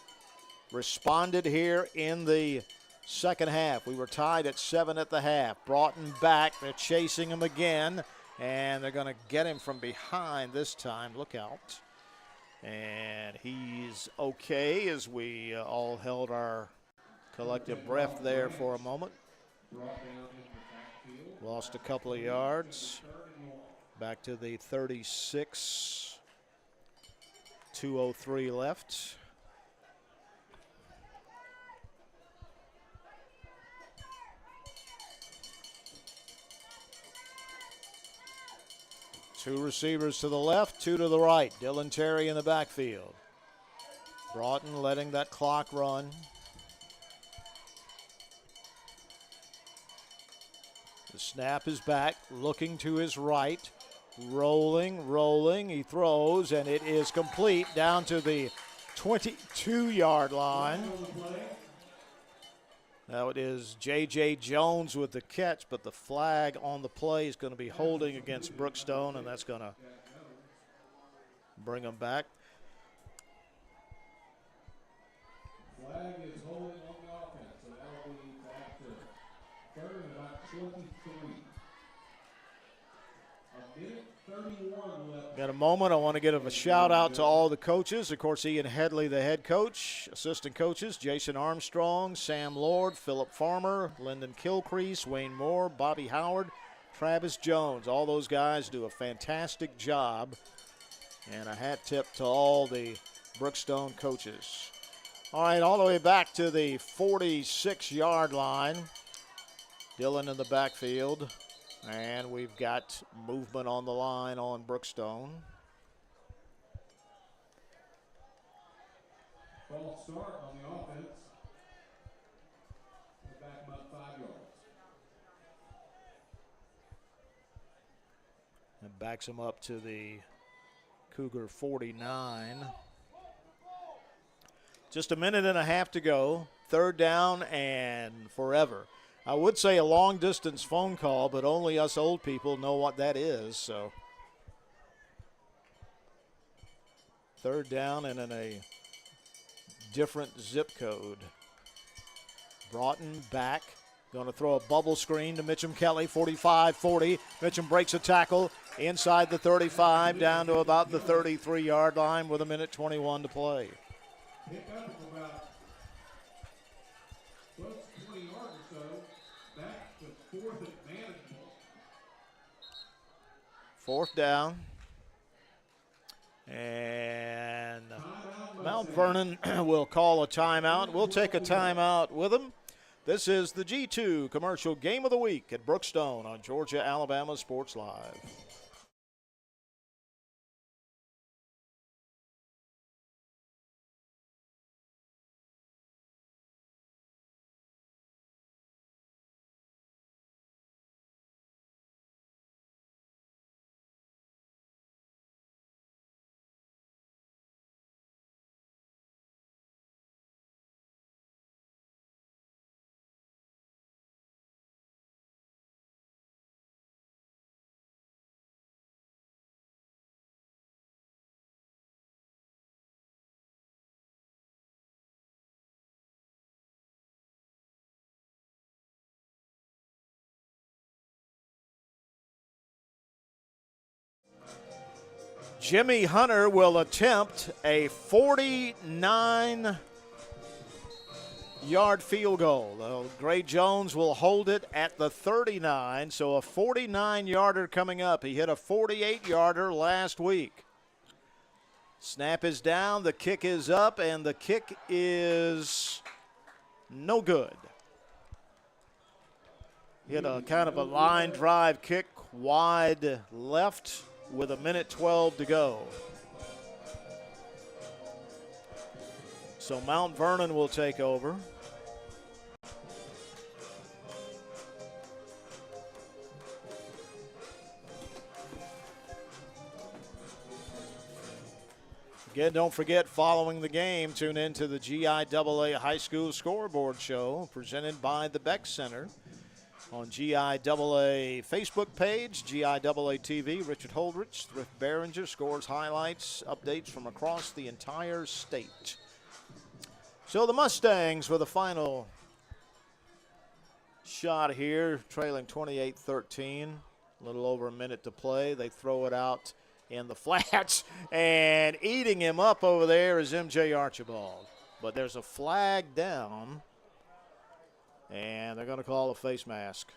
responded here in the second half. We were tied at 7 at the half. Broughton back. They're chasing him again, and they're going to get him from behind this time. Look out. And he's okay as we all held our collective breath there for a moment. Lost a couple of yards. Back to the 36. 2:03 left. Two receivers to the left, two to the right. Dylan Terry in the backfield. Broughton letting that clock run. The snap is back, looking to his right. Rolling. He throws, and it is complete down to the 22-yard line. Now it is J.J. Jones with the catch, but the flag on the play is going to be holding against Brookstone, and that's going to bring them back. Flag is holding on the offense, so that'll be back to third and about 23. A minute 31 left. Got a moment. I want to give a shout out to all the coaches. Of course, Ian Headley, the head coach, assistant coaches, Jason Armstrong, Sam Lord, Philip Farmer, Lyndon Kilcrease, Wayne Moore, Bobby Howard, Travis Jones. All those guys do a fantastic job. And a hat tip to all the Brookstone coaches. All right, all the way back to the 46-yard line. Dylan in the backfield. And we've got movement on the line on Brookstone. False start on the offense. Back about 5 yards. And backs him up to the Cougar 49. Just a minute and a half to go. Third down and forever. I would say a long-distance phone call, but only us old people know what that is. So, third down and in a different zip code. Broughton back. Going to throw a bubble screen to Mitchum Kelly, 45-40. Mitchum breaks a tackle inside the 35, down to about the 33-yard line with a minute 21 to play. Pick up about close to 20 yards or so. Back to fourth and manageable. Fourth down. And Mount Vernon will call a timeout. We'll take a timeout with them. This is the G2 Commercial Game of the Week at Brookstone on Georgia Alabama Sports Live. Jimmy Hunter will attempt a 49-yard field goal. Gray Jones will hold it at the 39, so a 49-yarder coming up. He hit a 48-yarder last week. Snap is down, the kick is up, and the kick is no good. Hit a kind of a line drive kick wide left with 1:12 to go. So Mount Vernon will take over. Again, don't forget, following the game, tune in to the GIAA High School Scoreboard Show presented by the Beck Center on GIAA Facebook page, GIAA TV. Richard Holdridge, Thrift Behringer, scores, highlights, updates from across the entire state. So the Mustangs with a final shot here, trailing 28-13. A little over a minute to play. They throw it out in the flats, and eating him up over there is MJ Archibald. But there's a flag down, and they're going to call a face mask.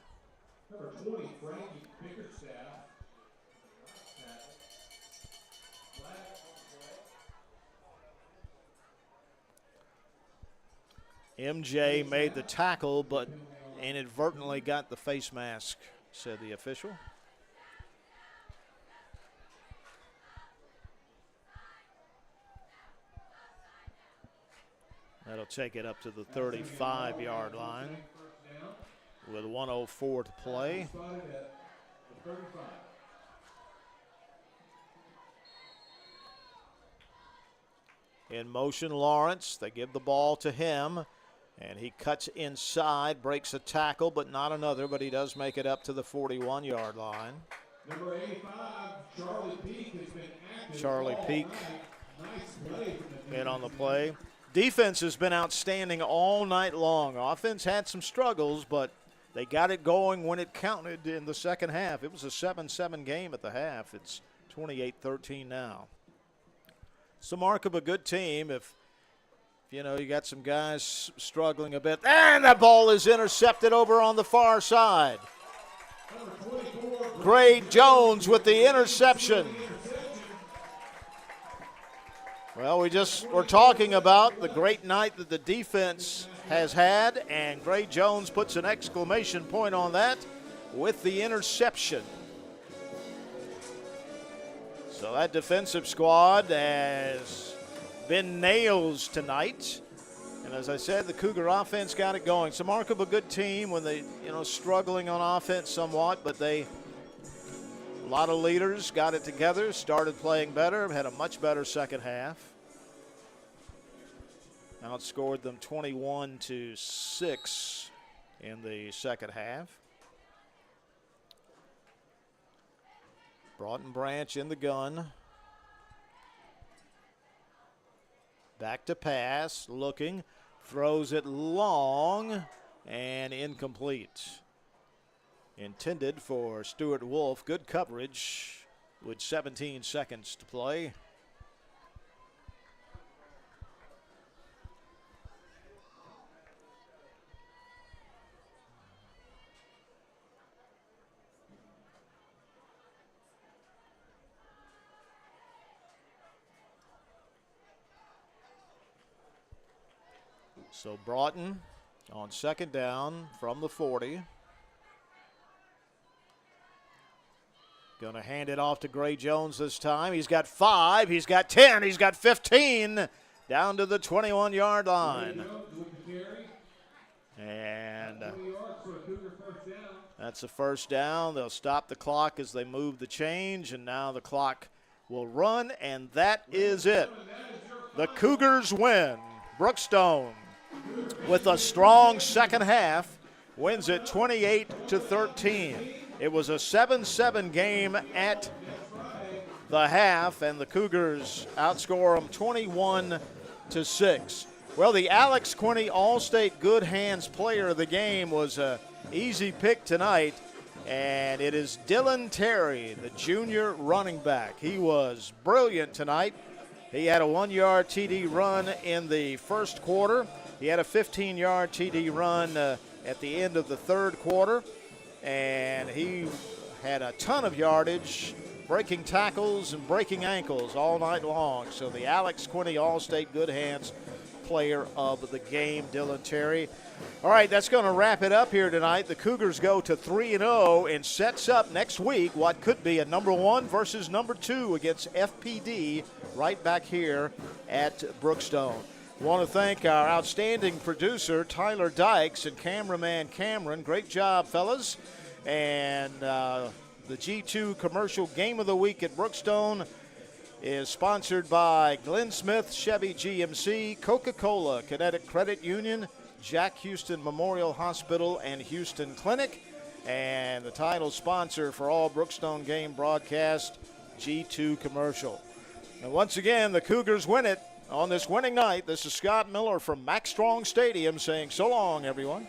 Number 20, Frankie Bickerstaff. MJ made the tackle, but inadvertently got the face mask, said the official. That'll take it up to the 35-yard line with 1:04 to play. In motion, Lawrence. They give the ball to him, and he cuts inside, breaks a tackle, but not another, but he does make it up to the 41-yard line. Number 85, Charlie Peak has been active. Charlie Peak Nice play from the in on the play. Defense has been outstanding all night long. Offense had some struggles, but they got it going when it counted in the second half. It was a 7-7 game at the half. It's 28-13 now. It's the mark of a good team if you know you got some guys struggling a bit. And that ball is intercepted over on the far side. Gray Jones with the interception. Well, we're talking about the great night that the defense has had, and Gray Jones puts an exclamation point on that with the interception. So that defensive squad has been nails tonight. And as I said, the Cougar offense got it going. It's a mark of a good team when they, struggling on offense somewhat, but a lot of leaders got it together, started playing better, had a much better second half. Outscored them 21-6 in the second half. Broughton Branch in the gun. Back to pass, looking, throws it long and incomplete. Intended for Stuart Wolf. Good coverage with 17 seconds to play. So Broughton on second down from the 40. Going to hand it off to Gray Jones this time. He's got 5, he's got 10, he's got 15, down to the 21-yard line. And that's a first down. They'll stop the clock as they move the change, and now the clock will run, and that is it. The Cougars win. Brookstone, with a strong second half, wins it 28-13. It was a 7-7 game at the half, and the Cougars outscore them 21-6. Well, the Alex Quinney All-State Good Hands Player of the Game was an easy pick tonight, and it is Dylan Terry, the junior running back. He was brilliant tonight. He had a 1-yard TD run in the first quarter. He had a 15-yard TD run at the end of the third quarter, and he had a ton of yardage breaking tackles and breaking ankles all night long. So the Alex Quinney All-State Good Hands player of the game, Dylan Terry. All right, that's going to wrap it up here tonight. The Cougars go to 3-0 and sets up next week what could be a number 1 versus number 2 against FPD right back here at Brookstone. I want to thank our outstanding producer, Tyler Dykes, and cameraman Cameron. Great job, fellas. And the G2 Commercial Game of the Week at Brookstone is sponsored by Glenn Smith Chevy GMC, Coca-Cola, Kinetic Credit Union, Jack Houston Memorial Hospital, and Houston Clinic. And the title sponsor for all Brookstone game broadcast, G2 Commercial. And once again, the Cougars win it on this winning night. This is Scott Miller from Max Strong Stadium saying so long, everyone.